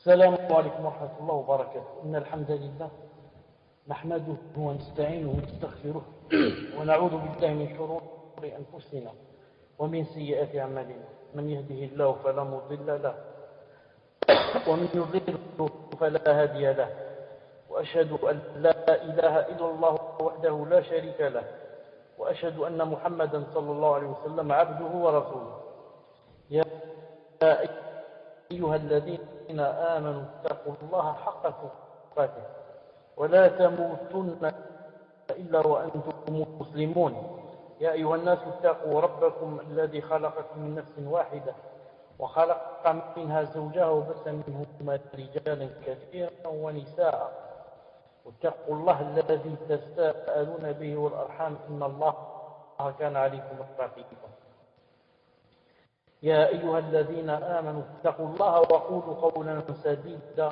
السلام عليكم ورحمة الله وبركاته. إن الحمد لله نحمده ونستعينه ونستغفره ونعوذ بالله من شرور أنفسنا ومن سيئات أعمالنا. من يهده الله فلا مضل له ومن يضلل فلا هادي له، وأشهد أن لا إله إلا الله وحده لا شريك له، وأشهد أن محمدا صلى الله عليه وسلم عبده ورسوله. يا أيها الذين آمنوا اتقوا الله حق تقاته ولا تموتن إلا وأنتم مسلمون. يا أيها الناس اتقوا ربكم الذي خلقكم من نفس واحدة وخلق منها زوجها وبث منهما رجالا كثيرا ونساء، واتقوا الله الذي تساءلون به والأرحام إن الله كان عليكم رقيبا. يا أيها الذين آمنوا اتقوا الله وقولوا قولا سديدا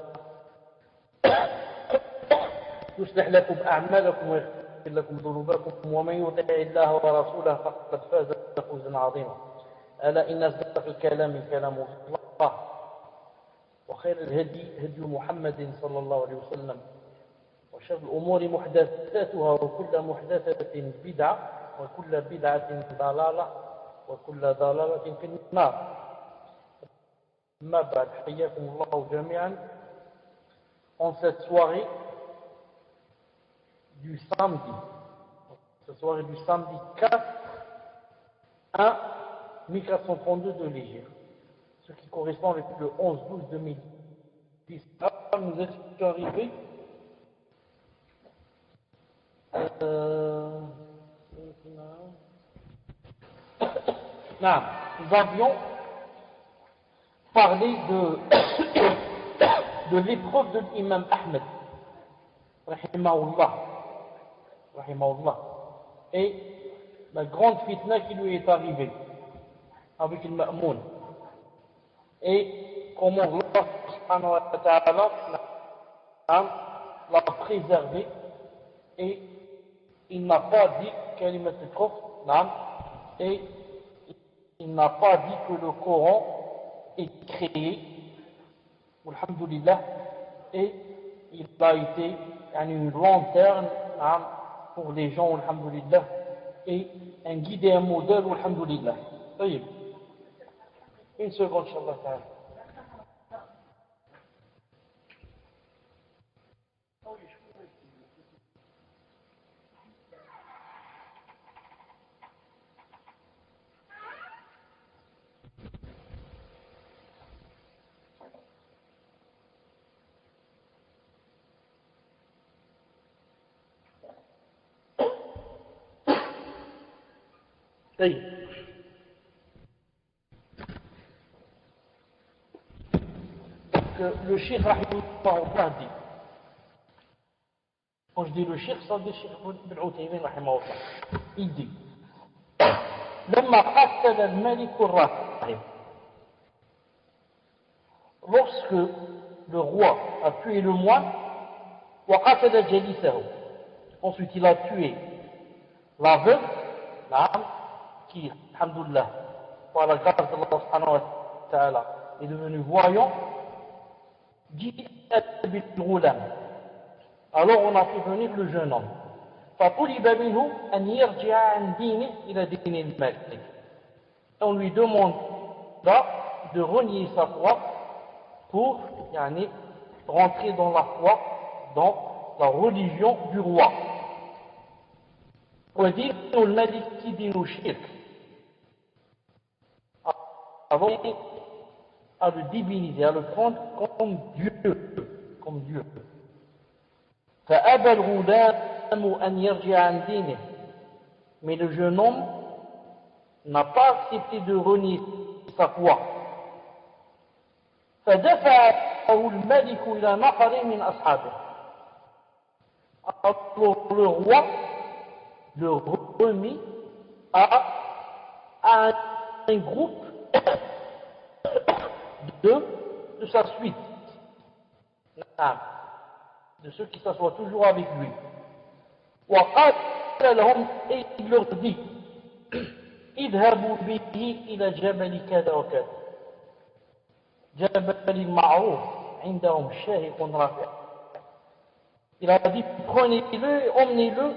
يصلح لكم أعمالكم ويغفر لكم ذنوبكم، ومن يطع الله ورسوله فقد فاز فوزا عظيما. ألا إن أصدق الكلام كلام الله، وخير الهدي هدي محمد صلى الله عليه وسلم، وشر الأمور محدثاتها، وكل محدثة بدعة، وكل بدعة ضلالة، وكل ضلالة في النار. أما بعد، حياكم الله جميعا en cette soirée du samedi, cette soirée du samedi 4-1 1432 de l'Hégire, ce qui correspond avec le 11-12-2010. Nous étions arrivés nous avions parlé de l'épreuve de l'imam Ahmed rahimahullah, et la grande fitna qui lui est arrivée avec le Ma'moun, et comment Allah subhanahu wa ta'ala l'a préservé, et il n'a pas dit kalimat al-kufr, et il n'a pas dit que le Coran est créé, alhamdulillah, et il a été une lanterne pour les gens, alhamdulillah, et un guide et un modèle, alhamdulillah. Une seconde, inshallah ta'ala. Le cheikh rahimahullah dit, quand je dis le cheikh, ça dit cheikh ibn Uthaymin rahimahullah, il dit لما قتل الملك الراهب, lorsque le roi a tué le moine, وقتل جليسه, ensuite il a tué l'aveugle qui, alhamdulillah, par la grâce d'Allah subhanahu wa ta'ala, est devenu voyant, dit bil-ghulam. Alors on a fait venir le jeune homme. فطلب منه أن يرجع عن دينه إلى دين الملك. On lui demande de renier sa foi pour rentrer dans la foi, dans la religion du roi. ودين الملك دين الشرك, avant à le diviniser, à le prendre comme Dieu. فأبى الغلام أن يرجع عن دينه, mais le jeune homme n'a pas accepté de renier sa foi. فدفعه الملك إلى نفر من أصحابه. Alors le roi le remit à un groupe de sa suite, de ceux qui s'assoient toujours avec lui. وقال لهم, et il leur dit اذهبوا به إلى جبل كذا وكذا, جبل معروف عندهم شاهق رافع. Il a dit, prenez-le et emmenez-le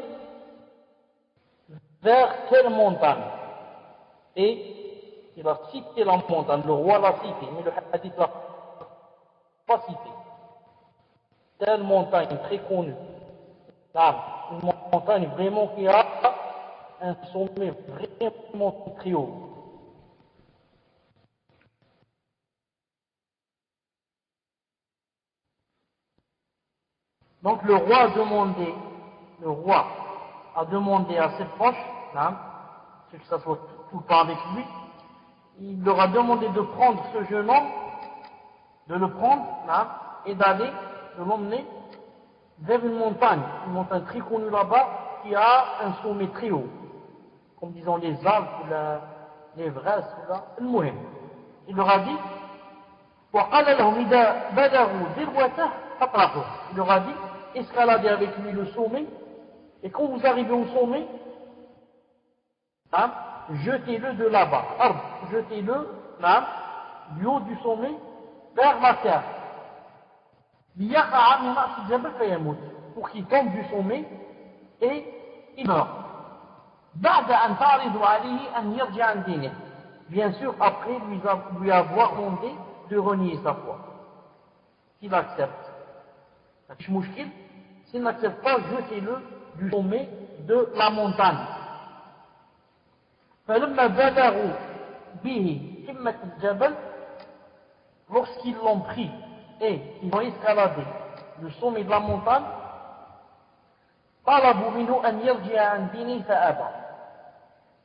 vers telle montagne. Et il a cité la montagne, le roi l'a cité, mais le hadith l'a pas cité. Telle montagne très connue. Une montagne vraiment qui a un sommet vraiment très haut. Donc le roi a demandé à ses proches, que ça soit tout le temps avec lui, il leur a demandé de prendre ce jeune homme, de le prendre et d'aller, de l'emmener vers une montagne très connue là-bas, qui a un sommet très haut, comme disons les Alpes, l'Everest, المهم. Il leur a dit, il leur a dit, escaladez avec lui le sommet, et quand vous arrivez au sommet, jetez-le de là-bas, jetez-le du haut du sommet vers la terre. Pour qu'il tombe du sommet et il meurt. Bien sûr, après lui avoir demandé de renier sa foi. S'il accepte. S'il n'accepte pas, jetez-le du sommet de la montagne. Lorsqu'ils l'ont pris et ils ont escaladé le sommet de la montagne,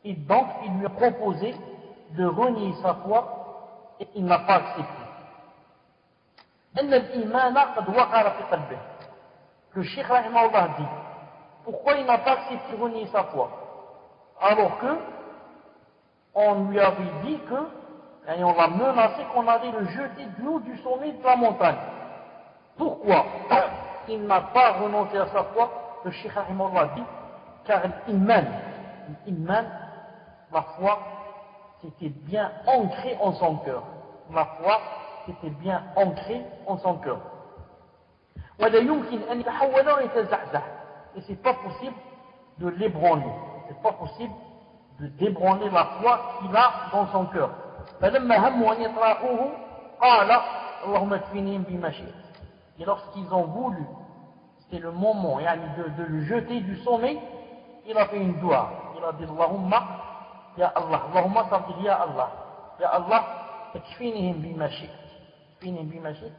et donc il lui a proposé de renier sa foi et il n'a pas accepté. Le Cheikh rahimahullah dit, pourquoi il n'a pas accepté de renier sa foi alors que on lui avait dit que, et on l'a menacé qu'on allait le jeter du haut du sommet de la montagne. Pourquoi il n'a pas renoncé à sa foi? Le Cheikh rahimahullah dit, car l'iman, la foi, c'était bien ancré en son cœur. La foi, c'était bien ancré en son cœur. Et c'est pas possible de l'ébranler. C'est pas possible de débranler la foi qu'il a dans son cœur. Et lorsqu'ils ont voulu, c'était le moment de le jeter du sommet, il a fait une dua. Il a dit Allahumma, Ya Allah. Allahumma, ça veut dire Ya Allah. Ya Allah, ekfinihim bimashik. Ekfinihim bimashik.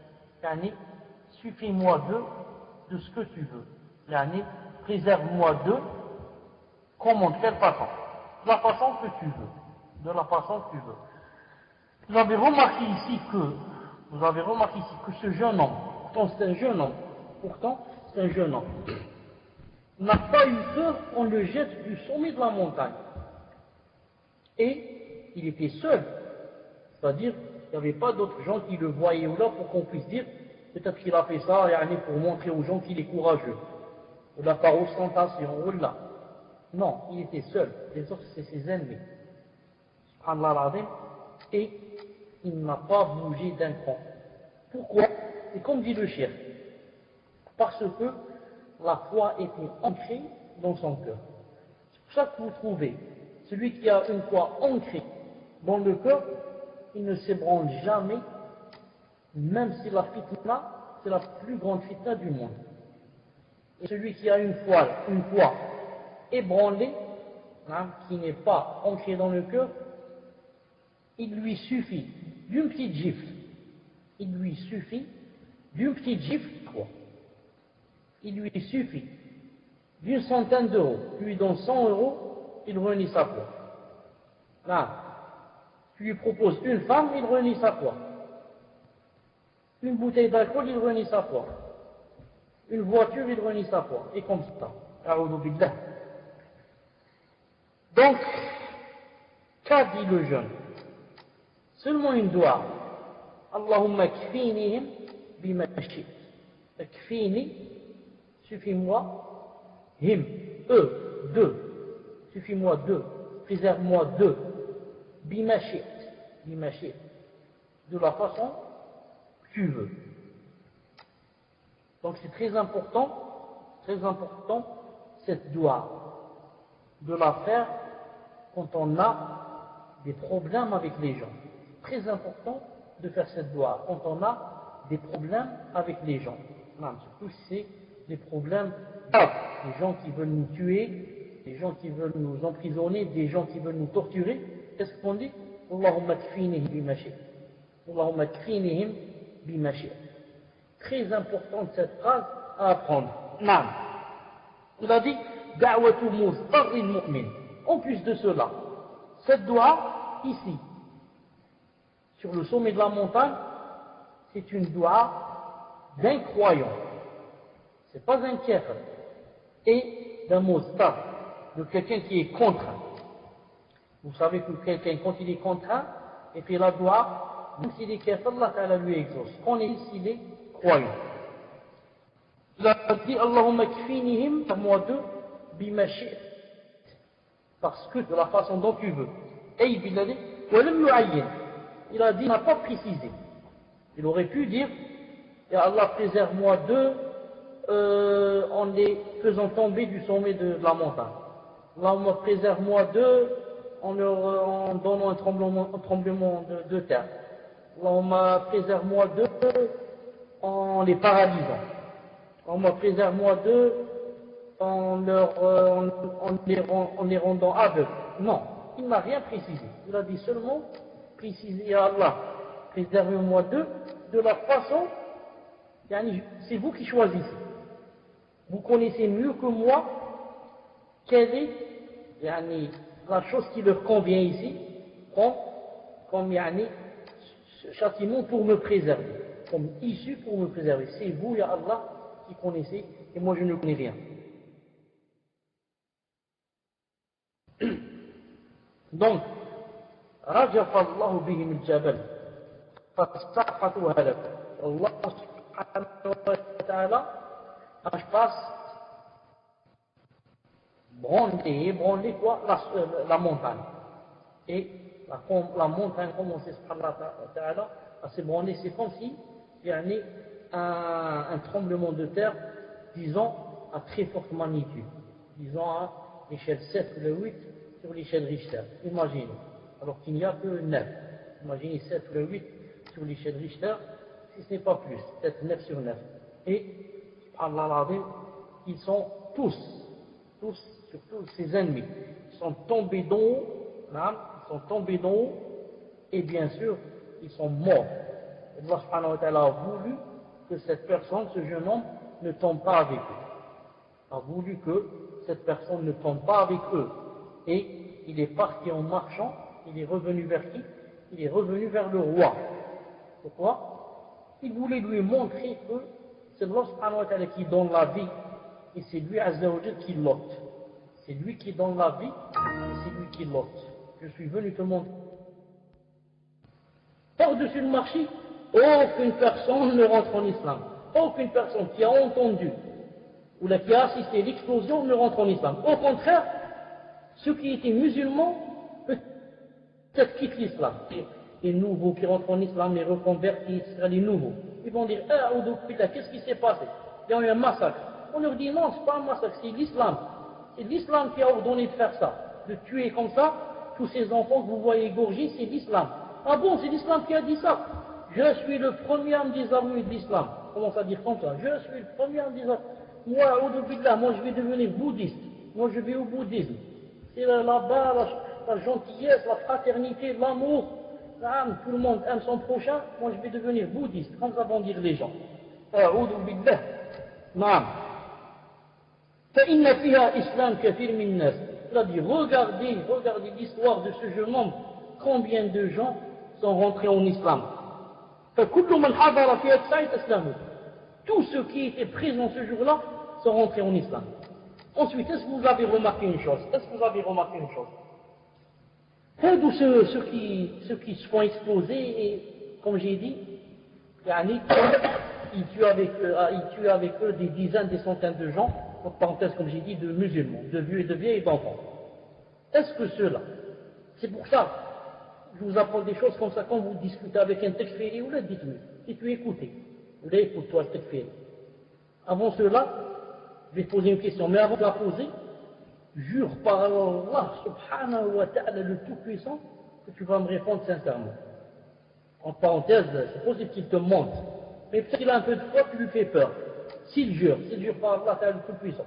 Yani, suffis-moi de ce que tu veux. Yani, préserve-moi d'eux. Comment? De quelle façon? De la façon que tu veux. De la façon que tu veux. Vous avez remarqué ici que ce jeune homme, pourtant c'est un jeune homme, n'a pas eu peur qu'on le jette du sommet de la montagne. Et il était seul. C'est-à-dire, il n'y avait pas d'autres gens qui le voyaient ou là pour qu'on puisse dire, peut-être qu'il a fait ça pour montrer aux gens qu'il est courageux. Ou là par ostentation, ou là. Non, il était seul. Les autres, c'est ses ennemis. Subhanallah al-Azim. Et il n'a pas bougé d'un cran. Pourquoi? Et comme dit le cheikh, parce que la foi était ancrée dans son cœur. C'est pour ça que vous trouvez, celui qui a une foi ancrée dans le cœur, il ne s'ébranle jamais, même si la fitna, c'est la plus grande fitna du monde. Et celui qui a une foi ébranlée, qui n'est pas ancrée dans le cœur, il lui suffit d'une petite gifle. Il lui suffit d'une petite gifle, il lui suffit d'une centaine d'euros. Tu lui donnes 100 euros, il renie sa foi. Là, tu lui proposes une femme, il renie sa foi. Une bouteille d'alcool, il renie sa foi. Une voiture, il renie sa foi. Et comme ça. A'oudou billah. Donc, qu'a dit le jeune? Seulement une doua. Allahumma kfinihim bima shit. Kfini, suffis-moi, him, eux, d'eux. Suffis-moi d'eux. Préserve-moi d'eux. Bima shit. De la façon que tu veux. Donc c'est très important, cette dua, de la faire quand on a des problèmes avec les gens. C'est très important de faire cette dua quand on a des problèmes avec les gens. Non, surtout si c'est des problèmes graves, des gens qui veulent nous tuer, des gens qui veulent nous emprisonner, des gens qui veulent nous torturer. Qu'est-ce qu'on dit? Allahumma kfinihim bimashi. Allahumma kfinihim bimashi. Très importante cette phrase à apprendre. Naam. Il a dit da'watu muztarril mu'min. En plus de cela, cette dua ici, sur le sommet de la montagne, c'est une dua d'un croyant. C'est pas un kafir. Et d'un muztar, de quelqu'un qui est contraint. Vous savez que quelqu'un, quand il est contraint, et fait la dua, même s'il est kafir, Allah Ta'ala lui exauce. On est ici, il est croyant. Il a dit Allahumma kfinihim, à moi deux, bimashi, parce que de la façon dont tu veux. Et il a dit, il a dit, il n'a pas précisé. Il aurait pu dire, et Allah préserve-moi d'eux en les faisant tomber du sommet de la montagne. Allahumma préserve-moi d'eux en donnant un tremblement de terre. Allahumma préserve-moi d'eux en les paralysant. Allahumma préserve-moi d'eux en les rendant aveugles. Non, il n'a rien précisé. Il a dit seulement, précisez à Allah, préservez-moi d'eux de la façon, c'est vous qui choisissez. Vous connaissez mieux que moi quelle est la chose qui leur convient ici, comme châtiment pour me préserver, comme issue pour me préserver. C'est vous, ya Allah, qui connaissez, et moi je ne connais rien. Donc, رجف الله بهم الجبل فسقطوا هلكوا. Allah subhanahu wa ta'ala passe branler quoi la montagne. Et la montagne commence subhanahu wa ta'ala à se branler. C'est comme si il y avait un tremblement de terre, disons, à très forte magnitude, disons à l'échelle 7 ou 8 sur l'échelle Richter. Imaginez, alors qu'il n'y a que 9. Imaginez 7 ou 8 sur l'échelle Richter, si ce n'est pas plus, peut-être 9 sur 9. Et, Allah, ils sont tous, surtout ses ennemis, ils sont tombés d'en haut, et bien sûr, ils sont morts. Allah subhanahu wa ta'ala a voulu que cette personne, ce jeune homme, ne tombe pas avec eux. A voulu que cette personne ne tombe pas avec eux. Et il est parti en marchant, il est revenu vers qui? Il est revenu vers le roi. Pourquoi? Il voulait lui montrer que c'est Allah subhanahu wa ta'ala qui donne la vie, et c'est lui azza wa jalla qui l'ôte. C'est lui qui donne la vie, et c'est lui qui l'ôte. Je suis venu te montrer. Par-dessus le marché, aucune personne ne rentre en islam. Aucune personne qui a entendu ou qui a assisté à l'explosion ne rentre en islam. Au contraire, ceux qui étaient musulmans peut-être quittent l'islam. Les nouveaux qui rentrent en islam, les reconvertis, les nouveaux, ils vont dire qu'est-ce qui s'est passé? Il y a eu un massacre. On leur dit non, c'est pas un massacre, c'est l'islam. C'est l'islam qui a ordonné de faire ça, de tuer comme ça tous ces enfants que vous voyez égorgés, c'est l'islam. Ah bon, c'est l'islam qui a dit ça? Je suis le premier à me désarmer de l'islam. Commence à dire comme ça. Je suis le premier à me désarmer. Moi, je vais devenir bouddhiste. Moi, je vais au bouddhisme. C'est là-bas la gentillesse, la fraternité, l'amour. Tout le monde aime son prochain. Moi, je vais devenir bouddhiste. Comme ça vont dire les gens. فإن فيها إسلام كثير من الناس. Il a dit, regardez l'histoire de ce jeune homme. Combien de gens sont rentrés en islam? Tous ceux qui étaient présents ce jour-là sont rentrés en islam. Ensuite, est-ce que vous avez remarqué une chose? Ceux qui se font exploser, et comme j'ai dit, ils tuent avec eux des dizaines, des centaines de gens, entre parenthèses, comme j'ai dit, de musulmans, de vieux et de vieilles et d'enfants. Est-ce que ceux-là, c'est pour ça, je vous apprends des choses comme ça quand vous discutez avec un tekfiri, ou là, dites-lui, écoutez, ou là, écoute-toi le tekfiri. Avant cela, je vais te poser une question, mais avant de la poser, jure par Allah subhanahu wa ta'ala le Tout-Puissant que tu vas me répondre sincèrement. En parenthèse, c'est possible qu'il te montre, mais peut-être qu'il a un peu de foi, tu lui fais peur. S'il jure par Allah ta'ala le Tout-Puissant,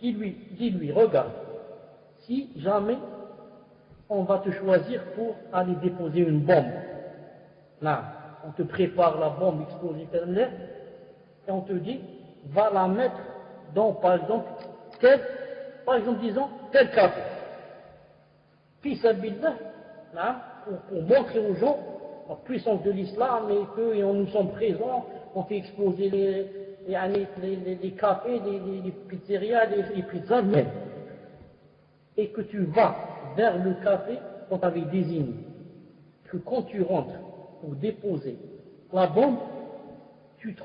dis-lui, regarde, si jamais on va te choisir pour aller déposer une bombe, là, on te prépare la bombe explosive et on te dit, va la mettre dans, par exemple, disons, tel café. Puis ça là, pour montrer aux gens la puissance de l'islam et que nous sommes présents, on fait exploser les cafés, les pizzerias, les pizzas même. Et que tu vas vers le café qu'on t'avait désigné. Que quand tu rentres pour déposer la bombe, tu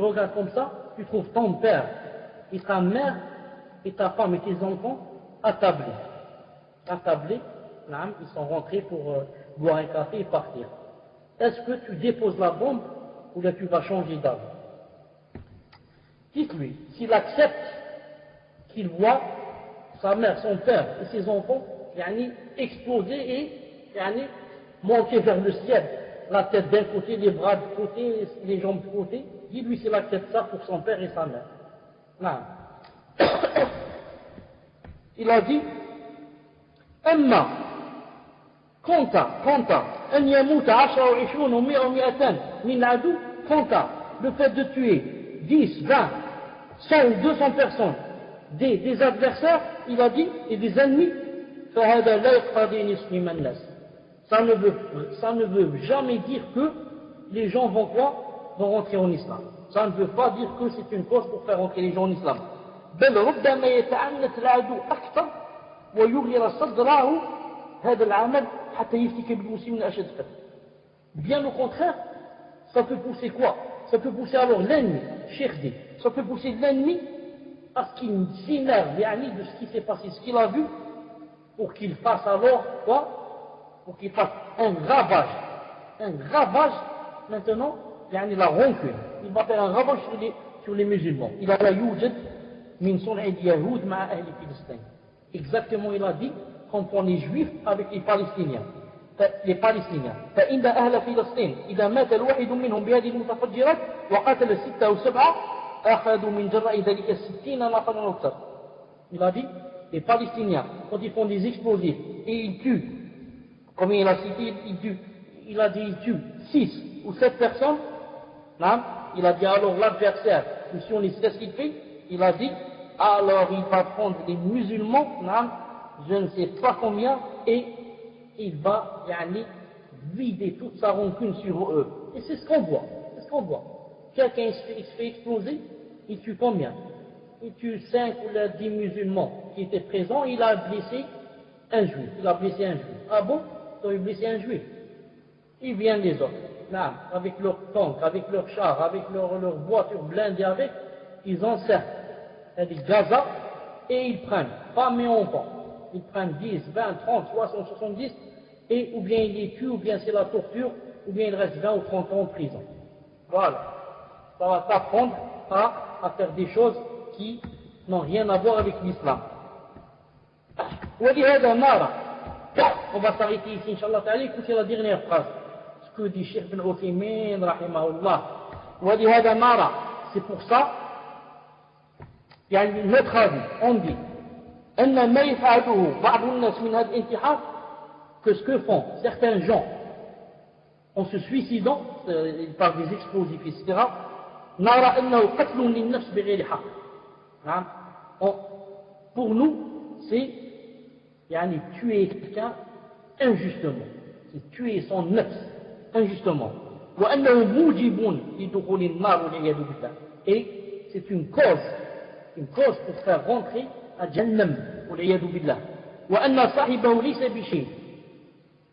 regardes comme ça, tu trouves ton père et ta mère et ta femme et tes enfants attablés. Ils sont rentrés pour boire un café et partir. Est-ce que tu déposes la bombe ou là tu vas changer d'âme? Dites-lui, s'il accepte qu'il voit sa mère, son père et ses enfants exploser et monter vers le ciel, la tête d'un côté, les bras de côté, les jambes de côté, dis-lui s'il accepte ça pour son père et sa mère. Non. Il a dit, Amma, compta, an yamuta 10 ou 20 ou 100 min adou, compta, le fait de tuer 10, 20, 100 ou 200 personnes, des adversaires, il a dit, et des ennemis, فهذا لا يقتضي نصف من الناس. Ça ne veut jamais dire que les gens vont rentrer en islam. Ça ne veut pas dire que c'est une cause pour faire rentrer les gens en islam. بل ربما يتعنت العدو أكثر ويغير صدره هذا العمل حتى يفتك بالمسلمين أشد فتنة. Bien au contraire, ça peut pousser quoi? Ça peut pousser alors l'ennemi, Cheikh, ça peut pousser l'ennemi à ce qu'il s'énerve de ce qui s'est passé, ce qu'il a vu, pour qu'il fasse alors quoi? Pour qu'il fasse un ravage maintenant, la rancune. Il va faire un ravage sur les musulmans. Il a la yujad min sun'id yahoud ma'a ahli Palestine. Exactement, il a dit, comprend les juifs avec les Palestiniens. فإن أهل فلسطين إذا مات الواحد منهم بهذه المتفجرات وقتل 6 أو 7 أخذوا من جراء ذلك 60 نفرا أو أكثر. Il a dit, les Palestiniens, quand ils font des explosifs et ils tuent, comme il a cité, il a dit, ils tuent 6 ou 7 personnes, il a dit alors l'adversaire, si on est ce qu'il fait, il a dit, alors il va prendre les musulmans, je ne sais pas combien, et il va vider toute sa rancune sur eux. Et c'est ce qu'on voit. Quelqu'un se fait exploser, il tue combien? Il tue 5 ou 10 musulmans qui étaient présents, il a blessé un juif. Ah bon? Donc il a blessé un juif. Ils viennent les autres, avec leurs tanks, avec leurs chars, avec leurs voitures blindées ils encerclent Gaza et ils prennent femmes et enfants. Ils prennent 10, 20, 30, 60, 70 et ou bien ils les tuent, ou bien c'est la torture, ou bien ils restent 20 ou 30 ans en prison. Voilà. Ça va t'apprendre à faire des choses qui n'ont rien à voir avec l'islam. On va s'arrêter ici, Inch'Allah ta'ala, écoutez la dernière phrase. Ce que dit Cheikh Ibn Uthaymin, rahimahullah. C'est pour ça, il y a notre avis, on dit, que ce que font certains gens en se suicidant par des explosifs, etc., pour nous, c'est tuer quelqu'un injustement, c'est tuer son nefs injustement. Et c'est une cause pour faire rentrer à Jahannam,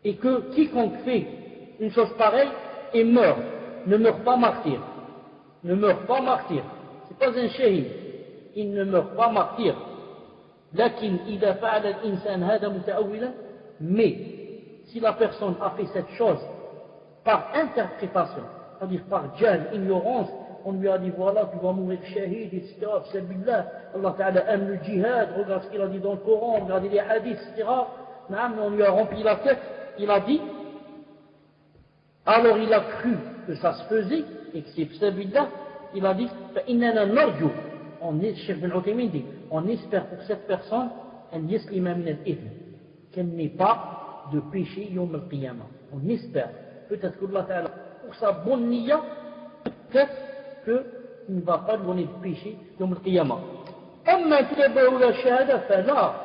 et que quiconque fait une chose pareille et meurt, ne meurt pas martyr. C'est pas un shahid, il ne meurt pas martyr. Mais si la personne a fait cette chose par interprétation, c'est-à-dire par jahl, ignorance, on lui a dit voilà, tu vas mourir shahid, etc. Allah Ta'ala aime le djihad, regarde ce qu'il a dit dans le Coran, regardez les hadiths, etc. On lui a rempli la tête, il a dit, alors il a cru que ça se faisait, et que c'est Psabillah, il a dit, on est, Cheikh Ben Uthaymin dit, on espère pour cette personne, qu'elle n'ait pas de péché Yom al-Qiyamah. On espère, peut-être que Allah Ta'ala, pour sa bonne niya, peut-être qu'il ne va pas lui donner de péché Yom al-Qiyamah. Amma tabaou la shahada, fala.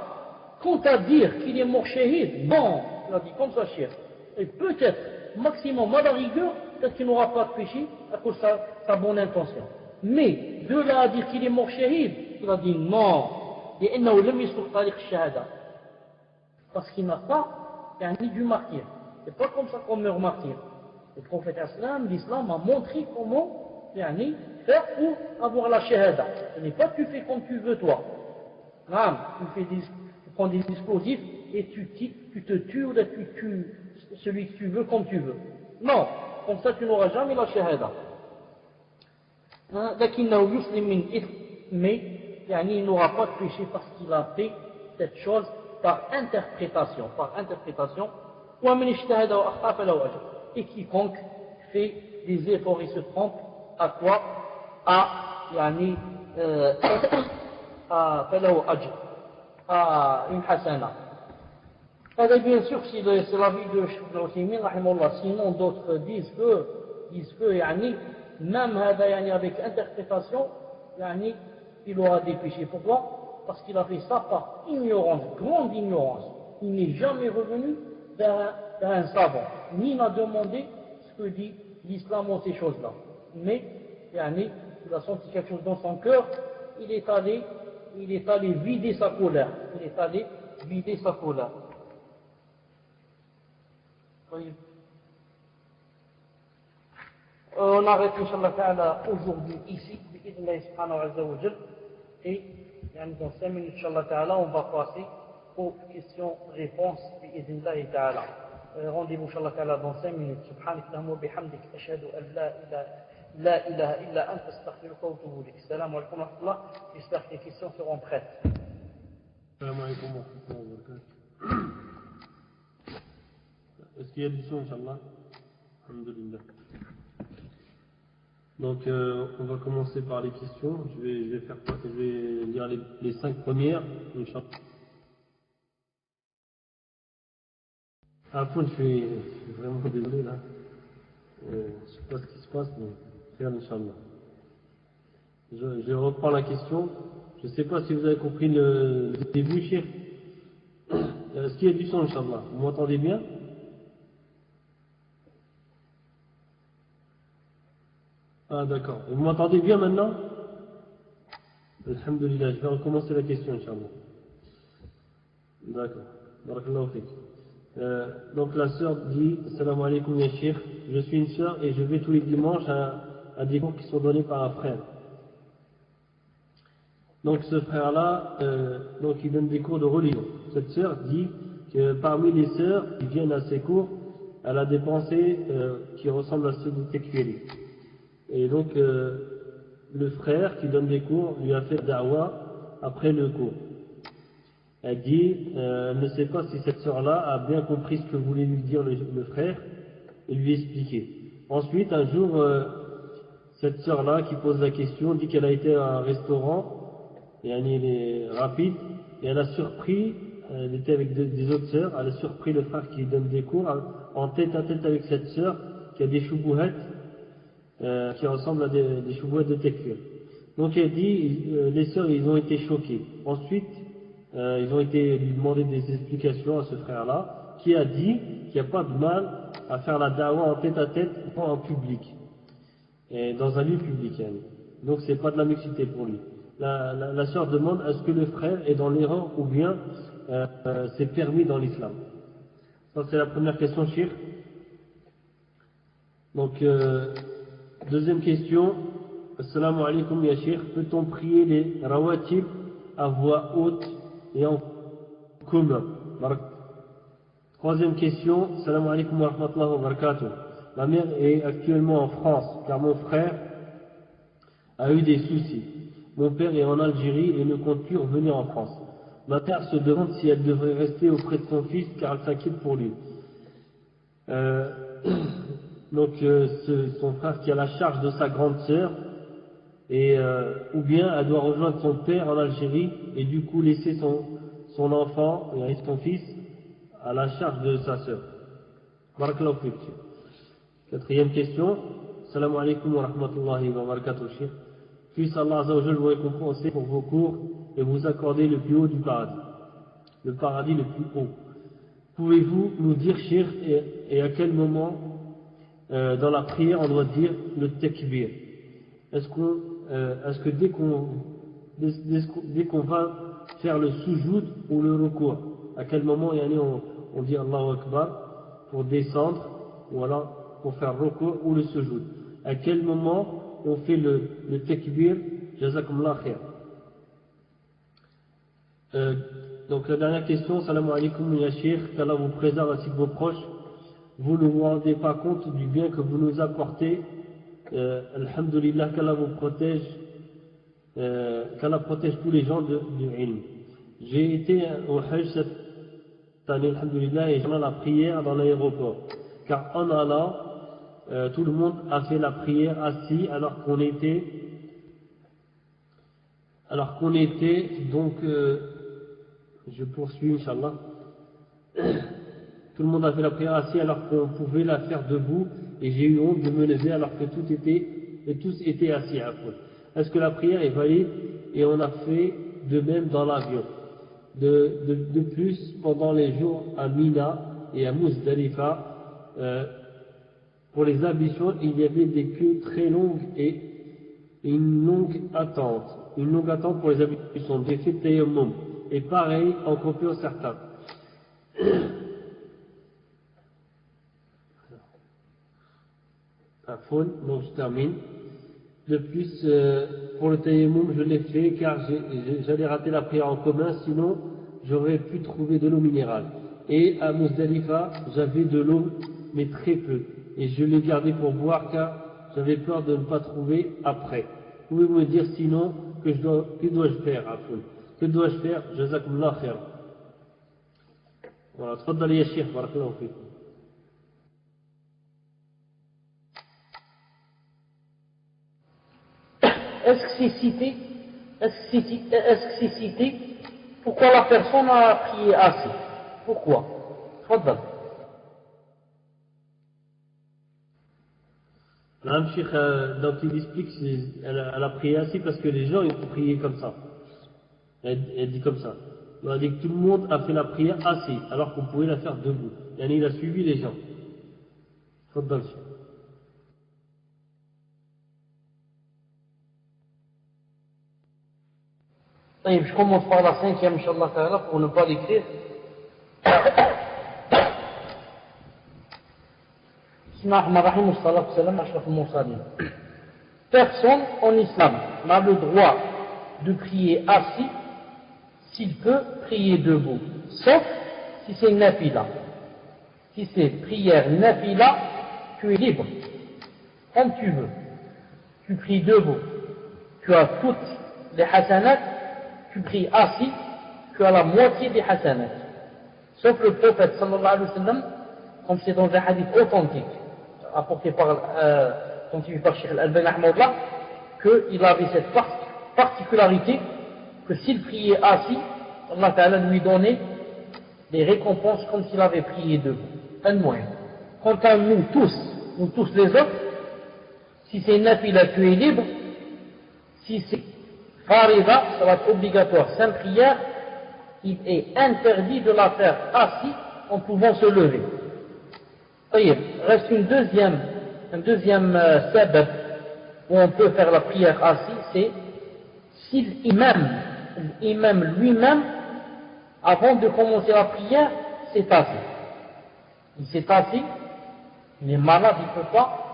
Quant à dire qu'il est mort shahid, non, il a dit comme ça, Cheikh. Et peut-être, maximum, à la rigueur, peut-être qu'il n'aura pas de péché à cause de sa bonne intention. Mais, de là à dire qu'il est mort shahid, il a dit non. Parce qu'il n'a pas ni du martyr. C'est pas comme ça qu'on meurt martyr. Le prophète l'islam a montré comment faire pour avoir la shahada. Ce n'est pas que tu fais comme tu veux toi. Tu prends des explosifs et tu te tues ou tu tues celui que tu veux comme tu veux. Non, comme ça tu n'auras jamais la shahada. Mais il n'aura pas de péché parce qu'il a fait cette chose par interprétation. Et quiconque fait des efforts et se trompe à quoi? À une hasana. Et bien sûr, c'est l'avis de Cheikh Uthaymin, sinon d'autres disent que même avec interprétation, il aura des péchés. Pourquoi? Parce qu'il a fait ça par ignorance, grande ignorance. Il n'est jamais revenu vers un savant, ni n'a demandé ce que dit l'islam en ces choses-là. Mais, il a senti quelque chose dans son cœur, il est allé vider sa colère. On arrête, Inch'Allah Ta'ala, aujourd'hui, ici, et dans 5 minutes, Inch'Allah Ta'ala, on va passer aux questions-réponses, rendez-vous, Inch'Allah Ta'ala, dans 5 minutes. Subhanak Allahumma bihamdik, ashhadu an la ilaha illa anta astaghfiruka wa atubu ilayk. Assalamu alaykum wa rahmatullah. J'espère que les questions seront prêtes. Assalamu alaykum wa rahmatullah wa barakatuh. Est-ce qu'il y a du son, Inch'Allah? Alhamdulillah. Donc, on va commencer par les questions. Je vais lire les 5 premières. Inch'Allah. À fond, je suis vraiment désolé là. Je ne sais pas ce qui se passe, mais faire Inch'Allah. Je reprends la question. Je ne sais pas si vous avez compris le début, Cheikh. Est-ce qu'il y a du son, Inch'Allah? Vous m'entendez bien? Ah d'accord. Vous m'entendez bien maintenant? Alhamdulillah, je vais recommencer la question, Inch'Allah. D'accord. Barakallahu fik. Donc la sœur dit, Assalamu alaikum ya Cheikh, je suis une sœur et je vais tous les dimanches à des cours qui sont donnés par un frère. Donc ce frère-là, donc il donne des cours de religion. Cette sœur dit que parmi les sœurs qui viennent à ces cours, elle a des pensées qui ressemblent à ceux de Tekfiri. Et donc le frère qui donne des cours lui a fait da'wa après le cours. Elle dit, elle ne sait pas si cette sœur-là a bien compris ce que voulait lui dire le frère et lui expliquer. Ensuite, un jour, cette sœur-là qui pose la question dit qu'elle a été à un restaurant, et elle est rapide, et elle a surpris, elle était avec des autres sœurs, elle a surpris le frère qui donne des cours en tête à tête avec cette sœur qui a des choubouhettes qui ressemblent à des choubouhettes de tekfir. Donc elle dit, les sœurs ils ont été choqués. Ensuite, ils ont été lui demander des explications à ce frère-là, qui a dit qu'il n'y a pas de mal à faire la dawa en tête à tête en public, et dans un lieu public. Donc c'est pas de la mixité pour lui. La sœur demande est-ce que le frère est dans l'erreur ou bien c'est permis dans l'islam. Ça c'est la première question, Cheikh. Donc deuxième question, Assalamu alaikum ya Cheikh, peut-on prier les rawatib à voix haute et en commun? Troisième question, Salam alaikum wa rahmatullahi wa barakatuh. Ma mère est actuellement en France, car mon frère a eu des soucis. Mon père est en Algérie et ne compte plus revenir en France. Ma mère se demande si elle devrait rester auprès de son fils car elle s'inquiète pour lui. Donc son frère qui a la charge de sa grande sœur, ou bien elle doit rejoindre son père en Algérie et du coup laisser son enfant et son fils à la charge de sa sœur. Barakallahu fik. Quatrième question. Salam alaikum wa rahmatullahi wa barakatuh. Puisse Allah Azza wa Jalla vous récompenser pour vos cours et vous accorder le plus haut du paradis. Le paradis le plus haut. Pouvez-vous nous dire, Cheikh, et à quel moment dans la prière on doit dire le takbir? Est-ce que dès qu'on va faire le sujoud ou le recours, à quel moment on dit Allahu Akbar pour descendre ou alors pour faire recours ou le sujoud? À quel moment on fait le takbir? Jazakumullah khair. Donc la dernière question, salam alaikum ya Cheikh, qu'Allah vous préserve ainsi que vos proches. Vous ne vous rendez pas compte du bien que vous nous apportez. Alhamdulillah, qu'Allah vous protège, qu'Allah protège tous les gens du ilm. J'ai été au Hajj cette année, alhamdulillah, et j'ai fait la prière dans l'aéroport. Car en allant, tout le monde a fait la prière assis alors qu'on était donc je poursuis, Inch'Allah. Tout le monde a fait la prière assis alors qu'on pouvait la faire debout et j'ai eu honte de me lever alors que tous étaient assis. Est-ce que la prière est valide? Et on a fait de même dans l'avion. De plus, pendant les jours à Mina et à Muzdalifa, pour les ablutions, il y avait des queues très longues et une longue attente. Une longue attente pour les ablutions. J'ai fait tayammum. Et pareil, en copiant certains. Donc je termine. De plus, pour le tayammum, je l'ai fait car j'allais rater la prière en commun, sinon j'aurais pu trouver de l'eau minérale. Et à Muzdalifa, j'avais de l'eau, mais très peu. Et je l'ai gardé pour boire car j'avais peur de ne pas trouver après. Pouvez-vous me dire sinon que dois-je faire, Afoun? Que dois-je faire? Jazakumullah khair. Voilà, tfaddali ya Cheikh, barakallahu fikum. Est-ce que c'est cité pourquoi la personne a prié assez? Pourquoi? Tfaddal. Madame Cheikh, donc il explique qu'elle a prié assis parce que les gens ils ont prié comme ça. Elle dit comme ça. Elle dit que tout le monde a fait la prière assis alors qu'on pouvait la faire debout. Et il a suivi les gens. Tfaddal. Je commence par la cinquième, Inch'Allah Ta'ala, pour ne pas l'écrire. Personne en islam n'a le droit de prier assis s'il peut prier debout, sauf si c'est nafila. Si c'est prière nafila, tu es libre, comme tu veux. Tu pries debout, tu as toutes les hasanats. Tu pries assis, tu as la moitié des hasanats. Sauf le prophète sallallahu alayhi wa sallam, comme c'est dans un hadith authentique, apporté par Cheikh Al-Albani Ahmadullah, qu'il avait cette particularité que s'il priait assis, Allah Ta'ala lui donnait des récompenses comme s'il avait prié debout. Un moyen. Quant à nous tous les autres, si c'est nafila, tu es libre. Si c'est Farida, ça va être obligatoire, sainte prière, il est interdit de la faire assis en pouvant se lever. Il reste un deuxième sabab où on peut faire la prière assis, c'est si l'imam lui-même, avant de commencer la prière, s'est assis. Il s'est assis, il est malade, il ne peut pas,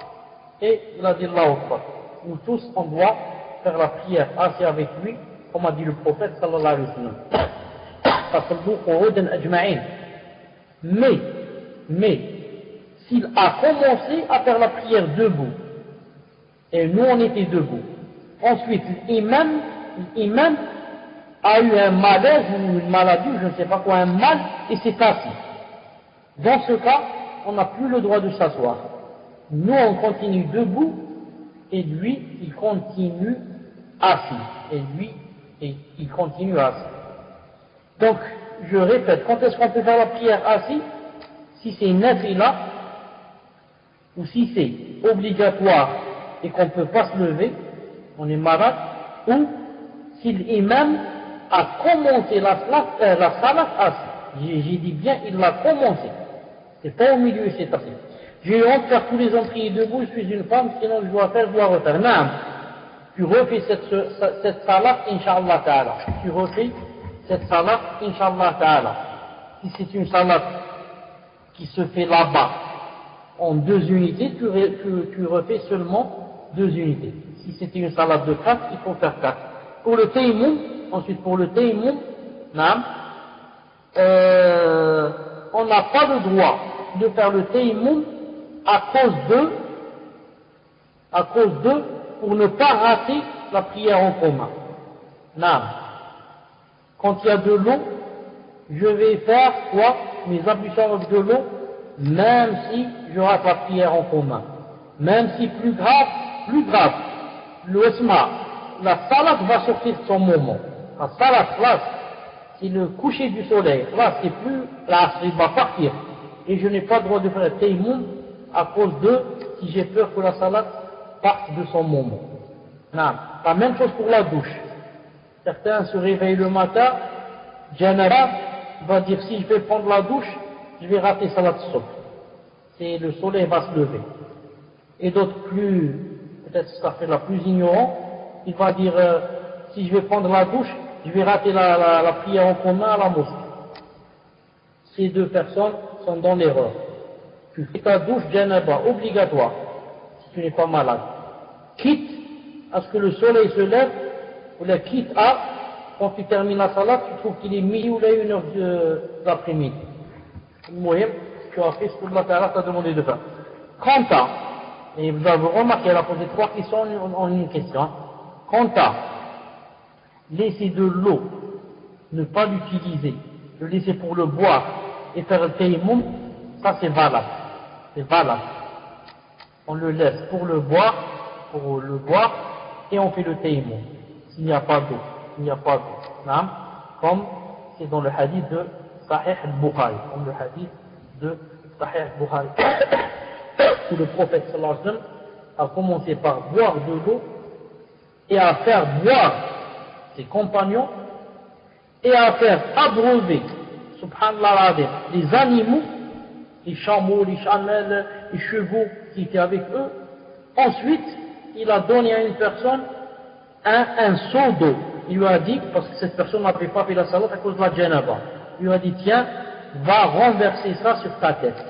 et il a dit Allahu Akbar. Nous tous, on doit faire la prière assis avec lui, comme a dit le prophète sallallahu alayhi wa sallam. Mais, s'il a commencé à faire la prière debout, et nous on était debout, Ensuite, l'imam a eu un malaise ou une maladie, je ne sais pas quoi, un mal, et s'est assis. Dans ce cas, on n'a plus le droit de s'asseoir. Nous, on continue debout, et lui, il continue assis. Et lui, il continue assis. Donc, je répète, quand est-ce qu'on peut faire la prière assis? Si c'est nafila, ou si c'est obligatoire et qu'on ne peut pas se lever, on est malade, ou si l'imam a commencé la salat assis. J'ai dit bien, il l'a commencé. C'est pas au milieu, c'est assis. J'ai honte de faire tous les ans prier debout, je suis une femme, sinon je dois refaire. Non, tu refais cette salat, Inch'Allah Ta'ala. Tu refais cette salat, Inch'Allah Ta'ala. Si c'est une salat qui se fait là-bas en 2 unités, tu refais seulement 2 unités. Si c'était une salat de 4, il faut faire 4. Pour le taïmoum, ensuite pour le taïmoum, on n'a pas le droit de faire le taïmoum à cause de, pour ne pas rater la prière en commun. Quand il y a de l'eau, je vais faire quoi? Mes ablutions avec de l'eau, même si je rate la prière en commun. Même si plus grave, la salat va sortir de son moment. La salat, là, c'est le coucher du soleil. Là, c'est plus, là, il va partir. Et je n'ai pas le droit de faire le taïmoum à cause de, si j'ai peur que la salat parte de son moment. Non. La même chose pour la douche. Certains se réveillent le matin, Janaba va dire si je vais prendre la douche, je vais rater salat sof. C'est le soleil va se lever. Et d'autres peut-être ça fait la plus ignorant, il va dire si je vais prendre la douche, je vais rater la prière en commun à la mosquée. Ces 2 personnes sont dans l'erreur. Tu fais ta douche Janaba, obligatoire, si tu n'es pas malade. Quitte à ce que le soleil se lève, ou la quitte à, quand tu termines la salat, tu trouves qu'il est midi ou là 1h de l'après-midi. Moyen, tu as fait ce que Allah t'a demandé de faire. Quant à, et vous avez remarqué, elle a posé 3 questions en une question. Quant à laisser de l'eau, ne pas l'utiliser, le laisser pour le boire et faire le taïmoum, ça c'est valable. C'est valable. On le laisse pour le boire, et on fait le taïmoum. S'il n'y a pas d'eau, comme c'est dans le hadith de Sahih al-Bukhari, où le prophète sallallahu alayhi wa sallam a commencé par boire de l'eau et à faire boire ses compagnons et à faire abreuver, subhanallah, les animaux, les chameaux, les chamelles, les chevaux qui étaient avec eux. Ensuite, il a donné à une personne un seau d'eau. Il lui a dit, parce que cette personne n'avait pas fait la salat à cause de la janaba, il lui a dit, tiens, va renverser ça sur ta tête.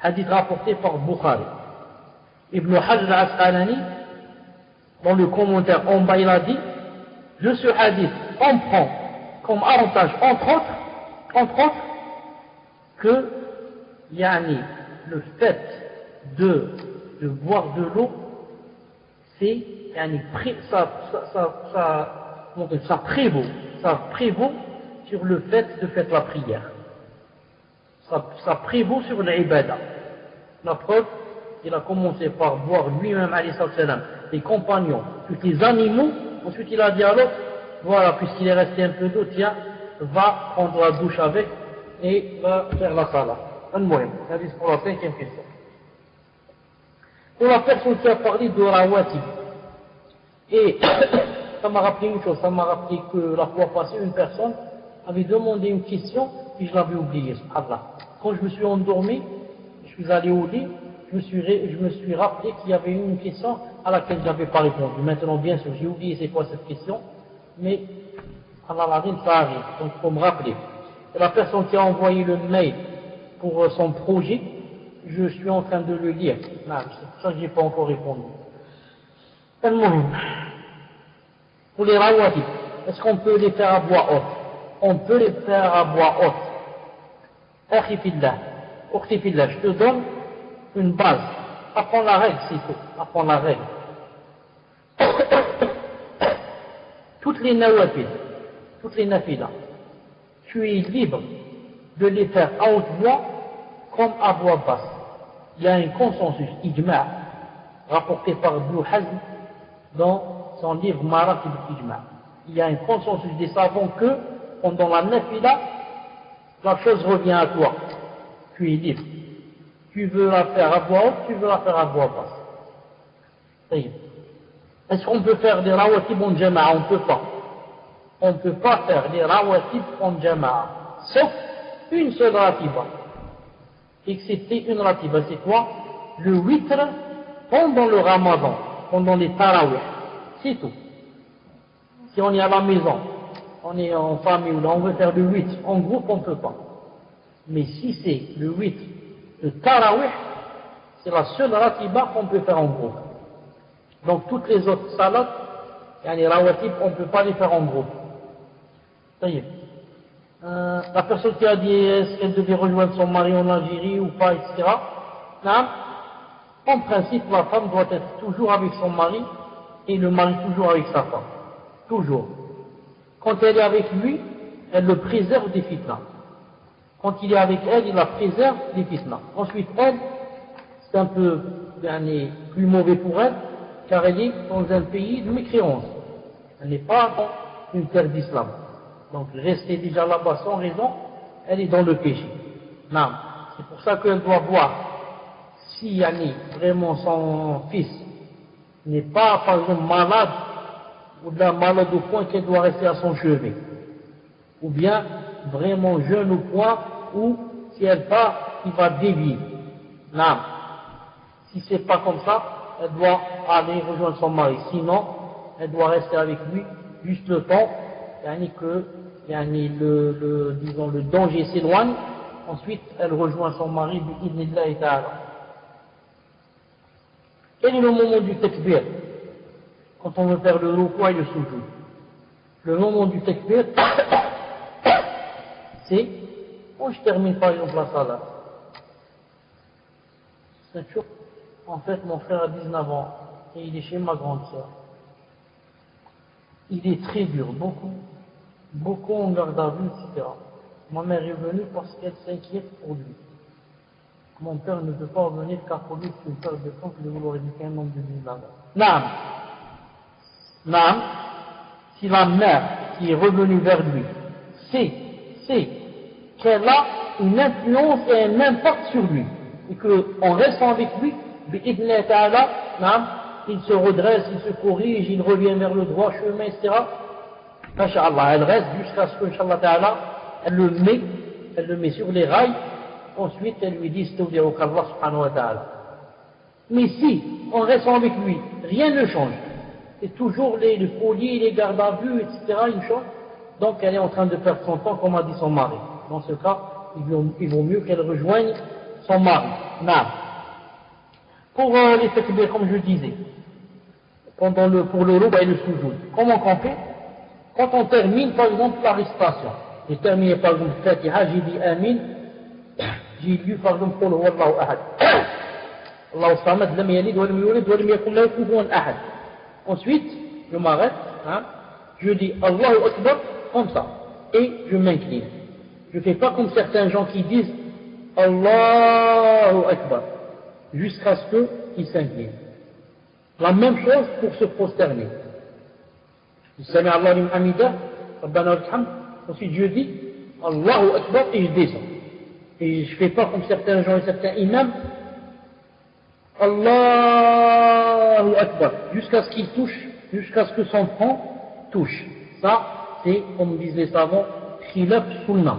Hadith rapporté par Bukhari. Ibn Hajar al-Asqalani, dans le commentaire en bas, il a dit, de ce hadith, on prend comme avantage, entre autres, que, le fait de boire de l'eau, c'est, ça prévaut sur le fait de faire la prière. Ça prévaut sur l'ibada. La preuve, il a commencé par boire lui-même, alayhi salam, les compagnons, puis les animaux, ensuite il a dit à l'autre, voilà, puisqu'il est resté un peu d'eau, tiens, va prendre la douche avec, et va faire la salat. C'est pour la 5e question. Pour la personne qui a parlé de rawatib, et ça m'a rappelé une chose, ça m'a rappelé que la fois passée, une personne avait demandé une question, puis je l'avais oubliée, subhanallah. Quand je me suis endormi, je suis allé au lit, je me suis rappelé qu'il y avait une question à laquelle je n'avais pas répondu. Maintenant, bien sûr, j'ai oublié c'est quoi cette question, mais Allah ça arrive, donc il faut me rappeler. Et la personne qui a envoyé le mail pour son projet, je suis en train de le lire. Non, c'est pour ça que je n'ai pas encore répondu. Pour les rawatib, est-ce qu'on peut les faire à voix haute? On peut les faire à voix haute. Akhi fillah, je te donne une base. Apprends la règle, c'est tout. Apprends la règle. toutes les nawafil, toutes les nafilas, tu es libre de les faire à haute voix comme à voix basse. Il y a un consensus, ijma', rapporté par Ibn Hazm dans son livre Maratib al-Ijma'. Il y a un consensus des savants que pendant la nafila, la chose revient à toi. Tu es libre. Tu veux la faire à voix haute, tu veux la faire à voix basse. Est-ce qu'on peut faire des rawatib en jama'a? On ne peut pas. On ne peut pas faire des rawatib en jama'a. Sauf une seule ratiba. Excepté une ratiba. C'est quoi? Le witr pendant le ramadan, pendant les tarawih. C'est tout. Si on est à la maison, on est en famille ou là, on veut faire le witr en groupe, on ne peut pas. Mais si c'est le witr de tarawih, c'est la seule ratiba qu'on peut faire en groupe. Donc toutes les autres salats, les rawatib, on ne peut pas les faire en groupe. Ça y est. La personne qui a dit est-ce qu'elle devait rejoindre son mari en Algérie ou pas, etc. Non. En principe, la femme doit être toujours avec son mari et le mari toujours avec sa femme. Toujours. Quand elle est avec lui, elle le préserve des fitnas. Quand il est avec elle, il la préserve des fitnas. Ensuite, elle, c'est un peu plus mauvais pour elle, car elle est dans un pays de mécréance. Elle n'est pas dans une terre d'islam. Donc, rester déjà là-bas sans raison, elle est dans le péché. Non. C'est pour ça qu'elle doit voir si vraiment son fils n'est pas, par exemple, malade, ou bien malade au point qu'elle doit rester à son chevet. Ou bien vraiment jeune au point où, si elle part, il va dévier. Non. Si c'est pas comme ça, elle doit aller rejoindre son mari. Sinon, elle doit rester avec lui juste le temps que disons, le danger s'éloigne. Ensuite, elle rejoint son mari bi'idhnillahi ta'ala. Quel est le moment du takbir? Quand on veut faire le ruku' et le sujud. Le moment du takbir, c'est quand je termine par exemple la salat. C'est sûr. En fait, mon frère a 19 ans et il est chez ma grande sœur. Il est très dur, beaucoup en garde à vue, etc. Ma mère est venue parce qu'elle s'inquiète pour lui. Mon père ne peut pas revenir car pour lui c'est une perte de temps que de vouloir éduquer un homme de 19 ans. Naam, si la mère qui est revenue vers lui sait qu'elle a une influence et un impact sur lui, et qu'en restant avec lui, bi'idhnillahi ta'ala, il se redresse, il se corrige, il revient vers le droit chemin, etc. Masha'Allah, elle reste jusqu'à ce que, Inch'Allah ta'ala, elle le met sur les rails, ensuite elle lui dit, Stawdi'uka Allah subhanahu wa ta'ala. Mais si, en restant avec lui, rien ne change, c'est toujours les folies, les gardes à vue, etc., une chose, donc elle est en train de perdre son temps, comme a dit son mari. Dans ce cas, il vaut mieux qu'elle rejoigne son mari. Pour les takbir, comme je disais, pour le ruku' et le sujud, comment qu'on fait? Quand on termine, par exemple, la récitation, j'ai terminé par exemple Fatiha, j'ai dit Amin, j'ai lu par exemple Qul huwa Allahu ahad. Allahu samad, lam yalid wa lam yulad wa lam yakun lahu kufuwan ahad. Ensuite, je m'arrête, je dis Allahu Akbar, comme ça, et je m'incline. Je ne fais pas comme certains gens qui disent Allahu Akbar, jusqu'à ce qu'ils s'inclinent. La même chose pour se prosterner. Sami Allah liman hamida, Rabbana wa lakal hamd. Ensuite je dis Allahu Akbar et je descends. Et je ne fais pas comme certains gens et certains imams Allahu Akbar jusqu'à ce qu'il touche, jusqu'à ce que son front touche. Ça, c'est, comme disent les savants, khilaf sunnah.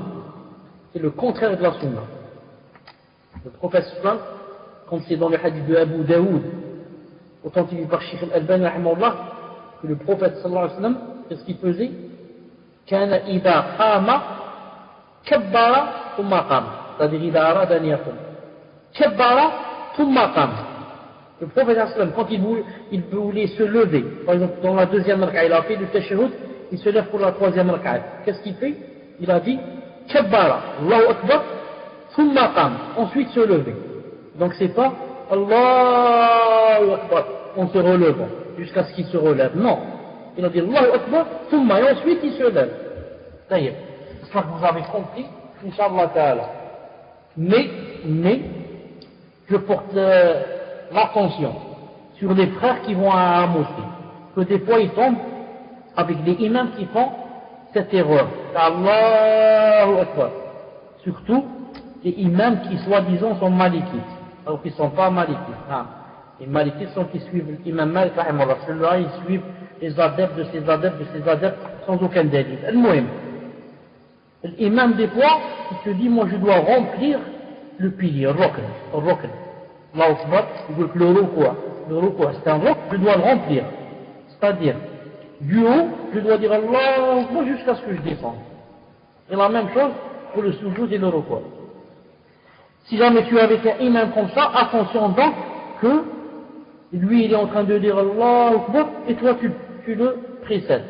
C'est le contraire de la sunnah. Le prophète sallam, comme c'est dans le hadith de Abu Daoud, authentifié par Sheikh al-Albani rahimahullah, que le prophète sallallahu alayhi wa sallam, qu'est-ce qu'il faisait? Kana idha qama kabbara thumma qama. C'est-à-dire idha arada an yaqum. Kabbara thumma qama. Le prophète sallallahu alayhi wa sallam, quand il voulait se lever, par exemple dans la deuxième rak'a, il a fait le tashahhud, il se lève pour la troisième rak'a. Qu'est-ce qu'il fait? Il a dit kabbara, Allahu Akbar, thumma qama. Ensuite se lever. Donc c'est pas Allahu Akbar en se relevant jusqu'à ce qu'il se relève. Non. il a dit Allahu Akbar, thumma, et ensuite il se lève. D'ailleurs, j'espère que vous avez compris, Inch'Allah Ta'ala. Mais, je porte l'attention sur les frères qui vont à la mosquée, que des fois ils tombent avec des imams qui font cette erreur. Allahu Akbar. Surtout, les imams qui soi-disant sont malikites, alors qu'ils ne sont pas malikites. Non. Les malikites sont qui suivent l'imam Malik, ceux-là ils suivent les adeptes de ces adeptes sans aucun délit. L'imam des fois, il te dit, moi je dois remplir le pilier, le rokn. Allahu Akbar, il veut que le ruku', c'est un rokn, je dois le remplir. C'est-à-dire, du haut, je dois dire Allahu Akbar jusqu'à ce que je descende. Et la même chose pour le soujoud et le ruku'. Si jamais tu es avec un imam comme ça, attention donc que lui il est en train de dire Allahu Akbar et toi tu le précèdes.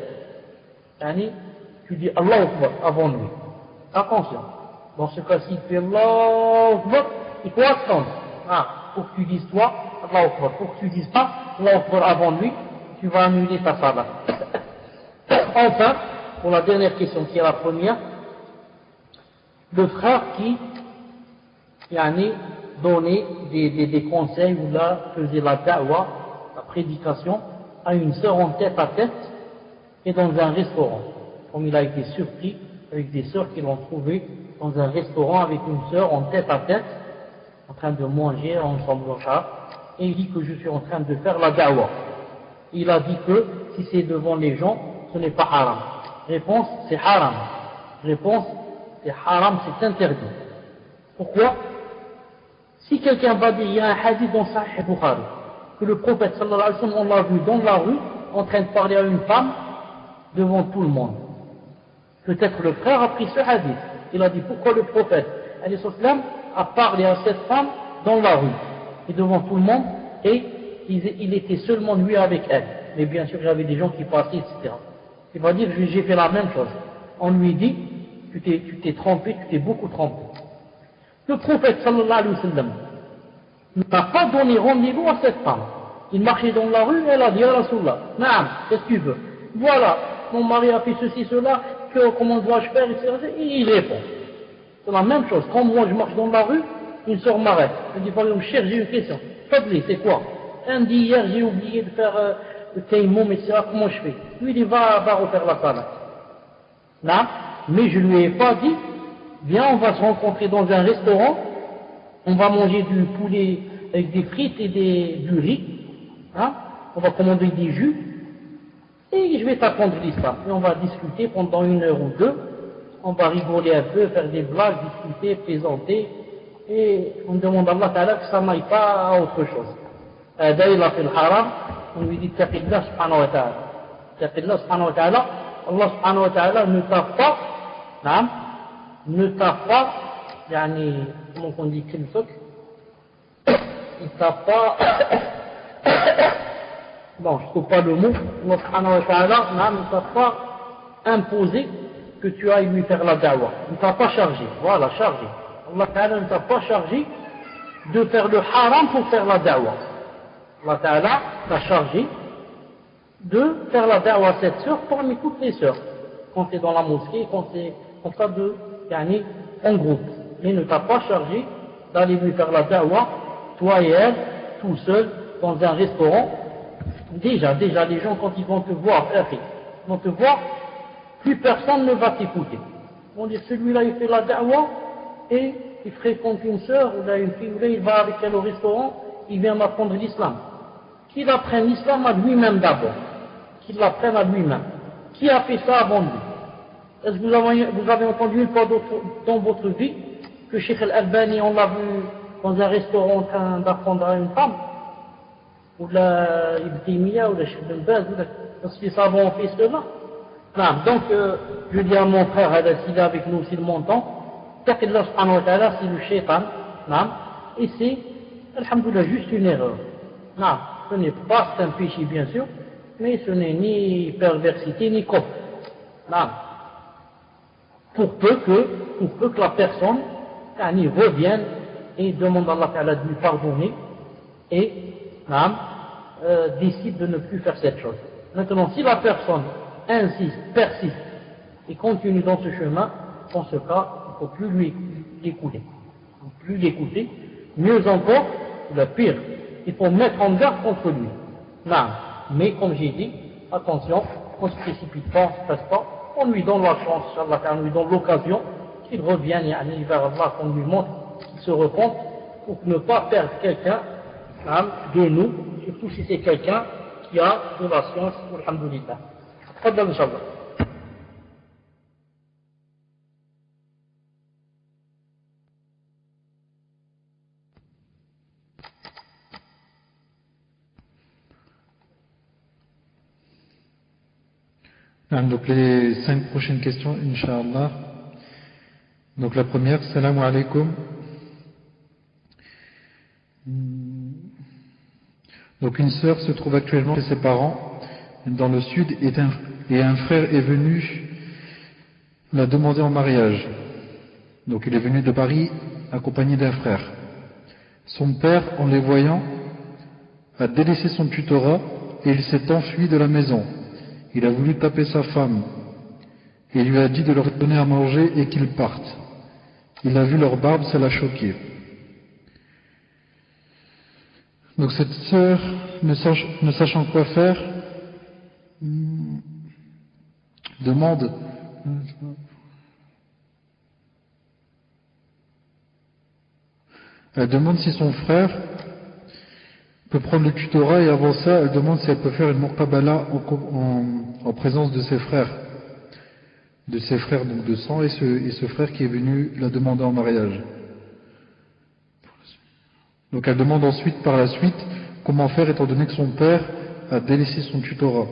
Tu dis Allahu Akbar avant lui. Attention. Dans ce cas-ci, il fait Allahu Akbar, il faut attendre. Pour que tu dises toi Allahu Akbar. Pour que tu dises pas Allahu Akbar avant lui, tu vas annuler ta salat. Enfin, pour la dernière question qui est la première, le frère qui donnait des conseils ou là faisait la da'wa, la prédication à une sœur en tête à tête et dans un restaurant. Comme il a été surpris avec des sœurs qui l'ont trouvé dans un restaurant avec une sœur en tête à tête, en train de manger ensemble, et il dit que je suis en train de faire la da'wa. Il a dit que si c'est devant les gens, ce n'est pas haram. Réponse, c'est haram. Réponse, c'est haram, c'est interdit. Pourquoi? Si quelqu'un va dire, il y a un hadith dans Sahih Bukhari, que le prophète sallallahu alayhi wa sallam, on l'a vu dans la rue, en train de parler à une femme, devant tout le monde. Peut-être le frère a pris ce hadith. Il a dit, pourquoi le prophète alayhi wa sallam a parlé à cette femme dans la rue, et devant tout le monde, et il était seulement lui avec elle. Mais bien sûr, il y avait des gens qui passaient, etc. Il va dire, j'ai fait la même chose. On lui dit, tu t'es trompé, tu t'es beaucoup trompé. Le prophète sallallahu alayhi wa sallam n'a pas donné rendez-vous à cette femme. Il marchait dans la rue et elle a dit, Ya Rasulallah, Naam, qu'est-ce que tu veux? Voilà, mon mari a fait ceci, cela, comment dois-je faire, etc. Et il répond. C'est la même chose. Quand moi je marche dans la rue, une sœur m'arrête. Elle dit, cher, j'ai une question. Fadli, c'est quoi? Elle me dit, hier j'ai oublié de faire le taïmoum, etc. Comment je fais? Lui il dit, va refaire la salat. Naam, mais je lui ai pas dit, viens, on va se rencontrer dans un restaurant, on va manger du poulet avec des frites et du riz, on va commander des jus, et je vais t'apprendre l'islam. Et on va discuter pendant 1 heure ou 2, on va rigoler un peu, faire des blagues, discuter, plaisanter, et on demande à Allah Ta'ala que ça n'aille pas à autre chose. D'ailleurs, il a fait le haram, on lui dit Taqillah subhanahu wa ta'ala. Taqillah subhanahu wa ta'ala, Allah subhanahu wa ta'ala ne t'a pas, comment on dit qu'il faut, il t'a pas, bon, je trouve pas le mot, Allah subhanahu wa ta'ala ne t'a pas imposé que tu ailles lui faire la da'wa, ne t'a pas chargé, voilà, chargé. Allah ta'ala ne t'a pas chargé de faire le haram pour faire la da'wa. Allah ta'ala t'a chargé de faire la da'wa à cette sœur parmi toutes les sœurs, quand c'est dans la mosquée, quand c'est comme ça en groupe. Mais ne t'a pas chargé d'aller lui faire la da'wa, toi et elle, tout seul, dans un restaurant. Déjà, les gens, quand ils vont te voir, ils vont te voir, plus personne ne va t'écouter. Ils vont dire, celui-là, il fait la da'wa, et il fréquente une sœur, ou là, une fille, ou là, il va avec elle au restaurant, il vient m'apprendre l'islam. Qu'il apprenne l'islam à lui-même d'abord. Qu'il l'apprenne à lui-même. Qui a fait ça avant lui? Est-ce que vous avez entendu une fois dans votre vie que Cheikh Al-Albani, on l'a vu dans un restaurant en train d'apprendre à une femme? Ou la Ibn Taymiyyah, ou la Cheikh Ben Baz, parce que les savants ont fait cela? Non. Donc, je dis à mon frère, s'il est avec nous, s'il m'entend, Taqillah subhanahu wa ta'ala, c'est le shaitan, et c'est, alhamdoulilah, juste une erreur. Non, ce n'est pas, c'est un péché bien sûr, mais ce n'est ni perversité, ni kufr. Non. Pour peu que la personne revienne et demande à Allah Ta'ala de lui pardonner et décide de ne plus faire cette chose. Maintenant, si la personne insiste, persiste et continue dans ce chemin, dans ce cas, il ne faut plus lui écouter. Il ne faut plus l'écouter. Mieux encore, le pire, il faut mettre en garde contre lui. Non. Mais comme j'ai dit, attention, on ne se précipite pas, on ne se presse pas, on lui donne la chance, Inch'Allah, on lui donne l'occasion qu'il revienne vers Allah, qu'on lui montre qu'il se repente pour ne pas perdre quelqu'un de nous, surtout si c'est quelqu'un qui a de la science, alhamdoulilah. Fadal, Inch'Allah. Donc les 5 prochaines questions, Inch'Allah. Donc la première, Salam alaikum. Donc une sœur se trouve actuellement chez ses parents dans le sud et un frère est venu la demander en mariage. Donc il est venu de Paris accompagné d'un frère. Son père, en les voyant, a délaissé son tutorat et il s'est enfui de la maison. Il a voulu taper sa femme et lui a dit de leur donner à manger et qu'ils partent. Il a vu leur barbe, ça l'a choqué. Donc cette sœur, ne sachant quoi faire, demande si son frère peut prendre le tutorat et avant ça, elle demande si elle peut faire une muqabala en présence de ses frères. Donc de sang et ce frère qui est venu la demander en mariage. Donc elle demande ensuite, par la suite, comment faire étant donné que son père a délaissé son tutorat.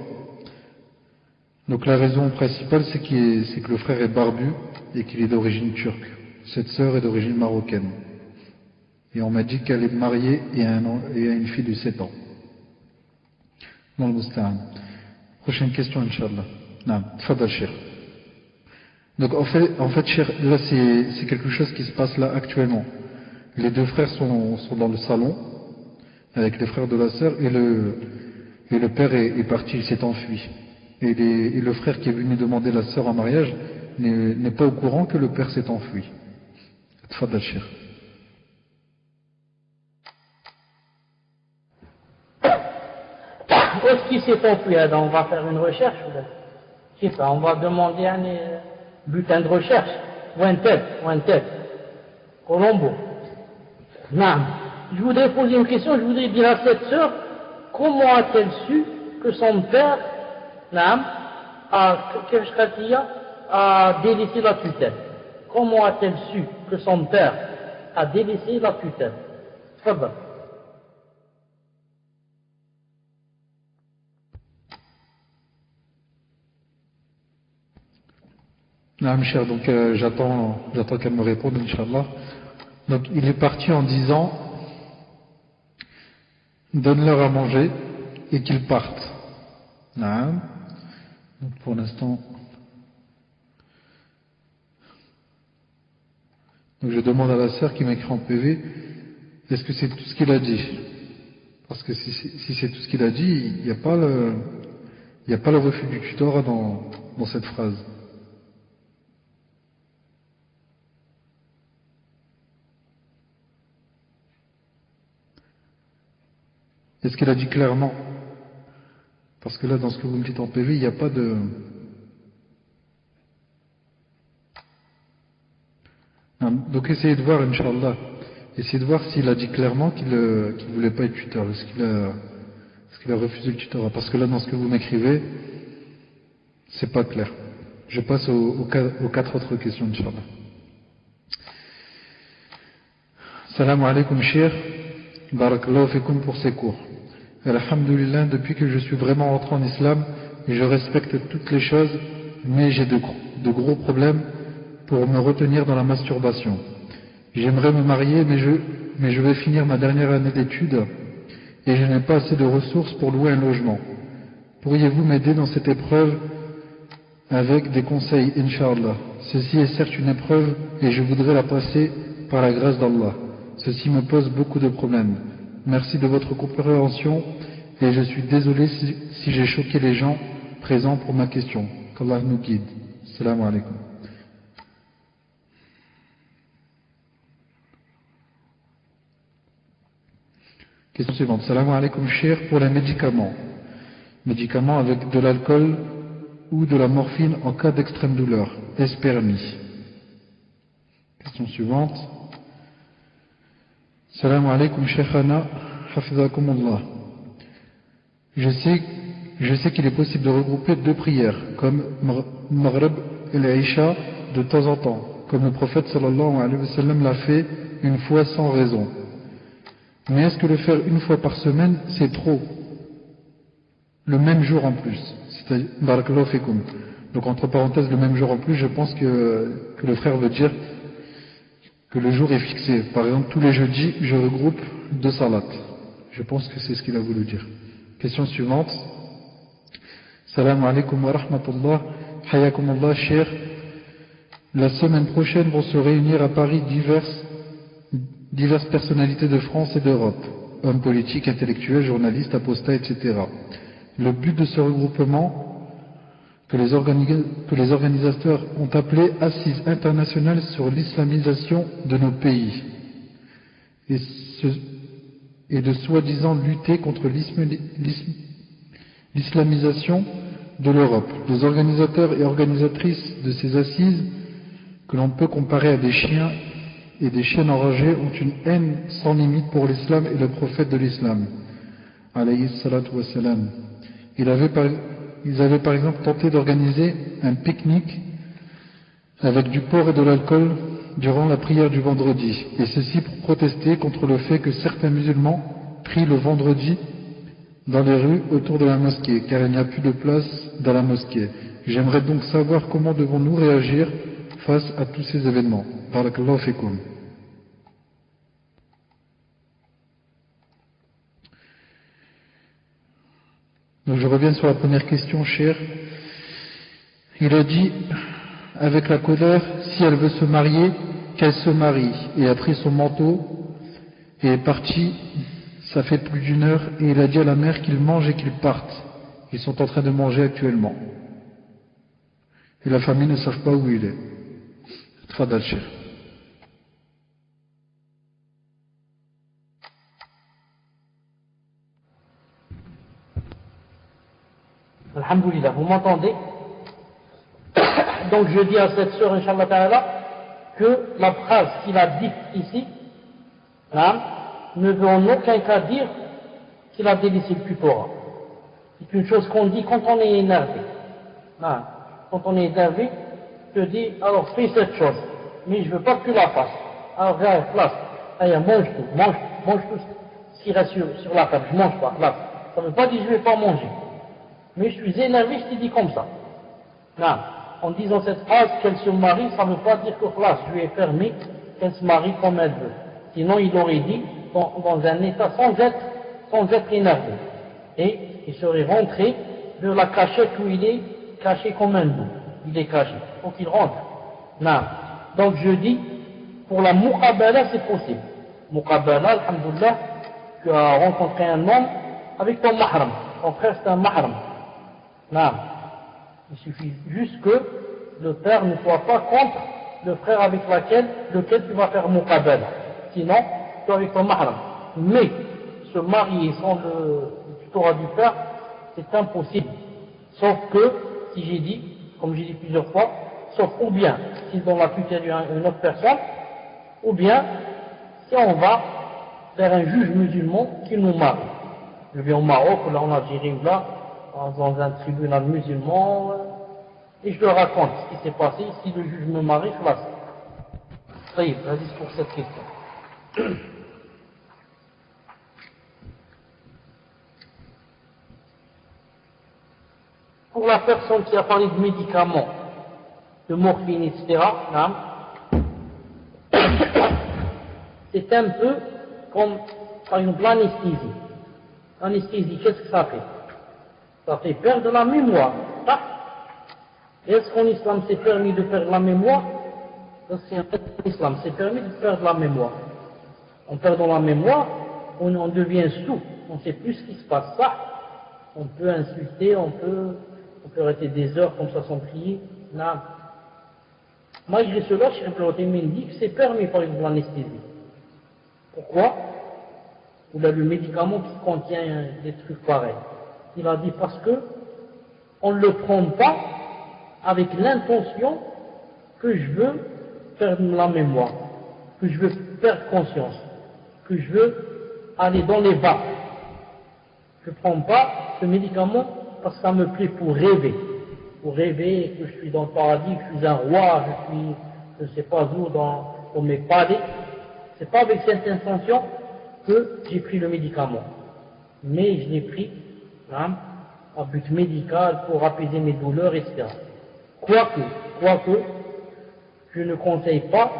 Donc la raison principale, c'est que le frère est barbu et qu'il est d'origine turque. Cette sœur est d'origine marocaine. Et on m'a dit qu'elle est mariée et a une fille de 7 ans. Dans le Musta'an. Prochaine question, Inch'Allah. Non, tfadal, Cheikh. Donc en fait, Cheikh, là c'est quelque chose qui se passe là actuellement. Les deux frères sont dans le salon avec les frères de la sœur et le père est parti, il s'est enfui. Et le frère qui est venu demander la sœur en mariage n'est pas au courant que le père s'est enfui. Tfadal, Cheikh. Où est-ce qu'il s'est enfui? On va faire une recherche. Je sais pas, on va demander un butin de recherche. Ou un tel. Colombo. Non. Je voudrais poser une question, je voudrais dire à cette sœur, comment a-t-elle su que son père, a délaissé la tutelle? Comment a-t-elle su que son père a délaissé la tutelle? Tfadal. Non, cher, donc j'attends qu'elle me réponde, Inch'Allah. Donc il est parti en disant, donne-leur à manger et qu'ils partent. Non. Donc pour l'instant, donc je demande à la sœur qui m'écrit en PV, est-ce que c'est tout ce qu'il a dit? Parce que si c'est tout ce qu'il a dit, il n'y a pas le refus du tutorat dans cette phrase. Est-ce qu'il a dit clairement? Parce que là, dans ce que vous me dites en PV, il n'y a pas de... Donc essayez de voir, Inch'Allah. Essayez de voir s'il a dit clairement qu'il ne voulait pas être tuteur. Est-ce qu'il a refusé le tutorat? Parce que là, dans ce que vous m'écrivez, c'est pas clair. Je passe aux 4 autres questions, Inch'Allah. Salam alaikum, Cheikh. Barakallahu fikum pour ces cours. Alhamdulillah, depuis que je suis vraiment rentré en islam, je respecte toutes les choses, mais j'ai de gros problèmes pour me retenir dans la masturbation. J'aimerais me marier, mais je vais finir ma dernière année d'études et je n'ai pas assez de ressources pour louer un logement. Pourriez-vous m'aider dans cette épreuve avec des conseils, Inch'Allah? Ceci est certes une épreuve et je voudrais la passer par la grâce d'Allah. Ceci me pose beaucoup de problèmes. Merci de votre compréhension et je suis désolé si j'ai choqué les gens présents pour ma question. Qu'Allah nous guide. Salam alaikum. Question suivante. Salam alaikum, cher, pour les médicaments. Médicaments avec de l'alcool ou de la morphine en cas d'extrême douleur. Est-ce permis? Question suivante. Salam alaikum, Sheikhana, hafizakumullah. Je sais qu'il est possible de regrouper deux prières, comme Maghrib et l'Aïcha, de temps en temps, comme le prophète sallallahu alayhi wa sallam l'a fait une fois sans raison. Mais est-ce que le faire une fois par semaine, c'est trop? Le même jour en plus. C'est-à-dire, barakallahu fikum. Donc entre parenthèses, le même jour en plus, je pense que le frère veut dire que le jour est fixé. Par exemple, tous les jeudis, je regroupe deux salats. Je pense que c'est ce qu'il a voulu dire. Question suivante. Salam alaikum wa rahmatullah. Hayakumullah, cher. La semaine prochaine vont se réunir à Paris diverses personnalités de France et d'Europe. Hommes politiques, intellectuels, journalistes, apostats, etc. Le but de ce regroupement, que les organisateurs ont appelé Assises internationales sur l'islamisation de nos pays, et de soi-disant lutter contre l'islamisation de l'Europe. Les organisateurs et organisatrices de ces assises, que l'on peut comparer à des chiens et des chiennes enragées, ont une haine sans limite pour l'islam et le prophète de l'islam, alayhi salatu wassalam. Ils avaient par exemple tenté d'organiser un pique-nique avec du porc et de l'alcool durant la prière du vendredi, et ceci pour protester contre le fait que certains musulmans prient le vendredi dans les rues autour de la mosquée, car il n'y a plus de place dans la mosquée. J'aimerais donc savoir comment devons-nous réagir face à tous ces événements. Barakallahu fikum. Donc je reviens sur la première question, cher. Il a dit, avec la colère, si elle veut se marier, qu'elle se marie. Et a pris son manteau et est parti. Ça fait plus d'1 heure et il a dit à la mère qu'il mange et qu'il parte. Ils sont en train de manger actuellement. Et la famille ne savent pas où il est. Tfadal, cher. Alhamdulillah, vous m'entendez? Donc je dis à cette sœur, Inch'Allah Ta'ala, que la phrase qu'il a dite ici, hein, ne veut en aucun cas dire qu'il a délaissé le tutorat. C'est une chose qu'on dit quand on est énervé. Hein, quand on est énervé, je te dis, alors fais cette chose, mais je veux pas que tu la fasses. Alors viens, place, allez, mange tout ce qui reste sur la table, je mange pas, place. Ça ne veut pas dire que je vais pas manger. Mais je suis énervé, je te dis comme ça. Non. En disant cette phrase, qu'elle se marie, ça ne veut pas dire que là, je lui ai permis qu'elle se marie comme elle veut. Sinon, il aurait dit dans un état sans être énervé. Et il serait rentré de la cachette où il est caché comme un loup. Il est caché. Il faut qu'il rentre. Non. Donc je dis, pour la muqabala, c'est possible. Muqabala, alhamdoulilah, tu as rencontré un homme avec ton mahram. Ton frère, c'est un mahram. Non. Il suffit juste que le père ne soit pas contre le frère avec lequel tu vas faire muqabala. Sinon, tu es avec ton mahram. Mais, se marier sans le tutorat du père, c'est impossible. Sauf que, si j'ai dit, comme j'ai dit plusieurs fois, sauf ou bien, si dans la tutelle il y a une autre personne, ou bien, si on va vers un juge musulman qui nous marie. Je vais au Maroc, là en Algérie, ou là, dans un tribunal musulman, et je leur raconte ce qui s'est passé. Si le juge me marie, je la sais. Ça y est, vas-y pour cette question. Pour la personne qui a parlé de médicaments, de morphine, etc., c'est un peu comme, par exemple, l'anesthésie. L'anesthésie, qu'est-ce que ça fait? Ça fait perdre la mémoire. Est-ce qu'en islam c'est permis de perdre la mémoire? C'est en islam, c'est permis de perdre la mémoire. En perdant la mémoire, on devient sourd, on ne sait plus ce qui se passe. Ça, on peut insulter, on peut rester des heures comme ça sans prier. Non. Malgré cela, Cheikh Ibn Uthaymin dit que c'est permis par exemple l'anesthésie. Pourquoi? Il a le médicament qui contient des trucs pareils. Il a dit parce que on ne le prend pas avec l'intention que je veux perdre la mémoire, que je veux perdre conscience, que je veux aller dans les bas. Je ne prends pas ce médicament parce que ça me plaît pour rêver que je suis dans le paradis, que je suis un roi, je suis, je ne sais pas où, dans mes palais. C'est pas avec cette intention que j'ai pris le médicament. Mais je l'ai pris, hein, à but médical pour apaiser mes douleurs, etc. Quoique, je ne conseille pas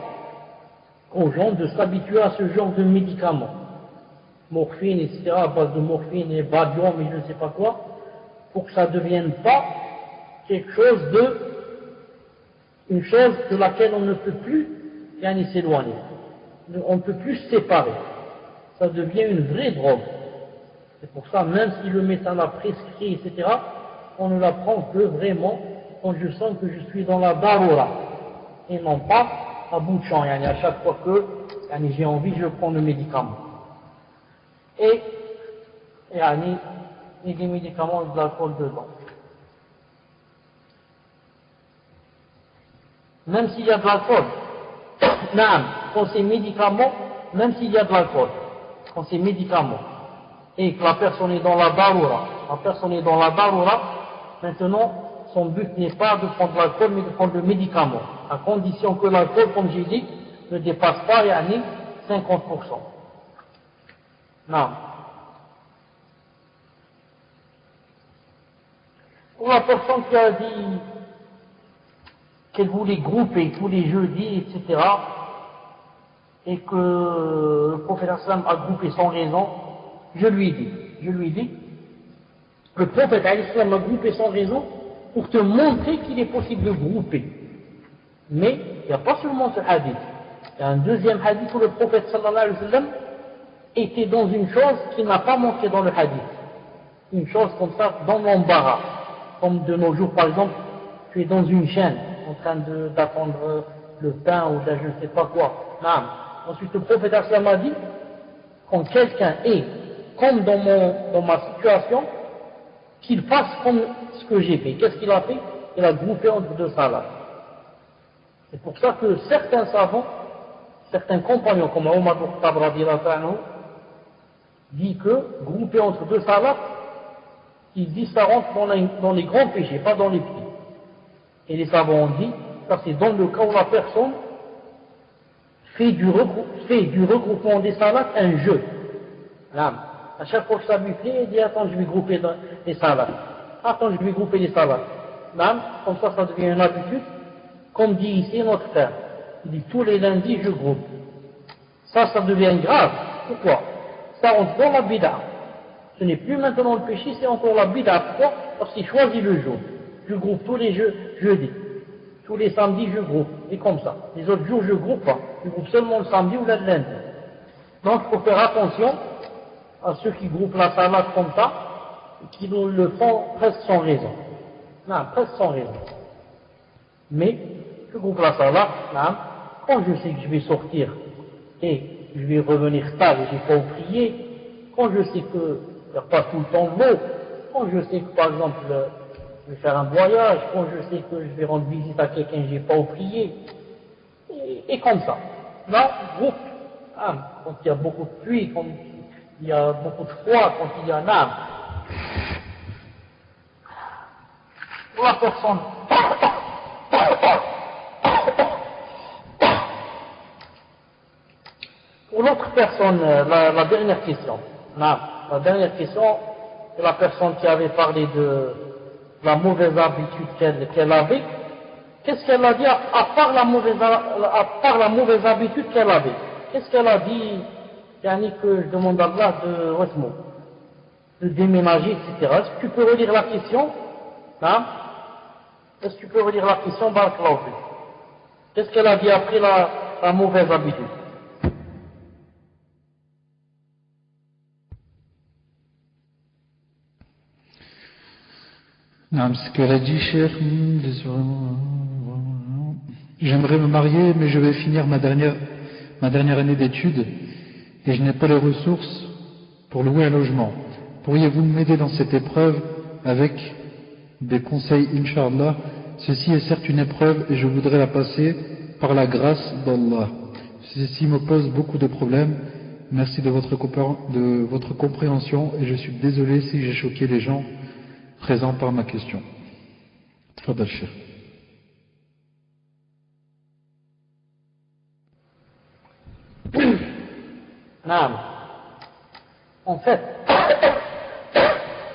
aux gens de s'habituer à ce genre de médicaments. Morphine, etc., à base de morphine et Valium et je ne sais pas quoi, pour que ça ne devienne pas quelque chose une chose de laquelle on ne peut plus s'éloigner. On ne peut plus se séparer. Ça devient une vraie drogue. C'est pour ça, même si le médecin l'a prescrit, etc., on ne la prend que vraiment quand je sens que je suis dans la darura. Et non pas à bout de champ. À chaque fois que j'ai envie, je prends le médicament. Et il y a des médicaments de l'alcool dedans. Même s'il y a de l'alcool, quand ces médicaments, même s'il y a de l'alcool, quand ces médicaments, et que la personne est dans la darura, maintenant, son but n'est pas de prendre l'alcool, mais de prendre le médicament, à condition que l'alcool, comme j'ai dit, ne dépasse pas, 50%. Non. Pour la personne qui a dit qu'elle voulait grouper tous les jeudis, etc., et que le prophète sallam a groupé sans raison, je lui dis, le prophète sallam a groupé sans raison pour te montrer qu'il est possible de grouper. Mais il n'y a pas seulement ce hadith. Il y a un deuxième hadith où le prophète sallallahu alayhi wa sallam était dans une chose qui n'a pas manqué dans le hadith. Une chose comme ça, dans l'embarras. Comme de nos jours, par exemple, tu es dans une chaîne, en train d'attendre le pain ou je ne sais pas quoi. Non. Ensuite, le prophète sallam a dit, quand quelqu'un est comme dans ma situation, qu'il fasse comme ce que j'ai fait. Qu'est-ce qu'il a fait? Il a groupé entre deux salades. C'est pour ça que certains savants, certains compagnons, comme Omar ibn Khattab radiyallahu anhu, dit que grouper entre deux salades, il dit ça rentre dans les grands péchés, pas dans les petits. Et les savants ont dit, ça c'est dans le cas où la personne fait du regroupement des salades un jeu. Là, à chaque fois que ça lui plaît, il dit attends, je vais grouper les salades. Attends, je vais grouper les salades. Là, comme ça devient une habitude. Comme dit ici notre frère, il dit tous les lundis je groupe. Ça devient grave. Pourquoi? Ça rentre dans la bid'a. Ce n'est plus maintenant le péché, c'est encore la bid'a. Pourquoi? Parce qu'il choisit le jour. Je groupe tous les jeudis. Tous les samedis je groupe. Et comme ça. Les autres jours je groupe pas. Je groupe seulement le samedi ou le lundi. Donc il faut faire attention à ceux qui groupent la salade comme ça, et qui le font presque sans raison. Non, presque sans raison. Mais, je groupe la salade, non, quand je sais que je vais sortir et je vais revenir tard et je n'ai pas prié, quand je sais qu'il n'y a pas tout le temps de l'eau, quand je sais que par exemple je vais faire un voyage, quand je sais que je vais rendre visite à quelqu'un que je n'ai pas prié, et comme ça. Là, groupe, quand il y a beaucoup de pluie, quand il y a beaucoup de froid, quand il y a un âme. Pour la personne, pour l'autre personne, la dernière question. La dernière question, c'est la personne qui avait parlé de la mauvaise habitude qu'elle avait. Qu'est-ce qu'elle a dit à part la mauvaise habitude qu'elle avait? Qu'est-ce qu'elle a dit, Yannick, que je demande à Allah de déménager, etc. Est-ce que tu peux relire la question? Est-ce que tu peux relire la question, Barakallahu fik? Qu'est-ce qu'elle a dit après la mauvaise habitude? Non, ce qu'elle a dit, cher, j'aimerais me marier, mais je vais finir ma dernière année d'études et je n'ai pas les ressources pour louer un logement. Pourriez-vous m'aider dans cette épreuve avec des conseils, Inch'Allah? Ceci est certes une épreuve et je voudrais la passer par la grâce d'Allah. Ceci me pose beaucoup de problèmes. Merci de votre compréhension et je suis désolé si j'ai choqué les gens présents par ma question. Tfadal Cheikh. Non. En fait,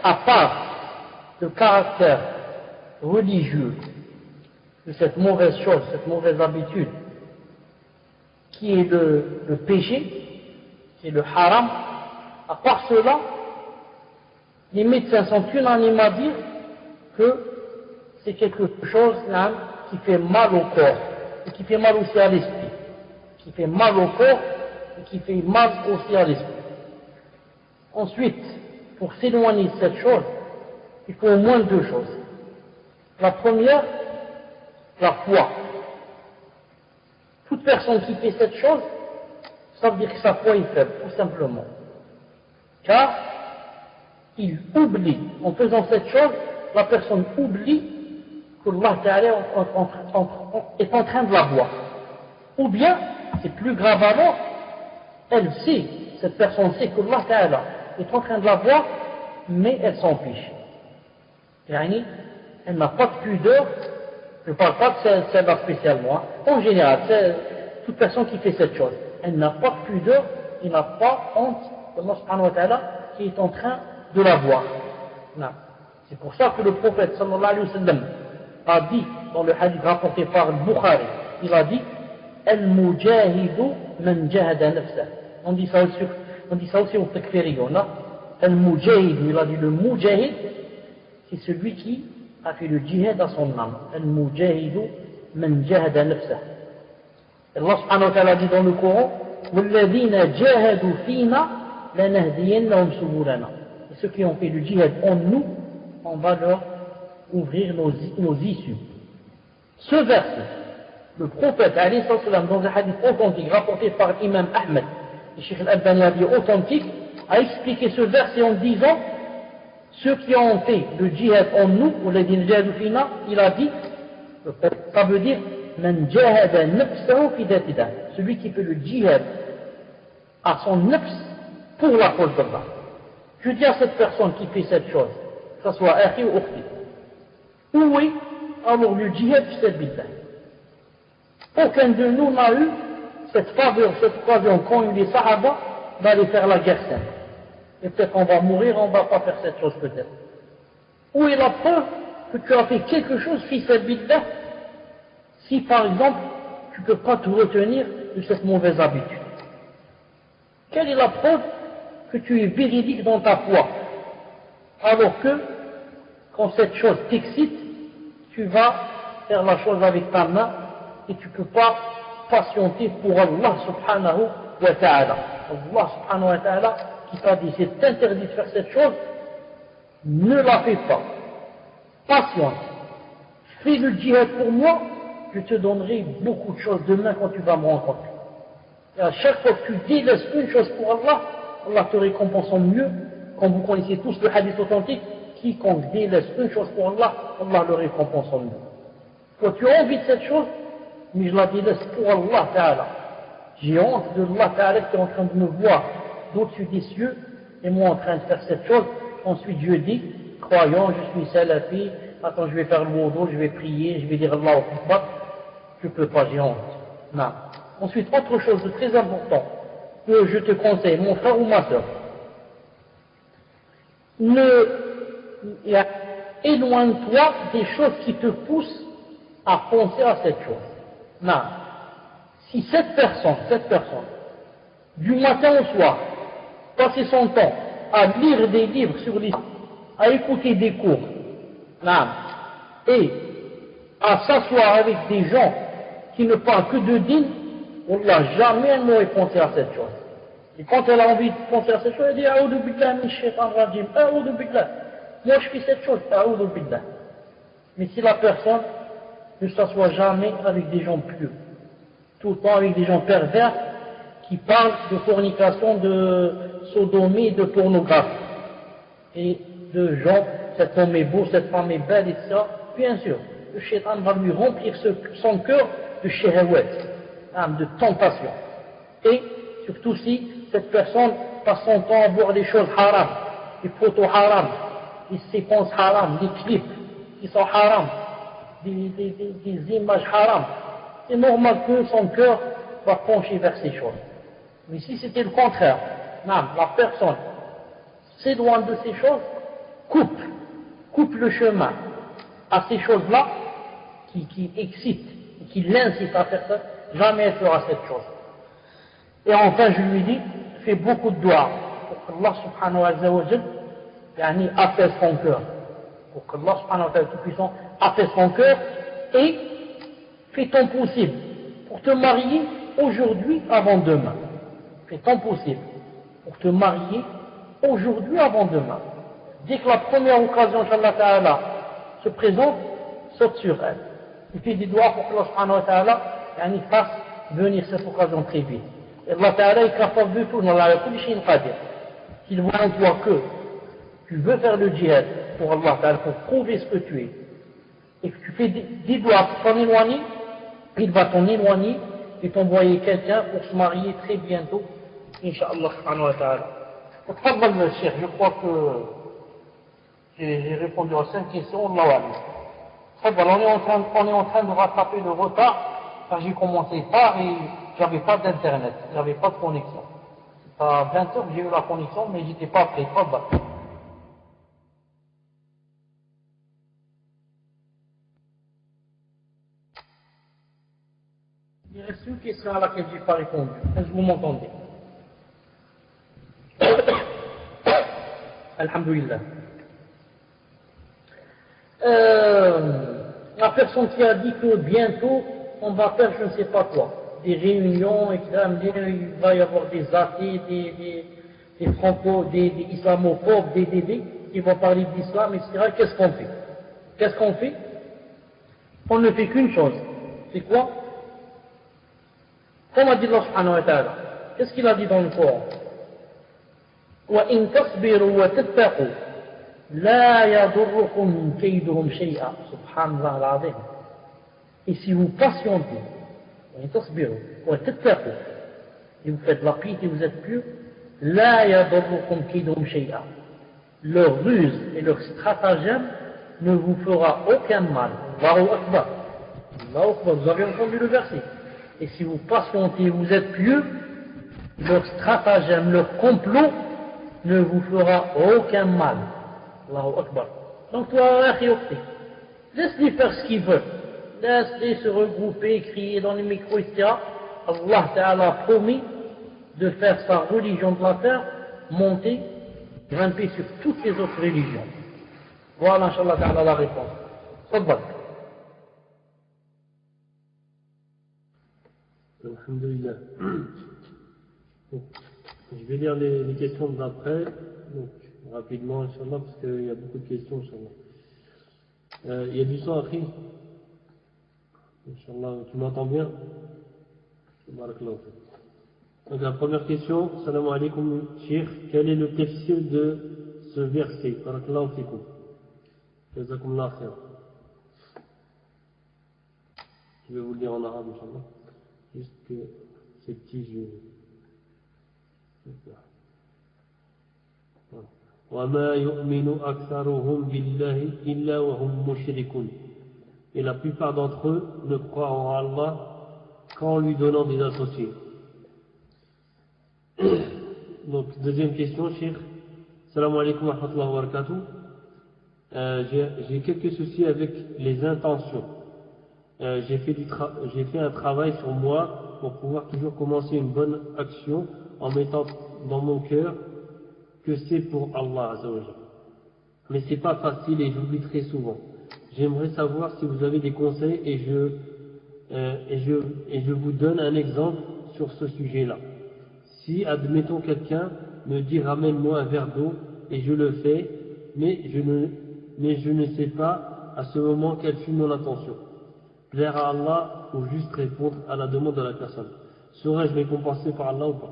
à part le caractère religieux de cette mauvaise chose, cette mauvaise habitude, qui est le péché, qui est le haram, à part cela, les médecins sont unanimes à dire que c'est quelque chose là, qui fait mal au corps, et qui fait mal aussi à l'esprit, qui fait mal au corps, et qui fait mal aussi à l'esprit. Ensuite, pour s'éloigner de cette chose, il faut au moins deux choses. La première, la foi. Toute personne qui fait cette chose, ça veut dire que sa foi est faible, tout simplement. Car il oublie, en faisant cette chose, la personne oublie que Allah Ta'ala est en train de la voir. Ou bien, c'est plus grave alors, elle sait, cette personne sait que Allah Ta'ala est en train de la voir, mais elle s'en fiche. Elle n'a pas de pudeur, je ne parle pas de celle-là spécialement, en général, toute personne qui fait cette chose, elle n'a pas de pudeur, elle n'a pas honte d'Allah subhanahu wa ta'ala qui est en train de la voir. C'est pour ça que le prophète sallallahu alayhi wa sallam a dit, dans le hadith rapporté par le Bukhari, il a dit Al-Mujahidu man jahada nafsah. On dit ça aussi au takfiriyon. Al-Mujahid, il a dit le Mujahid, c'est celui qui a fait le djihad à son âme. Al-Mujahidu man jahada nafsah. Allah subhanahu wa ta'ala dit dans le Coran وَالَّذِينَ جَاهَدُوا فِينَا لَنَهْدِيَنَّهُمْ سُبُلَنَا. Et ceux qui ont fait le djihad en nous, on va leur ouvrir nos issues. Ce verset, le prophète alayhi sallam, dans un hadith authentique rapporté par l'imam Ahmed, et Cheikh Al-Albani a dit authentique, a expliqué ce verset en disant ceux qui ont fait le djihad en nous, ou les djihad fina, il a dit, ça veut dire man jahada nafsahu fi datidah, celui qui fait le djihad à son nafs pour la cause d'Allah. Je dis à cette personne qui fait cette chose, que ce soit akhi ou ukhti, oui, alors le djihad fi sabilillah. Aucun de nous n'a eu cette faveur, cette occasion qu'ont eu les Sahaba d'aller faire la guerre sainte. Et peut-être qu'on va mourir, on ne va pas faire cette chose peut-être. Où est la preuve que tu as fait quelque chose, fi sabilillah, si par exemple tu ne peux pas te retenir de cette mauvaise habitude? Quelle est la preuve que tu es véridique dans ta foi, alors que quand cette chose t'excite, tu vas faire la chose avec ta main et tu ne peux pas patienter pour Allah subhanahu wa ta'ala. Allah subhanahu wa ta'ala qui t'a dit c'est interdit de faire cette chose, ne la fais pas. Patiente. Fais le djihad pour moi, je te donnerai beaucoup de choses demain quand tu vas me rencontrer. Et à chaque fois que tu délaisses une chose pour Allah, Allah te récompense mieux. Quand vous connaissez tous le hadith authentique, quiconque délaisse une chose pour Allah, Allah le récompense mieux. Toi tu as envie de cette chose, mais je la délaisse pour Allah Ta'ala. J'ai honte de Allah Ta'ala qui est en train de me voir d'au-dessus des cieux, et moi en train de faire cette chose. Ensuite je dis, croyant, je suis salafi, attends je vais faire le wudu, je vais prier, je vais dire Allah Akbar. Je ne peux pas, j'ai honte. Non. Ensuite, autre chose de très important que je te conseille, mon frère ou ma soeur, éloigne-toi des choses qui te poussent à penser à cette chose. Non. Si cette personne, du matin au soir, passer son temps à lire des livres sur l'islam, à écouter des cours, non, et à s'asseoir avec des gens qui ne parlent que de din, Wallah, jamais elle n'aurait pensé à cette chose. Et quand elle a envie de penser à cette chose, elle dit A'udhu billah min shaitan rajim, A'udhu billah. Moi je fais cette chose, A'udhu billah. Mais si la personne ne s'assoit jamais avec des gens pieux, tout le temps avec des gens pervers qui parlent de fornication, de sodomie, de pornographie, et de gens, cet homme est beau, cette femme est belle, etc. Bien sûr, le shaitan va lui remplir son cœur de shahawat, de tentation. Et surtout si cette personne passe son temps à voir des choses haram, des photos haram, des séquences haram, des clips qui sont haram, des images haram, c'est normal que son cœur va pencher vers ces choses. Mais si c'était le contraire, la personne s'éloigne de ces choses, coupe le chemin à ces choses-là qui excitent, qui l'incitent à faire ça, jamais elle fera cette chose. Et enfin, je lui dis, fais beaucoup de doigts pour qu'Allah subhanahu wa ta'ala apaise son cœur, pour qu'Allah subhanahu wa ta'ala tout-puissant apaise son cœur, et fais ton possible pour te marier aujourd'hui avant demain. Fais ton possible pour te marier aujourd'hui avant demain. Dès que la première occasion, Inch'Allah Ta'ala, se présente, saute sur elle. Il fait des doigts pour que Allah subhanahu wa ta'ala fasse venir cette occasion très vite. Et Allah Ta'ala est capable de tout, s'il voit en toi que tu veux faire le djihad pour Allah Ta'ala, pour prouver ce que tu es, et que tu fais des doigts pour t'en éloigner, il va t'en éloigner et t'envoyer quelqu'un pour se marier très bientôt, Inch'Allah subhanahu wa ta'ala. Je crois que j'ai répondu à 5 questions, Allah on est en train de rattraper le retard, car j'ai commencé tard et j'avais pas d'internet, j'avais pas de connexion. C'est à 20h que j'ai eu la connexion, mais j'étais pas prêt, Il reste une question à laquelle je n'ai pas répondu. Est-ce que vous m'entendez? Alhamdulillah. La personne qui a dit que bientôt on va faire je ne sais pas quoi, des réunions, etc. Il va y avoir des athées, des franco, des islamophobes, qui vont parler d'islam, etc. Qu'est-ce qu'on fait? Qu'est-ce qu'on fait? On ne fait qu'une chose. C'est quoi? Comme a dit Allah subhanahu wa ta'ala, qu'est-ce qu'il a dit dans le Coran? وَإِن تَصْبِرُوا وَتَتَّقُوا لَا يَضُرُّكُمْ كَيْدُهُمْ شَيْئًا Subhanallah al-Azim. Et si vous patientez, وَإِن تَصْبِرُوا وَتَتَّقُوا, et vous faites la piété, vous êtes pieux, لَا يَضُرُّكُمْ كَيْدُهُمْ شَيْئًا. Leur ruse et leur stratagème ne vous fera aucun mal. Allahu Akbar. Allahu Akbar. Vous avez entendu le verset. Et si vous patientez, vous êtes pieux, leur stratagème, leur complot ne vous fera aucun mal. Allahu Akbar. Donc toi, laisse-les faire ce qu'ils veulent. Laisse-les se regrouper, crier dans les micros, etc. Allah Ta'ala a promis de faire sa religion, de la faire monter, grimper sur toutes les autres religions. Voilà, Inch'Allah Ta'ala, la réponse. Sabat. Alhamdulillah. Je vais lire les questions d'après, donc rapidement, Inch'Allah, parce qu'il y a beaucoup de questions, Inch'Allah. Il y a du son, Akhi? Inch'Allah, tu m'entends bien? Barakallahu. Donc la première question, Salam alaikum, Cheikh, quel est le tafsir de ce verset? Barakallahu fikum. Jazakumullah khair. Je vais vous le lire en arabe, Inch'Allah. Juste que ces petits jeux. وَمَا يُؤْمِنُ أَكْثَرُهُمْ بِاللَّهِ إِلَّا وَهُمْ مُشْرِكُونَ. Et la plupart d'entre eux ne croient en Allah qu'en lui donnant des associés. Donc, deuxième question, Cheikh. Salam alaikum wa rahmatullahi wa barakatuh. J'ai quelques soucis avec les intentions. J'ai fait un travail sur moi pour pouvoir toujours commencer une bonne action en mettant dans mon cœur que c'est pour Allah Azzawajal. Mais c'est pas facile et j'oublie très souvent. J'aimerais savoir si vous avez des conseils et je vous donne un exemple sur ce sujet-là. Si, admettons, quelqu'un me dit ramène-moi un verre d'eau et je le fais, mais je ne sais pas à ce moment quelle fut mon intention. Plaire à Allah ou juste répondre à la demande de la personne. Serais-je récompensé par Allah ou pas?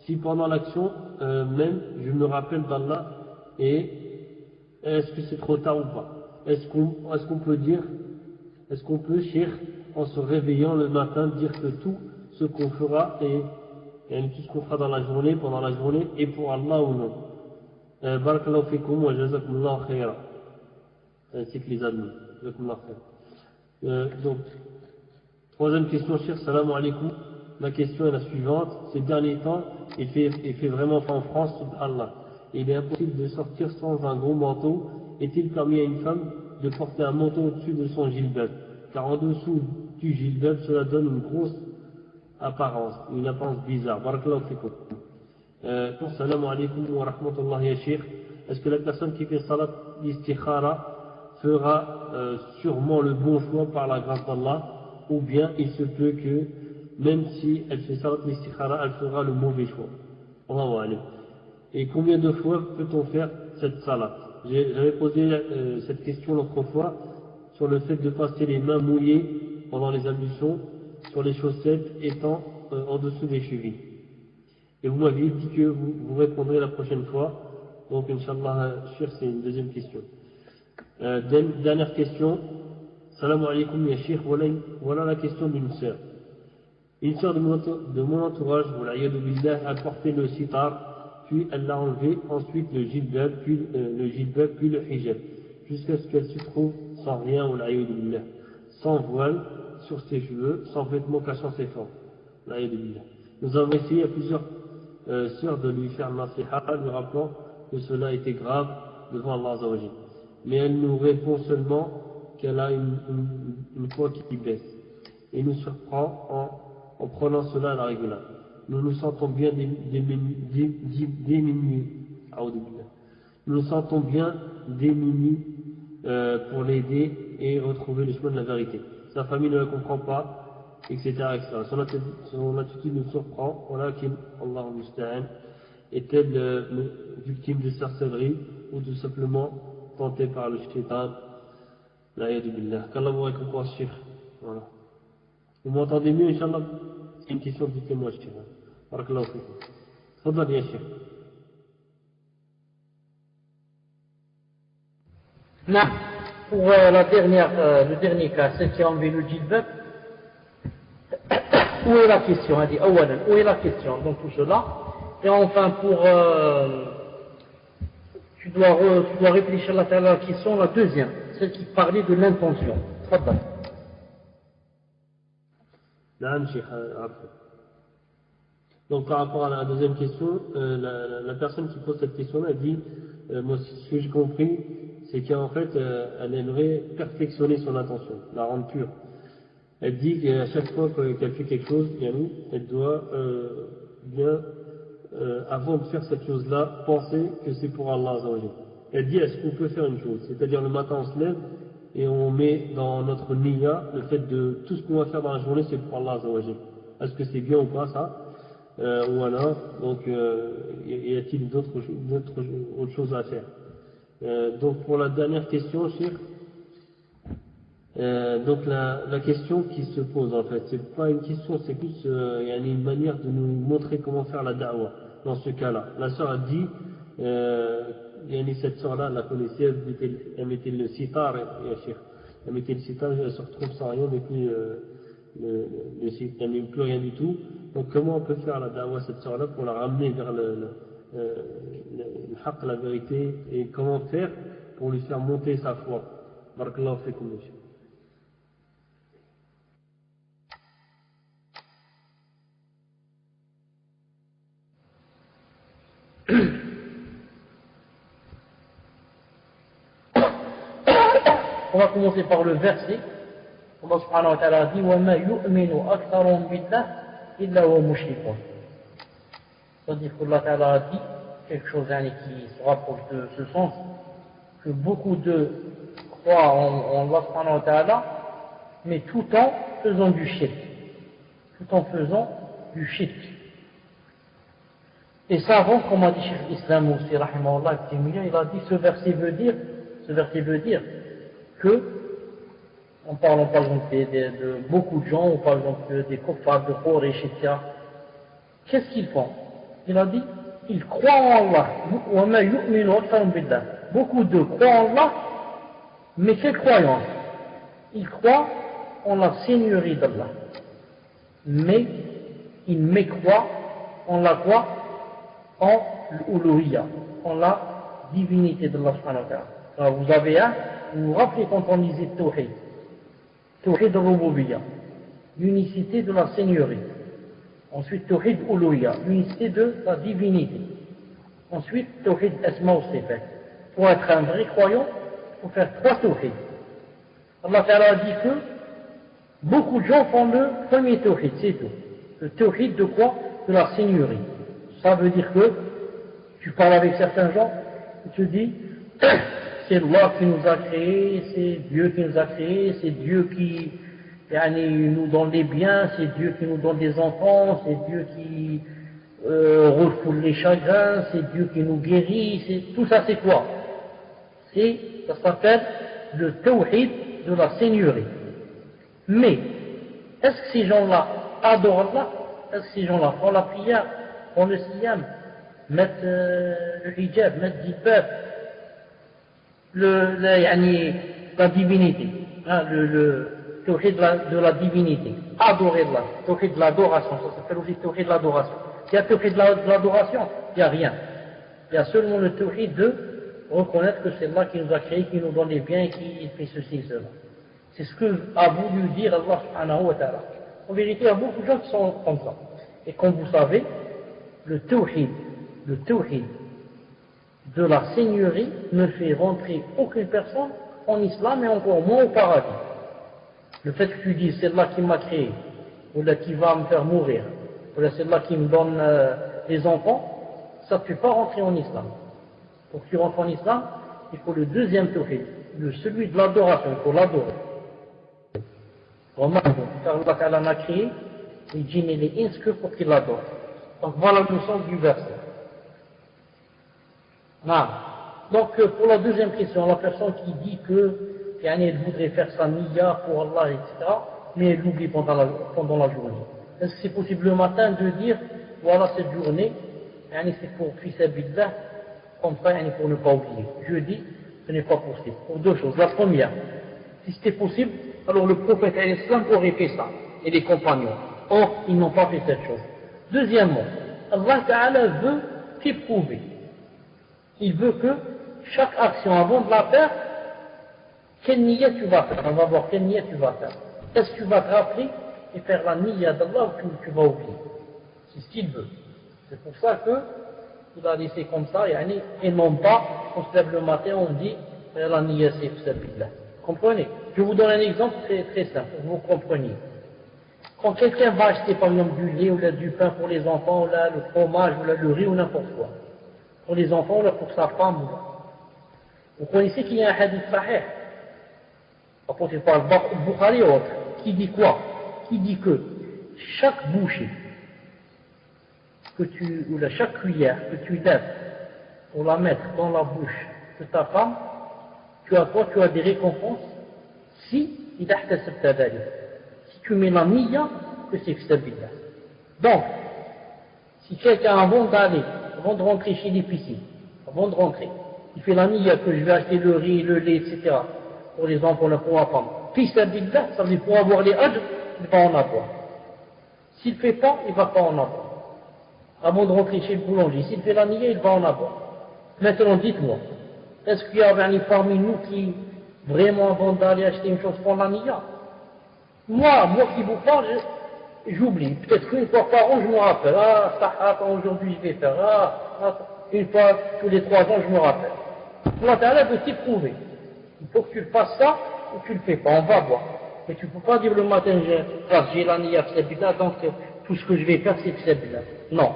Si pendant l'action même je me rappelle d'Allah, et est-ce que c'est trop tard ou pas? Est-ce qu'on peut dire, est-ce qu'on peut, cheikh, en se réveillant le matin, dire que tout ce qu'on fera et tout ce qu'on fera dans la journée, pendant la journée, est pour Allah ou non? Barakallahu fikum wa jazakumullahu khaira. Ainsi que les admis. Jazakumullahu khaira. Donc, troisième question, cheikh, salam alaikum. Ma question est la suivante. Ces derniers temps, il fait vraiment faim en France, subhanallah. Il est impossible de sortir sans un gros manteau. Est-il permis à une femme de porter un manteau au-dessus de son gilbab? Car en dessous du gilbab, cela donne une grosse apparence, une apparence bizarre. Barakallahu fikum. Salam alaikum wa rahmatullahi ya sheikh. Est-ce que la personne qui fait salat l'istikhara fera sûrement le bon choix par la grâce d'Allah, ou bien il se peut que même si elle fait salat l'istikhara, elle fera le mauvais choix? Allahu alim. Et combien de fois peut-on faire cette salat? J'avais posé cette question l'autre fois sur le fait de passer les mains mouillées pendant les ablutions sur les chaussettes étant en dessous des chevilles. Et vous m'aviez dit que vous répondrez la prochaine fois. Donc, Inch'Allah, c'est une deuxième question. Dernière question. Salam alaikum ya Cheikh. Voilà la question d'une sœur. Une sœur de mon entourage, a porté le sitar, puis elle l'a enlevé, ensuite le jilbab, puis le hijab, jusqu'à ce qu'elle se trouve sans rien, sans voile sur ses cheveux, sans vêtements cachant ses formes. Nous avons essayé à plusieurs sœurs de lui faire nasiha, lui rappelant que cela était grave devant Allah Azza wa Jalla. Mais elle nous répond seulement qu'elle a une foi qui baisse, et nous surprend en prenant cela à la régulière. Nous nous sentons bien démunis. Nous nous sentons bien démunis pour l'aider et retrouver le chemin de la vérité. Sa famille ne la comprend pas, etc. Son attitude nous surprend. Voilà Allah musta'an. Est-elle victime de sorcellerie ou tout simplement tentée par le shaitan? L'ayadu billah. Qu'Allah vous récompense, cheikh. Voilà. Vous m'entendez mieux, Inch'Allah? C'est une question de témoin, cheikh. Barakallahu fikum. Tfadal ya cheikh. Non. Pour le dernier cas, celle qui a enlevé le djilbab, où est la question? Elle dit, où est la question dans tout cela? Et enfin, tu dois réfléchir à la question, la deuxième, celle qui parlait de l'intention. Tfadal. Donc par rapport à la deuxième question, la personne qui pose cette question-là dit, moi ce que j'ai compris, c'est qu'en fait elle aimerait perfectionner son intention, la rendre pure. Elle dit qu'à chaque fois qu'elle fait quelque chose, elle doit bien, avant de faire cette chose-là, penser que c'est pour Allah Azza wa Jalla. Elle dit, est-ce qu'on peut faire une chose? C'est-à-dire le matin on se lève et on met dans notre niya le fait de tout ce qu'on va faire dans la journée, c'est pour Allah Azza wa Jalla. Est-ce que c'est bien ou pas ça? Ou alors, donc, y a-t-il d'autres choses à faire? Donc pour la dernière question, Cheikh, donc la question qui se pose en fait, c'est pas une question, c'est plus il y a une manière de nous montrer comment faire la da'wah dans ce cas-là. La sœur a dit, cette sœur-là, la connaissait, elle mettait le sitar, elle mettait le sitar, elle se retrouve sans rien, mais plus elle n'aime plus rien du tout. Donc comment on peut faire la da'wah cette sœur-là pour la ramener vers le haqq, la vérité, et comment faire pour lui faire monter sa foi? Barakallahu fikum. On va commencer par le verset. Allah subhanahu wa ta'ala dit وَمَا يُؤْمِنُ أَكْثَرُهُمْ بِاللَّهِ إِلَّا هُوَ مُشْرِكٌ. C'est-à-dire qu'Allah Ta'ala a dit quelque chose qui se rapproche de ce sens, que beaucoup de croient en Allah subhanahu wa ta'ala, mais tout en faisant du shirk. Tout en faisant du shirk. Et ça, avant, comme a dit Cheikh Islam aussi, rahimahullah, il a dit ce verset veut dire que, on parle par exemple de beaucoup de gens, ou par exemple des kuffar de Quraysh, etc. Qu'est-ce qu'ils font? Il a dit, ils croient en Allah. Beaucoup d'eux croient en Allah, mais quelle croyance? Ils croient en la seigneurie d'Allah. Mais ils mécroient en la quoi? En l'uluhiyya, en la divinité d'Allah subhanahu wa ta'ala. Alors vous avez vous vous rappelez quand on disait Tawhid, Tawhid al-Rububiyya, l'unicité de la seigneurie. Ensuite Tawhid uluhiyya, l'unicité de la divinité. Ensuite Tawhid asma wa sifat. Pour être un vrai croyant, il faut faire 3 Tawhid. Allah ta'ala a dit que beaucoup de gens font le premier Tawhid, c'est tout. Le Tawhid de quoi? De la seigneurie. Ça veut dire que tu parles avec certains gens et tu dis c'est Allah qui nous a créés, c'est Dieu qui nous a créés, c'est Dieu qui nous donne les biens, c'est Dieu qui nous donne des enfants, c'est Dieu qui refoule les chagrins, c'est Dieu qui nous guérit, tout ça c'est quoi? Ça s'appelle le Tawhid de la seigneurie. Mais est-ce que ces gens-là adorent Allah? Est-ce que ces gens-là font la prière, font le siyam, mettent le hijab, mettent du peuple, la divinité, hein, le tawhid de la divinité, adorer Allah, tawhid de l'adoration, ça s'appelle aussi tawhid de l'adoration. Il y a tawhid de l'adoration, il n'y a rien. Il y a seulement le tawhid de reconnaître que c'est Allah qui nous a créés, qui nous donne les biens et qui fait ceci et cela. C'est ce que a voulu dire Allah subhanahu wa ta'ala. En vérité, il y a beaucoup de gens qui sont comme ça. Et comme vous savez, le tawhid de la seigneurie ne fait rentrer aucune personne en islam et encore moins au paradis. Le fait que tu dis c'est Allah qui m'a créé, ou là qui va me faire mourir, ou là c'est Allah qui me donne des enfants, ça ne te fait pas rentrer en islam. Pour que tu rentres en islam, il faut le deuxième tawhid, celui de l'adoration, il faut l'adorer. Car Allah Ta'ala n'a créé les djinns et les ins que pour qu'ils l'adorent. Donc voilà le sens du verset. Non. Donc pour la deuxième question, la personne qui dit que elle voudrait faire sa niya pour Allah, etc., mais elle l'oublie pendant la journée. Est-ce que c'est possible le matin de dire, voilà cette journée, c'est pour fisabilillah, comme ça, pour ne pas oublier? Je dis, ce n'est pas possible. Pour 2 choses. La première, si c'était possible, alors le prophète al-Islam aurait fait ça, et les compagnons. Or, ils n'ont pas fait cette chose. Deuxièmement, Allah Ta'ala veut t'éprouver. Il veut que chaque action, avant de la faire, quelle niya tu vas faire? On va voir quelle niya tu vas faire. Est-ce que tu vas te rappeler et faire la niya d'Allah ou tu vas oublier? C'est ce qu'il veut. C'est pour ça que il a laissé comme ça, et non pas, on se lève le matin, on dit, la niya c'est fisabilillah. Comprenez? Je vous donne un exemple très, très simple, pour que vous compreniez. Quand quelqu'un va acheter par exemple du lait ou là, du pain pour les enfants, ou là, le fromage, ou là, le riz ou n'importe quoi, pour les enfants ou là, pour sa femme, ou là. Vous connaissez qu'il y a un hadith sahih, apporté par le Bukhari et autres, qui dit quoi? Qui dit que chaque bouchée, ou là, chaque cuillère que tu lèves pour la mettre dans la bouche de ta femme, tu as des récompenses si il ahtasab tadalik. Si tu mets la niya, que c'est fisabilillah. Donc, si quelqu'un avant de rentrer chez l'épicier, avant de rentrer, il fait la niya que je vais acheter le riz, le lait, etc. pour les enfants, pour la femme. Fisabilillah, ça veut dire pour avoir les ajrs, il va en avoir. S'il ne fait pas, il ne va pas en avoir. Avant de rentrer chez le boulanger, s'il fait la niya, il va en avoir. Maintenant, dites-moi, est-ce qu'il y a parmi nous qui, vraiment avant d'aller acheter une chose, font la niya? Moi qui vous parle, j'oublie. Peut-être qu'une fois par an, je me rappelle. Aujourd'hui je vais faire. Une fois tous les 3 ans, je me rappelle. Allah Ta'ala veut t'éprouver. Il faut que tu le fasses ça ou tu le fais pas. On va voir. Mais tu ne peux pas dire le matin, j'ai la niya fisabilillah, donc tout ce que je vais faire, c'est fisabilillah. Non.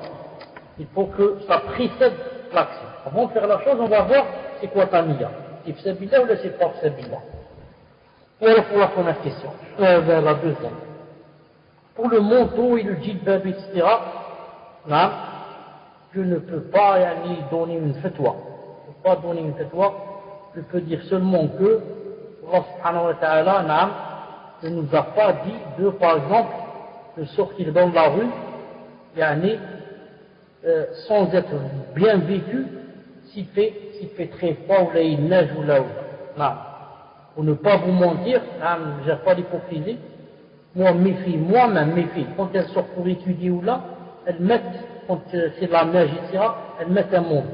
Il faut que ça précède l'action. Avant de faire la chose, on va voir c'est quoi ta niya. C'est fisabilillah ou là c'est pas fisabilillah. Et alors pour la première question, la deuxième. Pour le manteau et le djilbab, etc., là, je ne peux pas donner une fatwa. Je ne peux pas donner une fatwa. Je peux dire seulement que Allah subhanahu wa ta'ala ne nous a pas dit de, par exemple, de sortir dans la rue, sans être bien vêtu, s'il fait très froid ou là il neige ou là où. Non. Pour ne pas vous mentir, je n'ai pas d'hypocrisie. Moi, mes filles, quand elles sortent pour étudier ou là, elles mettent, quand c'est la neige, etc., elles mettent un manteau.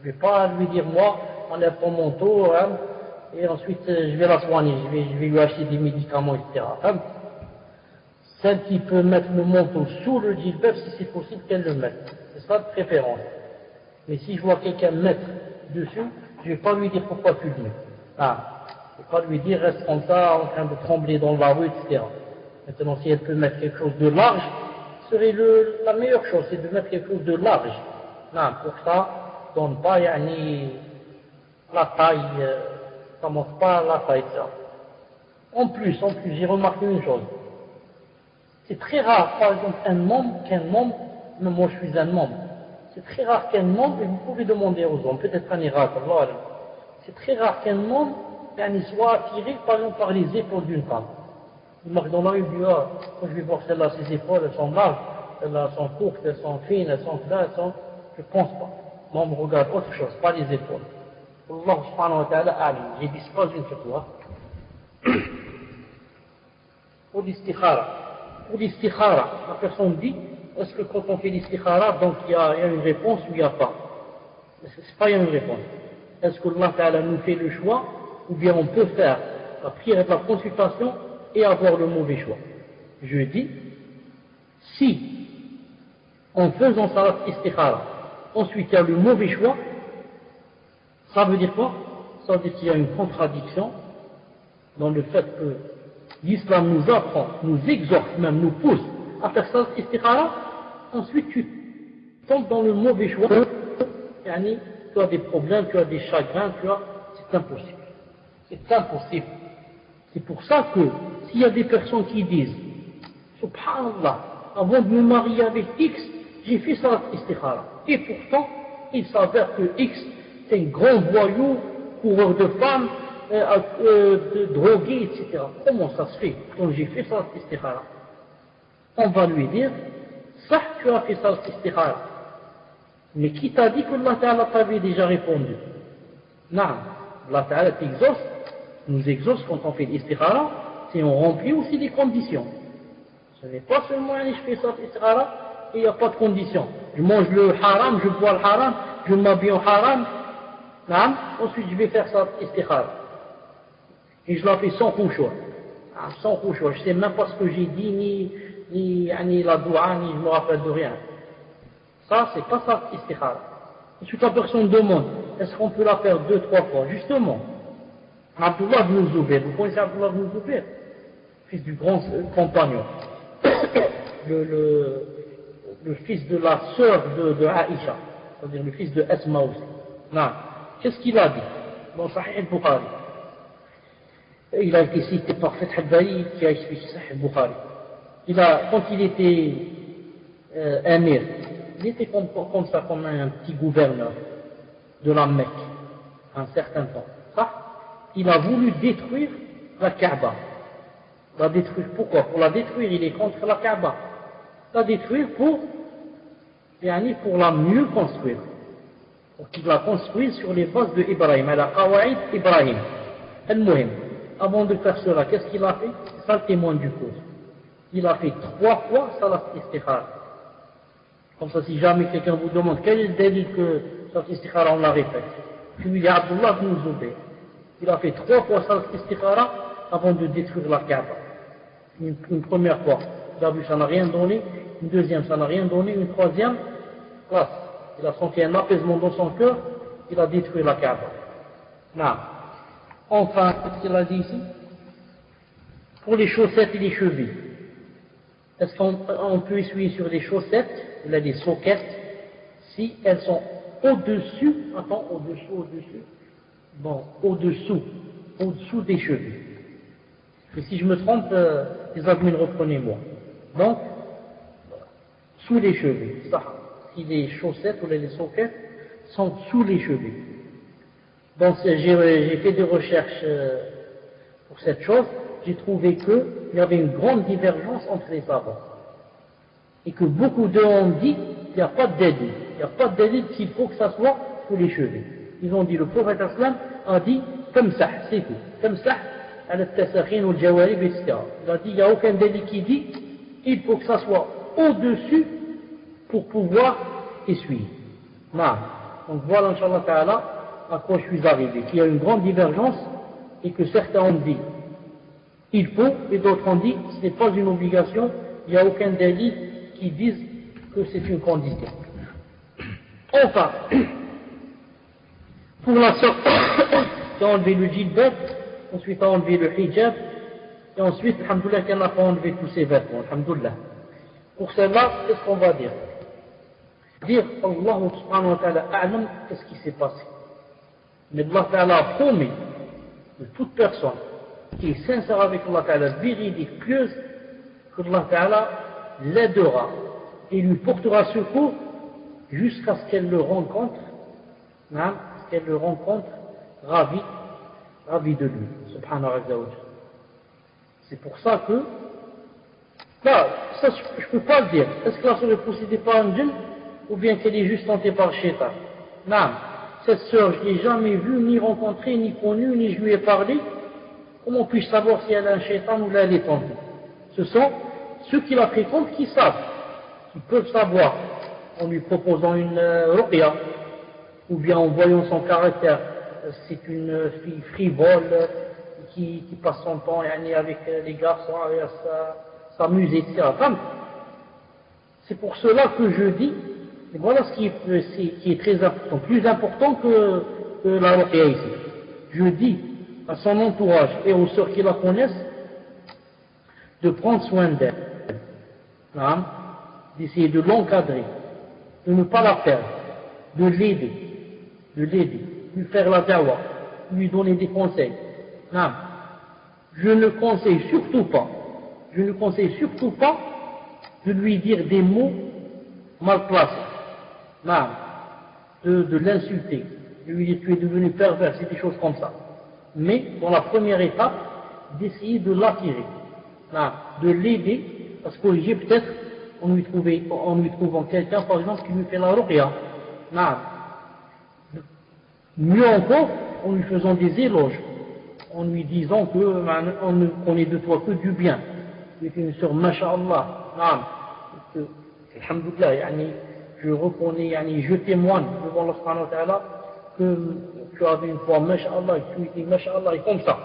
Je ne vais pas lui dire, moi, enlève ton manteau, et ensuite je vais la soigner, je vais lui acheter des médicaments, etc. Celle qui peut mettre le manteau sous le djilbab, si c'est possible qu'elle le mette. C'est ça de préférence. Mais si je vois quelqu'un mettre dessus, je ne vais pas lui dire pourquoi tu le mets. Je ne vais pas lui dire reste comme ça, en train de trembler dans la rue, etc. Maintenant, si elle peut mettre quelque chose de large, ce serait la meilleure chose, c'est de mettre quelque chose de large. Pour ça, donne pas la taille, ça ne montre pas la taille, ça. En plus, j'ai remarqué une chose. C'est très rare, par exemple, qu'un membre, même moi je suis un membre, c'est très rare qu'un membre, et vous pouvez demander aux hommes, peut-être un miracle, c'est très rare qu'un membre soit attiré, par exemple, par les épaules d'une femme. Il marche dans la rue, il dit, quand je vais voir celle-là, ses épaules, elles sont larges, celles-là sont courtes, elles sont fines, elles sont là, je pense pas. Moi, on me regarde autre chose, pas les épaules. Allah subhanahu wa ta'ala alim, j'ai dit pas une fois. Pour l'istikhara, la personne dit, est-ce que quand on fait l'istikhara, donc il y a une réponse ou il n'y a pas? C'est pas une réponse. Est-ce que Allah ta'ala nous fait le choix, ou bien on peut faire la prière de la consultation et avoir le mauvais choix? Je dis, si, en faisant salat istikhara, ensuite il y a le mauvais choix, ça veut dire quoi? Ça veut dire qu'il y a une contradiction dans le fait que l'islam nous apprend, nous exhorte, même nous pousse à faire salat istikhara, ensuite tu tombes dans le mauvais choix, tu as des problèmes, tu as des chagrins, c'est impossible. C'est impossible. C'est pour ça que s'il y a des personnes qui disent Subhanallah, avant de me marier avec X, j'ai fait salat istikhara. Et pourtant, il s'avère que X, c'est un grand voyou, coureur de femmes, drogué, etc. Comment ça se fait? Quand j'ai fait salat istikhara, on va lui dire, ça, tu as fait salat istikhara. Mais qui t'a dit que Allah Ta'ala t'avait déjà répondu? Non, Allah Ta'ala t'exauce, nous exauce quand on fait l'istikhara, si on remplit aussi des conditions. Ce n'est pas seulement je fais ça l'istikhara et il n'y a pas de conditions. Je mange le haram, je bois le haram, je m'habille en haram, non, ensuite je vais faire ça l'istikhara. Et je la fais sans khushu'. Sans khushu', je ne sais même pas ce que j'ai dit, ni la doua, ni je me rappelle de rien. Ça, c'est pas ça l'istikhara. Ensuite la personne demande, est-ce qu'on peut la faire 2-3 fois? Justement, Abdullah ibn Zubayr, vous connaissez Abdullah ibn Zubayr, fils du grand compagnon, le fils de la sœur de Aïcha, c'est-à-dire le fils de Asma aussi. Non. Qu'est-ce qu'il a dit dans Sahih al-Bukhari? Il a été cité par Fath al-Bari qui a expliqué Sahih al-Bukhari. Quand il était émir, il était comme ça, comme un petit gouverneur de la Mecque, un certain temps. Ça, il a voulu détruire la Kaaba. La détruire, pourquoi? Pour la détruire, il est contre la Kaaba. La détruire pour la mieux construire. Pour qu'il la construise sur les bases de Ibrahim, à la Qawaïd Ibrahim. Al-Muhim. Avant de faire cela, qu'est-ce qu'il a fait? C'est ça le témoin du cause. Il a fait 3 fois salat istikhara. Comme ça, si jamais quelqu'un vous demande quel est le délit que salat istikhara, on la répète. Je lui dis Abdullah ibn Zubayr. Il a fait 3 fois salat istikhara avant de détruire la Kaaba. Une première fois, il a vu ça n'a rien donné. Une deuxième, ça n'a rien donné. Une troisième, classe. Il a senti un apaisement dans son cœur. Il a détruit la Kaaba. Non. Enfin, qu'est-ce qu'il a dit ici? Pour les chaussettes et les chevilles. Est-ce qu'on peut essuyer sur les chaussettes? Il a des soquettes. Si elles sont au-dessus, au-dessous des chevilles. Et si je me trompe, les admins, reprenez-moi. Donc, sous les chevilles. Ça. Si les chaussettes ou les soquettes sont sous les chevilles. Donc, j'ai fait des recherches pour cette chose, j'ai trouvé qu'il y avait une grande divergence entre les savants. Et que beaucoup d'eux ont dit qu'il n'y a pas de dalil. Il n'y a pas de dalil qu'il faut que ça soit sous les cheveux. Ils ont dit, le prophète islam a dit, comme ça, c'est tout. Comme ça, al-tasakhin ou al-jawarib, etc. Il a dit, il n'y a aucun dalil qui dit, il faut que ça soit au-dessus pour pouvoir essuyer. Non. Donc voilà, Inch'Allah Ta'ala, à quoi je suis arrivé. Qu'il y a une grande divergence et que certains ont dit, il faut, et d'autres ont dit, ce n'est pas une obligation, il n'y a aucun délit qui dise que c'est une condition. Enfin, pour la sorte, qui a enlevé le djilbab, ensuite a enlevé le hijab, et ensuite, alhamdoulilah, qu'elle n'a pas enlevé tous ses vêtements, alhamdoulilah. Pour cela, qu'est-ce qu'on va dire? Dire, Allah subhanahu wa ta'ala a'lam, qu'est-ce qui s'est passé? Mais Allah ta'ala a promis de toute personne qui est sincère avec Allah ta'ala, véridique, pieuse, que Allah ta'ala l'aidera et lui portera secours jusqu'à ce qu'elle le rencontre, ravi de lui, subhanahu wa ta'ala. C'est pour ça que, là, ça je ne peux pas le dire. Est-ce que la sœur est possédée par un djinn ou bien qu'elle est juste tentée par le shaitan? Non, cette sœur, je ne l'ai jamais vue, ni rencontrée, ni connue, ni je lui ai parlé. Comment puis-je savoir si elle a un shaitan ou là elle est tentée? Ce sont ceux qui la fréquentent qui savent, qui peuvent savoir, en lui proposant une ruqya, ou bien en voyant son caractère. C'est une fille frivole, qui passe son temps avec les garçons, à s'amuser, etc. C'est pour cela que je dis, et voilà ce qui est très important, plus important que la ruqya ici. Je dis à son entourage et aux sœurs qui la connaissent de prendre soin d'elle, d'essayer de l'encadrer, de ne pas la perdre, de l'aider, lui faire la da'wah, lui donner des conseils. Je ne conseille surtout pas de lui dire des mots mal placés, de l'insulter, de lui dire tu es devenu pervers, c'est des choses comme ça. Mais dans la première étape, d'essayer de l'attirer, de l'aider à se corriger, peut-être en lui trouvant quelqu'un par exemple qui lui fait la ruqya. Mieux encore, en lui faisant des éloges, en lui disant qu'on ne connaît de toi que du bien. Tu es une sœur, masha'Allah, alhamdoulilah, je reconnais, je témoigne devant Allah subhanahu wa ta'ala que tu avais une foi, masha'Allah, et tu étais masha'Allah, et comme ça.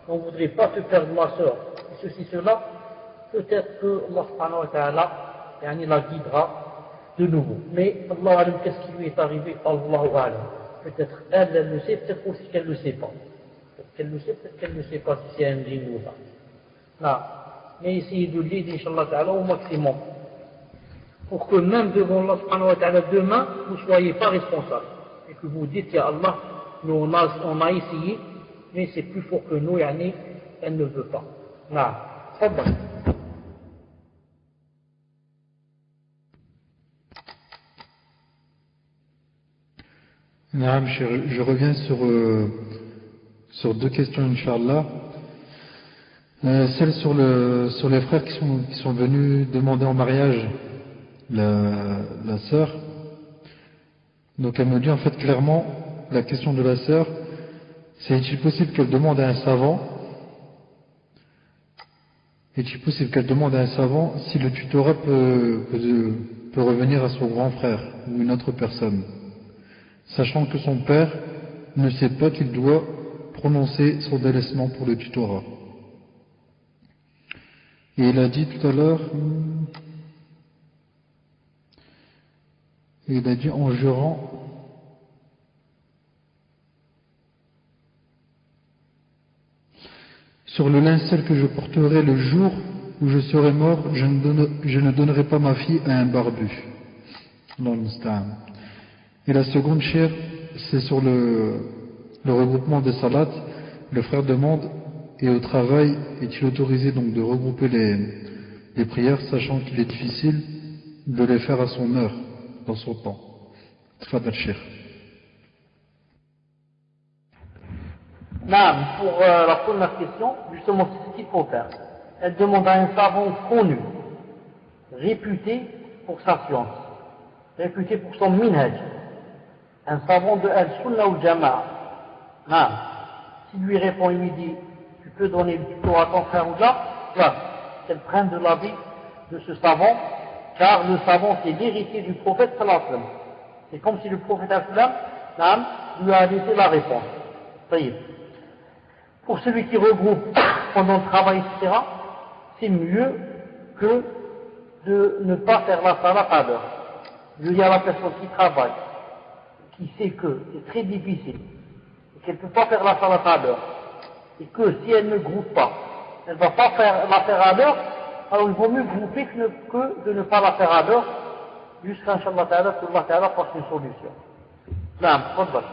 On ne voudrait pas te perdre ma sœur, et ceci, cela, peut-être que Allah subhanahu wa ta'ala, la guidera de nouveau. Mais Allah alam, qu'est-ce qui lui est arrivé? Allahu alam. Peut-être elle le sait, peut-être aussi qu'elle ne le sait pas. Peut-être qu'elle le sait, peut-être qu'elle ne sait pas si c'est un djinn ou pas. Mais essayez de l'aider, Inch'Allah ta'ala, au maximum. Pour que même devant Allah subhanahu wa ta'ala demain, vous ne soyez pas responsable. Et que vous dites, Ya Allah, nous on a essayé, mais c'est plus fort que nous, elle ne veut pas. Très bien. Je reviens sur deux questions, Inch'Allah. Celle sur les frères qui sont venus demander en mariage la sœur. Donc elle me dit en fait clairement, la question de la sœur, c'est est-il possible qu'elle demande à un savant, si le tutorat peut revenir à son grand frère ou une autre personne, sachant que son père ne sait pas qu'il doit prononcer son délaissement pour le tutorat. Et il a dit tout à l'heure, il a dit en jurant, sur le linceul que je porterai le jour où je serai mort, je ne donnerai pas ma fille à un barbu. Et la seconde chère, c'est sur le regroupement des salats. Le frère demande, et au travail, est-il autorisé donc de regrouper les prières, sachant qu'il est difficile de les faire à son heure, dans son temps. Tfadal Cheikh. Non, pour la première question, justement, c'est ce qu'il faut faire. Elle demande à un savant connu, réputé pour sa science, réputé pour son minhaj, un savant de Al-Sunnah ou Jama'a. Non. S'il lui répond, il lui dit, tu peux donner le tuto à ton frère ou là, qu'elle prenne de l'avis de ce savant, car le savant c'est l'héritier du prophète sallallahu alayhi wa sallam. C'est comme si le prophète sallallahu alayhi wa sallam lui a laissé la réponse. Ça y est. Pour celui qui regroupe pendant le travail, etc., c'est mieux que de ne pas faire la salat à l'heure. Je dis à la personne qui travaille, qui sait que c'est très difficile, et qu'elle ne peut pas faire la salat à l'heure, et que si elle ne groupe pas, elle ne va pas la faire à l'heure, alors il vaut mieux grouper que de ne pas la faire à l'heure, jusqu'à Inch'Allah Ta'ala, que Allah Ta'ala fasse une solution. Naam, tfaddal.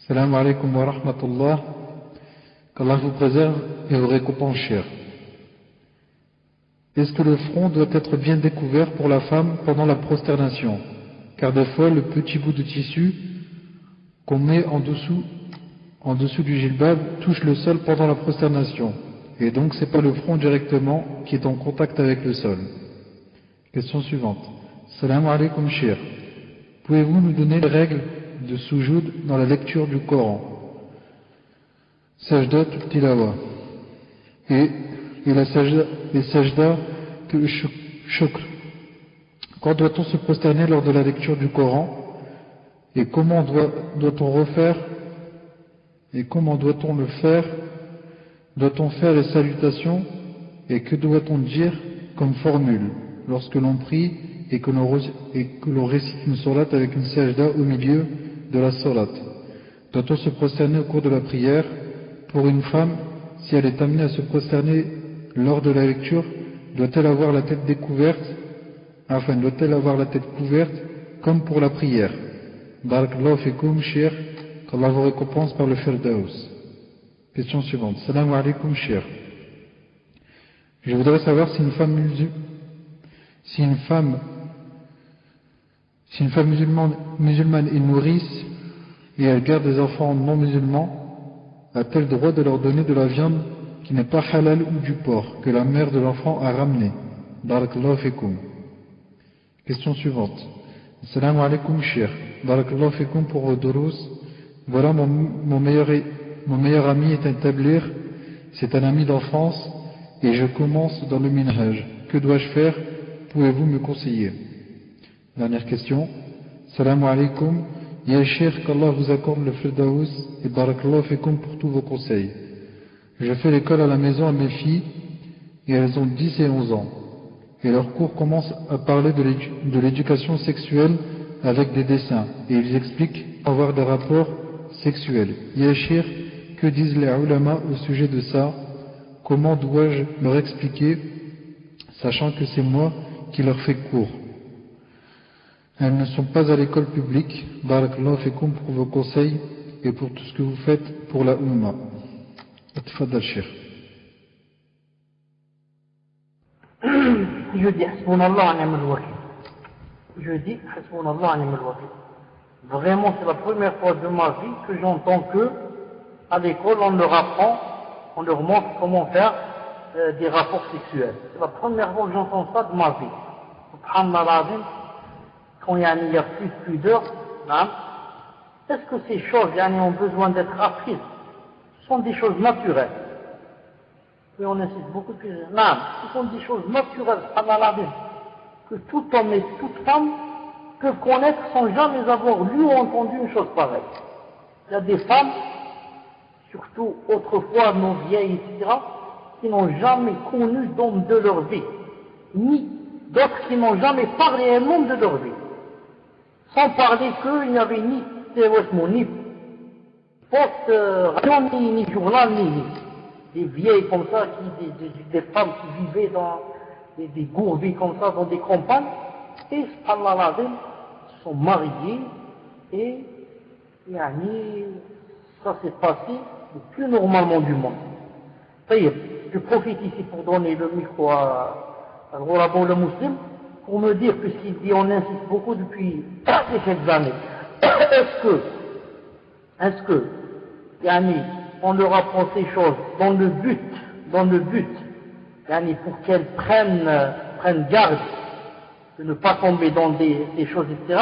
Salam alaikum wa rahmatullah. Qu'Allah vous préserve et vous récompense cher. Est-ce que le front doit être bien découvert pour la femme pendant la prosternation? Car des fois, le petit bout de tissu qu'on met en dessous du jilbab touche le sol pendant la prosternation. Et donc, c'est pas le front directement qui est en contact avec le sol. Question suivante. Salam alaikum cher. Pouvez-vous nous donner les règles de soujoud dans la lecture du Coran? Sajda tilawa. Et la sajda, les sajda shukr. Quand doit-on se prosterner lors de la lecture du Coran? Et comment doit-on refaire? Et comment doit-on le faire? Doit-on faire les salutations? Et que doit-on dire comme formule lorsque l'on prie et que l'on récite une sourate avec une sajda au milieu de la sourate? Doit-on se prosterner au cours de la prière? Pour une femme, si elle est amenée à se prosterner lors de la lecture, doit-elle avoir la tête découverte? Enfin, doit-elle avoir la tête couverte comme pour la prière? Barakallahu fikum, cher, qu'Allah vous récompense par le Firdaus. Question suivante. Salam alaikum, cher. Je voudrais savoir si une femme musulmane est nourrice et elle garde des enfants non musulmans, a-t-elle droit de leur donner de la viande qui n'est pas halal ou du porc que la mère de l'enfant a ramené? Barakallahu fikum. Question suivante. Assalamu alaikum, cher. Barakallahu fikum pour vos durus. Voilà mon meilleur ami est un tablir, c'est un ami d'enfance, et je commence dans le minhaj. Que dois-je faire? Pouvez-vous me conseiller? Dernière question. Assalamu alaikum. Ya cher, qu'Allah vous accorde le firdaus et barakallahu fikum pour tous vos conseils. Je fais l'école à la maison à mes filles, et elles ont 10 et 11 ans. Et leur cours commence à parler de l'éducation sexuelle avec des dessins, et ils expliquent avoir des rapports sexuels. Yachir, que disent les ulama au sujet de ça? Comment dois-je leur expliquer, sachant que c'est moi qui leur fais cours? Elles ne sont pas à l'école publique. Barakallahu fikum pour vos conseils et pour tout ce que vous faites pour la Ummah. Tfaddal Cheikh. Je dis Hasbunallah wa ni'mal wakil. Je dis Hasbunallah wa ni'mal wakil. Vraiment, c'est la première fois de ma vie que j'entends que à l'école on leur apprend, on leur montre comment faire des rapports sexuels. C'est la première fois que j'entends ça de ma vie. Subhanallah l'azim, quand il y a plus de pudeur, est-ce que ces choses ont besoin d'être apprises? Ce sont des choses naturelles. Et on insiste beaucoup plus. Non, ce sont des choses naturelles, subhanallah, que tout homme et toute femme peuvent connaître sans jamais avoir lu ou entendu une chose pareille. Il y a des femmes, surtout autrefois nos vieilles, etc., qui n'ont jamais connu d'homme de leur vie, ni d'autres qui n'ont jamais parlé à un homme de leur vie. Sans parler qu'il n'y avait ni post-radio, ni journal, ni des vieilles comme ça, des femmes qui vivaient dans des gourvis comme ça, dans des campagnes, et subhanallah, se sont mariées, et ça s'est passé le plus normalement du monde. Ça y est, je profite ici pour donner le micro à Al-Ghuraba le Muslim, pour me dire, puisqu'il dit, on insiste beaucoup depuis quelques années, est-ce que, yani, on leur apprend ces choses dans le but, yani, pour qu'elles prennent garde de ne pas tomber dans des choses, etc.,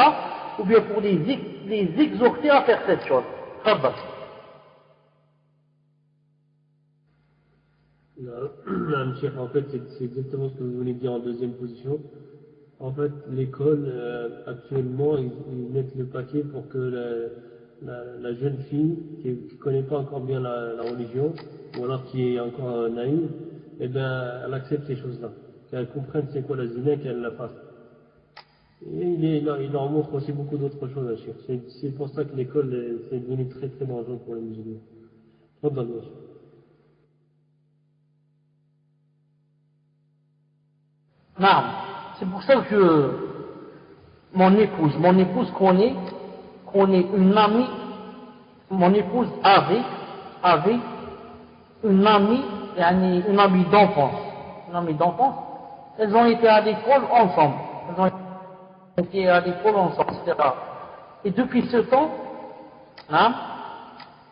ou bien pour les exhorter à faire cette chose. Rabbah. Là, Cheikh, en fait, c'est exactement ce que vous venez de dire en deuxième position. En fait, l'école, actuellement, ils mettent le paquet pour que la jeune fille qui ne connaît pas encore bien la religion, ou alors qui est encore naïve, eh bien, elle accepte ces choses-là. Qu'elle comprenne c'est quoi la zina et qu'elle la fasse. Et il leur montre aussi beaucoup d'autres choses à chercher. C'est pour ça que l'école, c'est devenu très très dangereux pour les musulmans. Trop dangereux. Non, c'est pour ça que mon épouse qu'on est une amie, mon épouse avait une amie d'enfance. Elles ont été à l'école ensemble. Etc. Et depuis ce temps, hein,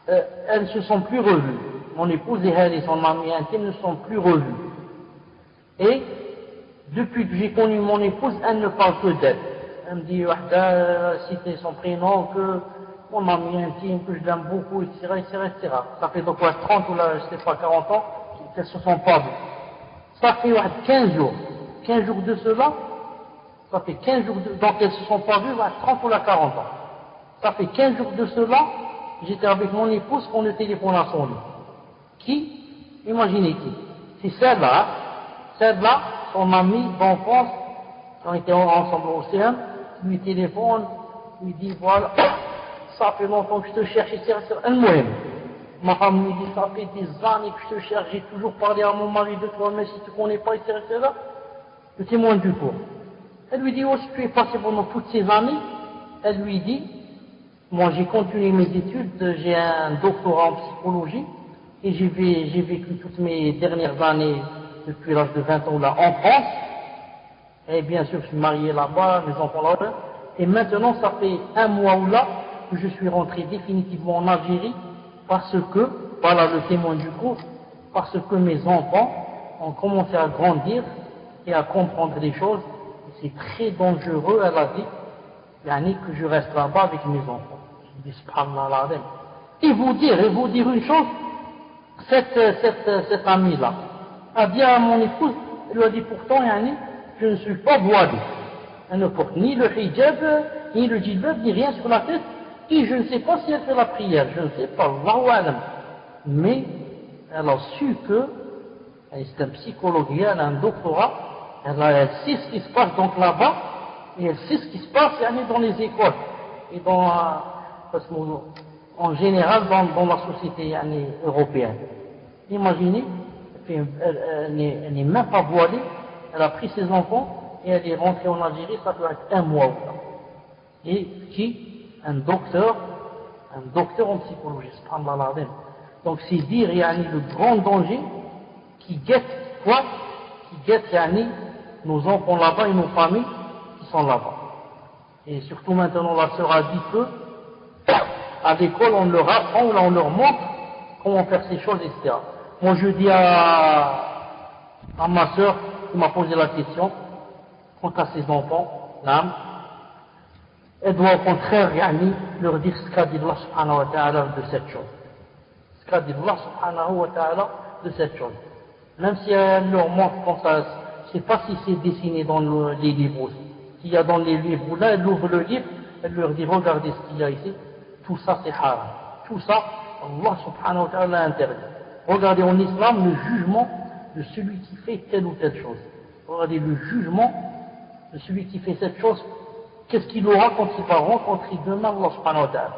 elles ne se sont plus revues. Mon épouse et elle et son amie intime ne sont plus revues. Et depuis que j'ai connu mon épouse, elle ne parle que d'elle. Elle me dit, citer son prénom, que mon ami intime, que je l'aime beaucoup, etc., etc. Ça fait donc 30 ou là, je sais pas, 40 ans qu'elles se sont pas vues. Ça fait 15 jours de cela, ça fait 15 jours donc elles se sont pas vues, 30 ou là, 40 ans. Ça fait 15 jours de cela, j'étais avec mon épouse, on le téléphone à son lit. Qui? Imaginez qui? C'est celle-là, son amie d'enfance, qui ont été ensemble au CM, lui téléphone, lui dit voilà, ça fait longtemps que je te cherche, etc. Elle-même. Ma femme lui dit ça fait des années que je te cherche, j'ai toujours parlé à mon mari de toi, mais si tu ne connais pas, etc. Le témoin du cours. Elle lui dit, oh, si tu es passé pendant toutes ces années, elle lui dit, moi j'ai continué mes études, j'ai un doctorat en psychologie, et j'ai vécu toutes mes dernières années, depuis l'âge de 20 ans là, en France, et bien sûr je suis marié là-bas, mes enfants là-bas, et maintenant ça fait un mois ou là, que je suis rentré définitivement en Algérie, parce que, voilà le témoin du cours, parce que mes enfants ont commencé à grandir et à comprendre les choses. C'est très dangereux, elle a dit, yani que je reste là-bas avec mes enfants. Je dis, subhanallah. Et vous dire une chose, cette amie-là a dit à mon épouse, elle lui a dit pourtant, yani, je ne suis pas voilée. Elle ne porte ni le hijab, ni le djilbab, ni rien sur la tête, et je ne sais pas si elle fait la prière, je ne sais pas, Allahu alam. Mais elle a su que, c'est un psychologue, elle a un doctorat, elle sait ce qui se passe donc là-bas, et elle sait ce qui se passe dans les écoles, et en général dans la société européenne. Imaginez, elle n'est même pas voilée, elle a pris ses enfants, et elle est rentrée en Algérie, ça doit être un mois ou là. Et un docteur en psychologie, subhanallah. Donc c'est dire le grand danger qui guette quoi? Qui guette nos enfants là-bas et nos familles qui sont là-bas. Et surtout maintenant la sœur a dit que à l'école on leur apprend, on leur montre comment faire ces choses, etc. Moi je dis à ma sœur qui m'a posé la question quant à ses enfants, l'âme, elle doit au contraire leur dire ce qu'a dit Allah subhanahu wa ta'ala de cette chose. Ce qu'a dit Allah subhanahu wa ta'ala de cette chose. Même si elle leur montre comme ça, je ne sais pas si c'est dessiné dans les livres aussi. S'il y a dans les livres là, elle ouvre le livre, elle leur dit regardez ce qu'il y a ici, tout ça c'est haram. Tout ça, Allah subhanahu wa ta'ala interdit. Regardez en islam le jugement de celui qui fait telle ou telle chose. Regardez le jugement de celui qui fait cette chose. Qu'est-ce qu'il aura quand il va rencontrer demain Allah subhanahu wa ta'ala?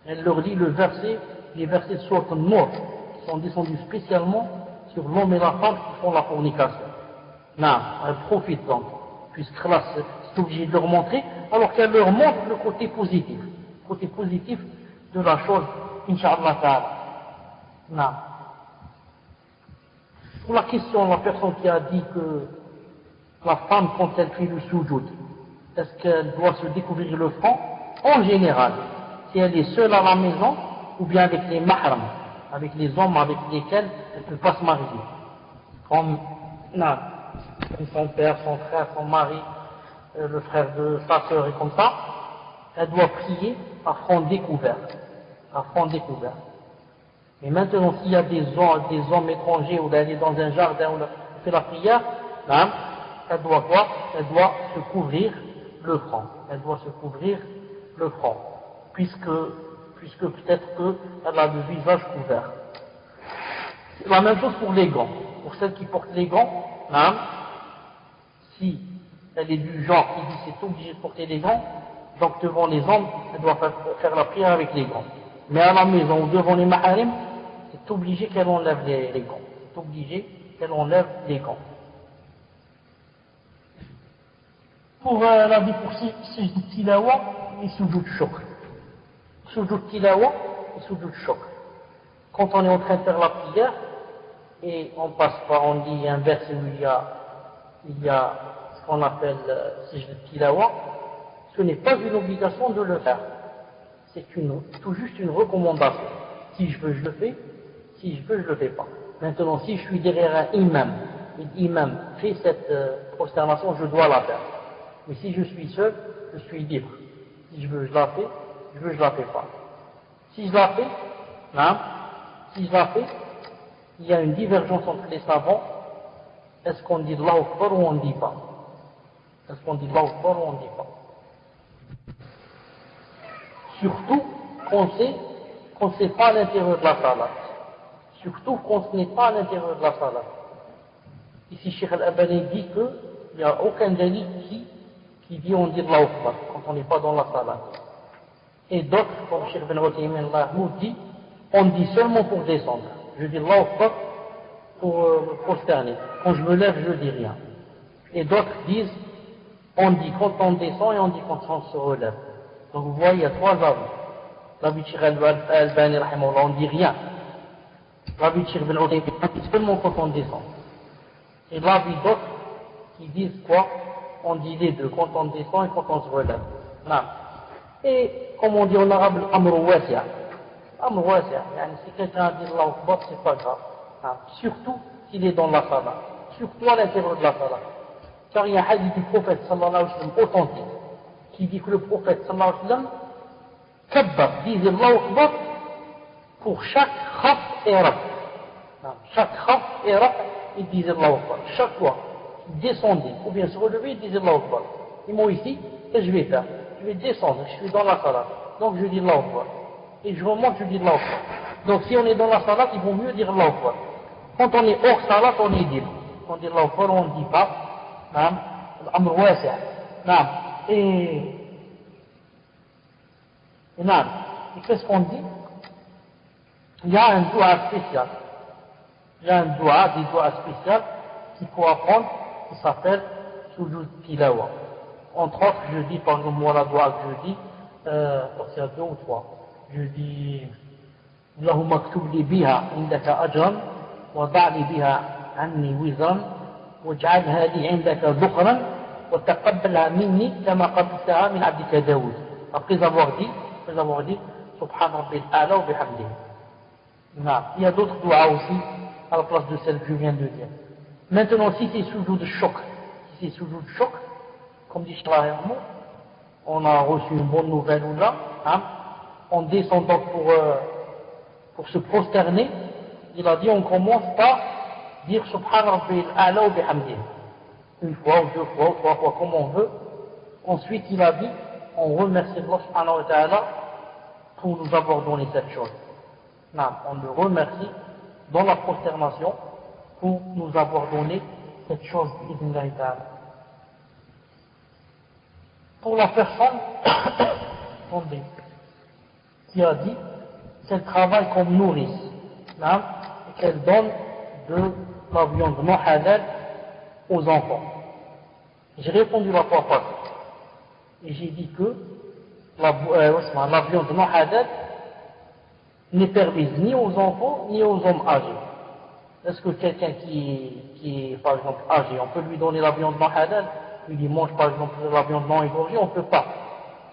Elle leur dit les versets de Sourate An-Nur, qui sont descendus spécialement sur l'homme et la femme qui font la fornication. Non, elle profite donc, puisque là c'est obligé de leur montrer, alors qu'elle leur montre le côté positif de la chose, Inch'Allah ta'ala. Non. Pour la question, la personne qui a dit que la femme, quand elle fait le soujoud, est-ce qu'elle doit se découvrir le front? En général, si elle est seule à la maison, ou bien avec les mahrams, avec les hommes avec lesquels elle ne peut pas se marier. Comme son père, son frère, son mari, le frère de sa sœur et comme ça, elle doit prier à front découvert. À front découvert. Mais maintenant, s'il y a des hommes étrangers, ou d'aller dans un jardin, où elle fait la prière, elle doit quoi? Elle doit se couvrir le front. Elle doit se couvrir le front. Puisque peut-être qu'elle a le visage couvert. C'est la même chose pour les gants. Pour celles qui portent les gants, si elle est du genre qui dit c'est obligé de porter les gants, donc devant les hommes, elle doit faire la prière avec les gants. Mais à la maison ou devant les maharim, c'est obligé qu'elle enlève les gants. C'est obligé qu'elle enlève les gants. Pour la vie pour sujoud tilawa et sujoud shukr. Sujoud tilawa et sujoud shukr. Quand on est en train de faire la prière, et on passe par, on dit un verset où il y a ce qu'on appelle sujoud tilawa, ce n'est pas une obligation de le faire. C'est tout juste une recommandation. Si je veux, je le fais. Si je veux, je le fais pas. Maintenant, si je suis derrière un imam, et l'imam fait cette prosternation, je dois la faire. Mais si je suis seul, je suis libre. Si je veux, je la fais. Si je veux, je la fais pas. Si je la fais, il y a une divergence entre les savants. Est-ce qu'on dit Allahu Akbar ou on ne dit pas? Est-ce qu'on dit Allahu Akbar ou on ne dit pas? Surtout qu'on ne sait pas à l'intérieur de la salat. Surtout qu'on n'est pas à l'intérieur de la salat. Ici, Cheikh Al-Albani dit qu'il n'y a aucun délit qui dit on dit Allahu Akbar quand on n'est pas dans la salat. Et d'autres, comme Cheikh Ben Uthaymin dit, on dit seulement pour descendre. Je dis Allahu Akbar pour me prosterner. Quand je me lève, je ne dis rien. Et d'autres disent, on dit quand on descend et on dit quand on se relève. Donc vous voyez, il y a trois avis. L'avis de Cheikh Al-Albani, on ne dit rien. L'avis de Cheikh Ben Uthaymin, on dit seulement quand on descend. Et l'avis d'autres qui disent quoi? On dit les deux, quand on descend et quand on se relève. Non. Et comme on dit en arabe, l'amr wasi'a. L'amr wasi'a. Si quelqu'un dit Allahu Akbar, c'est pas grave. Surtout s'il est dans la salat. Surtout à l'intérieur de la salat. Car il y a un hadith du prophète sallallahu alayhi wa sallam authentique qui dit que le prophète sallallahu alayhi wa sallam kabbar, disait Allahu Akbar pour chaque khaf et raf. Chaque khaf et raf, il disait Allahu Akbar. Chaque fois qu'il descendait ou bien se relevait, il disait Allahu Akbar. Et moi ici, qu'est-ce que je vais faire? Je vais descendre, je suis dans la salat. Donc je dis Allahu Akbar. Et je remonte, je dis Allahu Akbar. Donc si on est dans la salat, il vaut mieux dire Allahu Akbar. Quand on est hors salat, on est libre. On dit Allahu Akbar, on ne dit pas. L'amr wasi'a. Et qu'est-ce qu'on dit? Il y a un doua spécial. Il y a un doua, des doua spéciales qu'il faut apprendre, qui s'appelle Sujoud Tilawa. Entre autres, je dis, par exemple, moi la doua que je dis, parce qu'il y a deux ou trois, je dis Allahumma aktub li biha indaka ajran, wa da'li biha anni wizran, waj'alha li indaka dhukhran, wa taqabbalha minni kama qabiltaha min abdika Daoud. Après avoir dit Subhan Rabbil A'la wa bihamdihi. Il y a d'autres doigts aussi à la place de celle que je viens de dire. Maintenant, si c'est sujoud de choc, comme dit Shalaï, on a reçu une bonne nouvelle ou là, on descend donc pour se prosterner, il a dit on commence par dire Subhan Rabbil A'la wa bihamdihi. Une fois ou deux fois ou trois fois comme on veut. Ensuite il a dit on remercie Allah subhanahu wa ta'ala pour nous avoir donné cette chose. On le remercie dans la prosternation pour nous avoir donné cette chose d'Ibn Ta'ala. Pour la personne qui a dit qu'elle travaille comme nourrice et qu'elle donne de la viande non halal aux enfants. J'ai répondu la fois passée et j'ai dit que la viande non halal n'est permise ni aux enfants ni aux hommes âgés. Est-ce que quelqu'un qui est, par exemple, âgé, on peut lui donner la viande non halal, lui dit mange par exemple la viande non égorgée, on ne peut pas.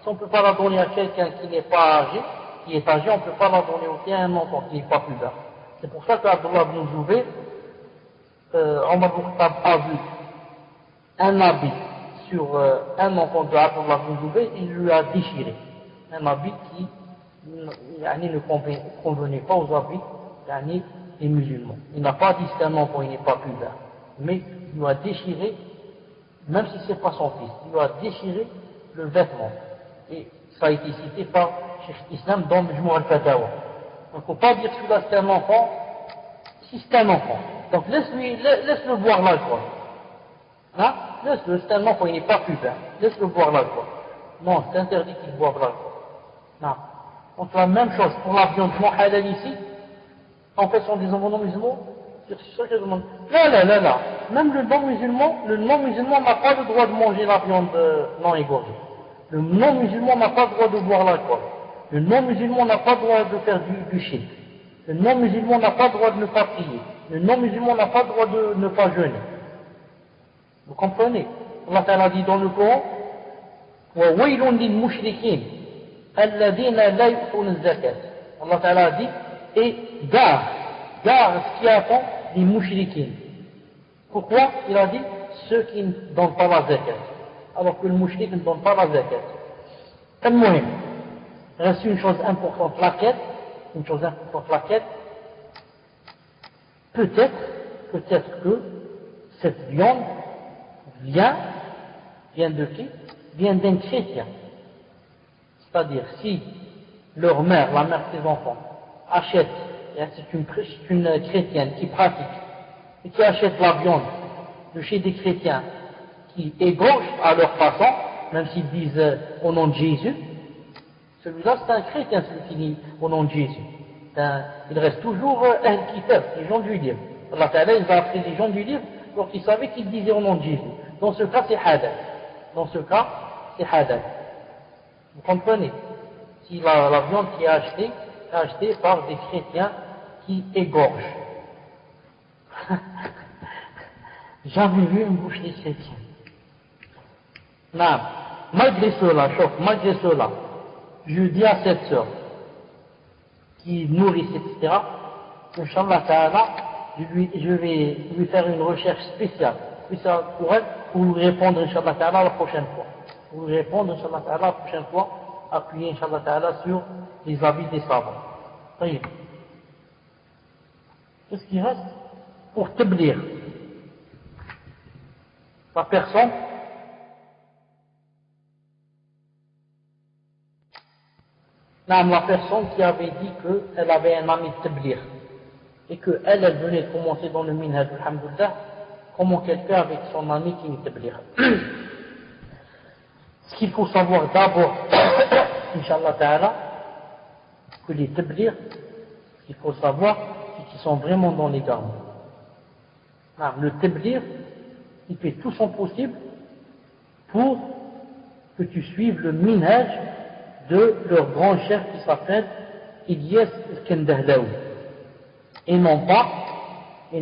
Si on ne peut pas la donner à quelqu'un qui n'est pas âgé, qui est âgé, on ne peut pas la donner aussi à un enfant qui n'est pas plus bas. C'est pour ça qu'Abdullah ibn Zubayr, Omar ibn Khattab a vu un habit sur un enfant de Abdullah ibn Zubayr, il lui a déchiré. Un habit qui ne convenait pas aux habits des musulmans. Il n'a pas dit que c'est un enfant, il n'est pas plus bas. Mais il lui a déchiré, même si ce n'est pas son fils, il lui a déchiré le vêtement. Et ça a été cité par Cheikh Islam dans Majmou al-Fatawa. Donc il ne faut pas dire que celui-là c'est un enfant, si c'est un enfant. Donc laisse-le boire l'alcool. Hein? Laisse-le, c'est un enfant, il n'est pas plus bas. Laisse-le boire l'alcool. Non, c'est interdit qu'il boive l'alcool. Non. Donc la même chose pour la viande non halal ici, en fait, sont des enfants non musulmans. C'est sûr que je demande. Là. Même le non-musulman n'a pas le droit de manger la viande non égorgée. Le non-musulman n'a pas le droit de boire l'alcool. Le non-musulman n'a pas le droit de faire du shirk. Le non-musulman n'a pas le droit de ne pas prier. Le non-musulman n'a pas le droit de ne pas jeûner. Vous comprenez? Allah Ta'ala dit dans le Coran, وَوَيْلٌ لِلْمُشْرِكِينَ الَّذِينَ لَا يُؤْتُونَ الزَّكَاةَ. Allah Ta'ala dit, et gare ce qui attend les mouchriquins. Pourquoi? Il a dit ceux qui ne donnent pas la zakat, alors que le mouchrik ne donne pas la zakat. Il reste une chose importante, la quête. Peut-être que cette viande vient de qui? Vient d'un chrétien. C'est-à-dire, si leur mère, la mère de ses enfants, achète, c'est une chrétienne qui pratique, et qui achète la viande de chez des chrétiens qui égorgent à leur façon, même s'ils disent au nom de Jésus, celui-là c'est un chrétien, celui qui dit au nom de Jésus. Il reste toujours Ahl-Kitab, les gens du livre. Allah Ta'ala, il va appeler les gens du livre, donc ils savaient qu'ils disaient au nom de Jésus. Dans ce cas, c'est halal. Vous comprenez? Si la viande qui est achetée par des chrétiens qui égorgent. J'avais vu une boucherie chrétienne. Non, malgré cela, je dis à cette sœur qui nourrisse, etc., Inch'Allah Ta'ala, je vais lui faire une recherche spéciale pour elle, pour lui répondre, Inch'Allah Ta'ala, la prochaine fois. Appuyer, Inch'Allah Ta'ala, sur les avis des savants. Qu'est-ce qui reste? Pour tablir. La personne qui avait dit qu'elle avait un ami tablir et qu'elle venait de commencer dans le minhaj, alhamdoulilah, comment quelqu'un avec son ami qui est tablir. Ce qu'il faut savoir d'abord, Inch'Allah Ta'ala, que les tablirs, ce qu'il faut savoir, c'est qu'ils sont vraiment dans les gardes. Le tablir, il fait tout son possible pour que tu suives le minhaj de leur grand chef qui s'appelle Ilyas al-Kandahlawi. Et ils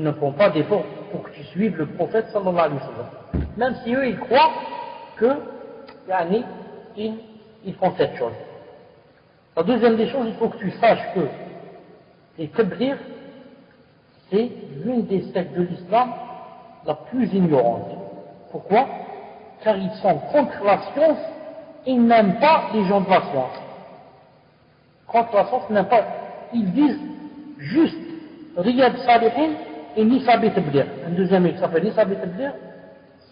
ne font pas d'efforts pour que tu suives le prophète sallallahu alayhi wa sallam. Même si eux, ils croient que ils font cette chose. La deuxième des choses, il faut que tu saches que les tablirs, c'est l'une des sectes de l'islam la plus ignorante. Pourquoi? Car ils sont contre la science, ils n'aiment pas les gens de la science. Contre la science, ils n'aiment pas. Ils disent juste Riyad Salihin et Nisab Tablir. Un deuxième livre qui s'appelle Nisab Tablir,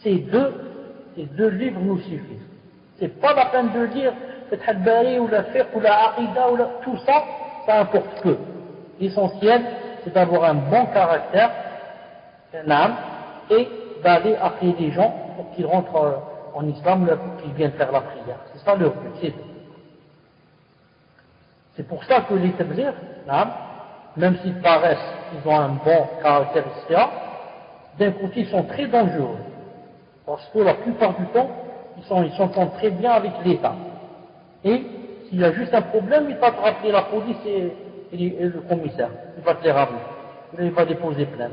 ces deux livres nous suffisent. C'est pas la peine de lire Fath al-Bari ou la fiqh ou la aqida ou tout ça, ça importe peu. L'essentiel, c'est d'avoir un bon caractère, un âme, et d'aller appeler les gens pour qu'ils rentrent en islam, pour qu'ils viennent faire la prière. C'est ça leur but, c'est tout. C'est pour ça que les tablirs, même s'ils paraissent, ils ont un bon caractère, etc., d'un côté, ils sont très dangereux. Parce que la plupart du temps, ils s'entendent très bien avec l'État. Et s'il y a juste un problème, il va te rappeler la police et le commissaire. Il va te les ramener. il va déposer plainte.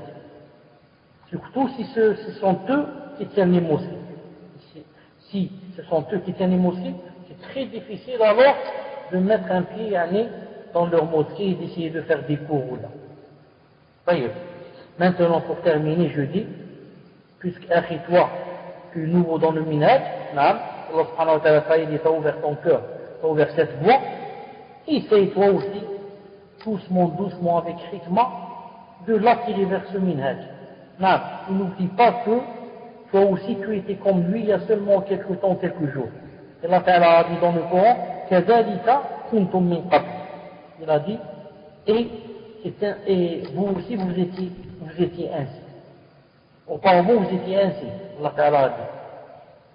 Surtout si ce sont eux qui tiennent les mosquées. Si ce sont eux qui tiennent les mosquées, c'est très difficile alors de mettre un pied dans leur mosquée et d'essayer de faire des cours là. Voyez. Maintenant, pour terminer, je dis, puisque toi, tu es nouveau dans le minhaj, Allah subhanahu wa ta'ala, il t'a ouvert ton cœur, t'a ouvert cette voie, essaye toi aussi, doucement, avec hikmah, de l'attirer vers ce minhaj. N'oublie pas que toi aussi tu étais comme lui il y a seulement quelques temps, quelques jours. Et Allah Ta'ala a dit dans le Coran, Kadhalika kuntum min qabl. Il a dit, et vous aussi vous étiez ainsi. Auparavant vous étiez ainsi, Allah Ta'ala a dit.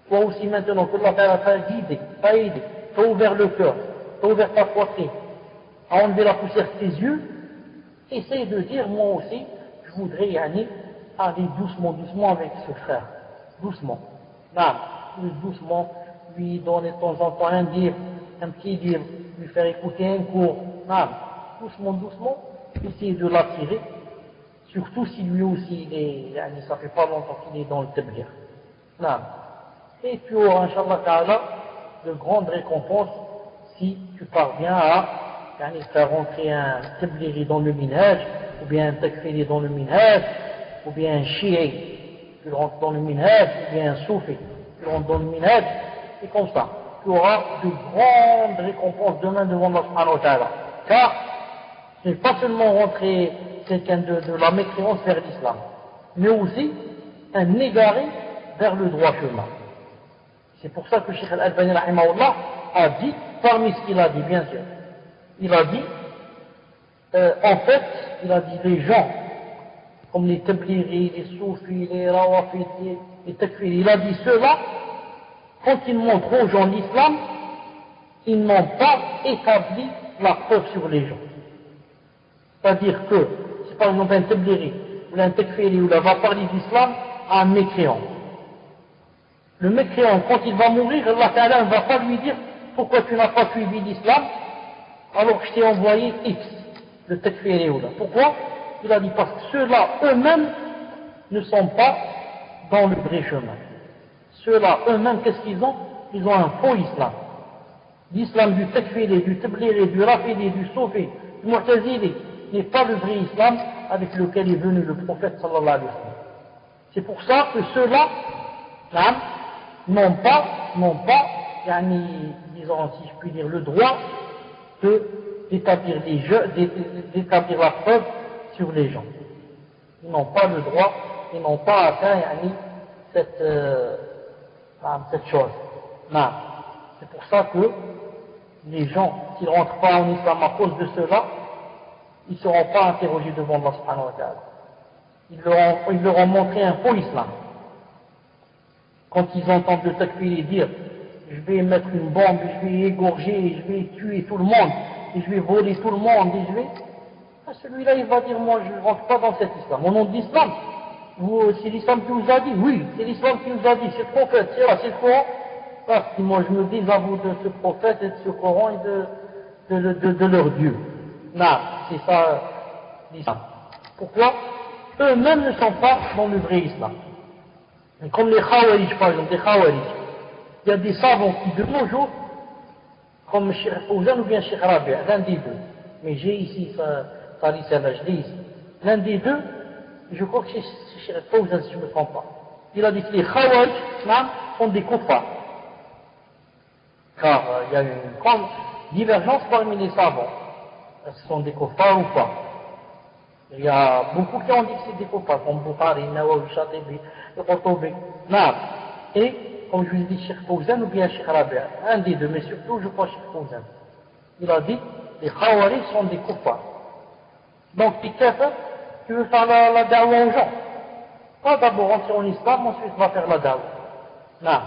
Toi aussi maintenant que Allah Ta'ala t'a guidé, t'a aidé, t'a ouvert le cœur, t'a ouvert ta poitrine, a enlevé la poussière de tes yeux, essaye de dire, moi aussi, je voudrais aller doucement avec ce frère. Doucement. Doucement, lui donner de temps en temps un petit livre, lui faire écouter un cours. Doucement, essayer de l'attirer. Surtout si lui aussi, ça fait pas longtemps qu'il est dans le tabligh. Et tu auras, Inch'Allah Ta'ala, de grandes récompenses si tu parviens à faire rentrer un tablighi dans le minhaj, ou bien un takfiri dans le minhaj, ou bien un chi'i qui rentre dans le minhaj, ou bien un soufi qui rentre dans le minhaj, et comme ça, tu auras de grandes récompenses demain devant Allah subhanahu wa ta'ala. Car ce n'est pas seulement rentrer quelqu'un de la mécréance vers l'islam, mais aussi un égaré vers le droit chemin. C'est pour ça que Cheikh Al-Albani rahimahullah a dit, parmi ce qu'il a dit bien sûr, il a dit, en fait, il a dit les gens, comme les tablighi, les soufis, les rawafid, les takfiri, il a dit ceux-là, quand ils montrent aux gens l'islam, ils n'ont pas établi la preuve sur les gens. C'est-à-dire que, si par exemple un tablighi, ou un takfiri, ou là va parler d'islam à un mécréant, le mécréant, quand il va mourir, Allah Ta'ala ne va pas lui dire pourquoi tu n'as pas suivi l'islam alors que je t'ai envoyé X, le takfiri ou là. Pourquoi? Il a dit parce que ceux-là eux-mêmes ne sont pas dans le vrai chemin. Ceux-là eux-mêmes, qu'est-ce qu'ils ont? Ils ont un faux islam. L'islam du takfiri, du tablighi, du rafidi, du soufi, du mu'tazili n'est pas le vrai islam avec lequel est venu le prophète sallallahu alayhi wa sallam. C'est pour ça que ceux-là n'ont pas, disons, si je puis dire, le droit d'établir la preuve sur les gens. Ils n'ont pas le droit, ils n'ont pas atteint cette chose. C'est pour ça que les gens, s'ils ne rentrent pas en islam à cause de cela, ils ne seront pas interrogés devant Allah subhanahu wa ta'ala. Ils leur ont montré un faux islam. Quand ils entendent le takfiri dire je vais mettre une bombe, je vais égorger, je vais tuer tout le monde, et je vais voler tout le monde, et je vais... celui-là il va dire moi je ne rentre pas dans cet islam. Au nom de l'islam, c'est l'islam qui vous a dit, oui, c'est l'islam qui nous a dit, c'est le prophète, c'est le Coran. Parce que moi je me désavoue de ce prophète et de ce Coran et de leur Dieu. Non, c'est ça l'islam. Pourquoi? Eux-mêmes ne sont pas dans le vrai islam. Et comme les Khawarij, par exemple, les Khawarij, il y a des savants qui de nos jours, comme Cheikh Fawzan ou bien Cheikh Rabi', l'un des deux, mais j'ai ici sa liste là, je l'ai ici, l'un des deux, je crois que c'est Cheikh Fawzan si je ne me trompe pas, il a dit que les Khawarij sont des kuffars, car il y a une grande divergence parmi les savants, est-ce qu'ils sont des kuffars ou pas? Il y a beaucoup qui ont dit que c'est des kuffars, comme Bukhari, Nawawi, Shatibi, Qurtubi, et comme je vous ai dit, Cheikh Fawzan ou bien Cheikh Rabi', un des deux, mais surtout je crois Cheikh Fawzan. Il a dit, les Khawarij sont des kuffars. Donc, tu veux faire la da'wa aux gens. Pas d'abord rentrer en islam, ensuite va faire la da'wa. Non.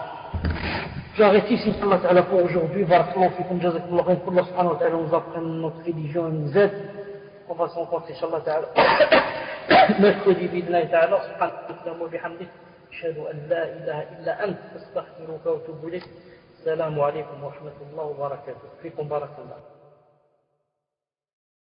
J'arrête ici, Inch'Allah, pour aujourd'hui. Barakallahu fikum, jazakallahu khayr, qu'Allah subhanahu wa ta'ala nous apprenne notre religion et nous aide. On va se rencontrer, Inch'Allah ta'ala. mercredi, bid'Allah ta'ala, subhanahu wa bihamdik. أشهد أن لا إله إلا أنت أستغفرك وأتوب إليك السلام عليكم ورحمة الله وبركاته فيكم بارك الله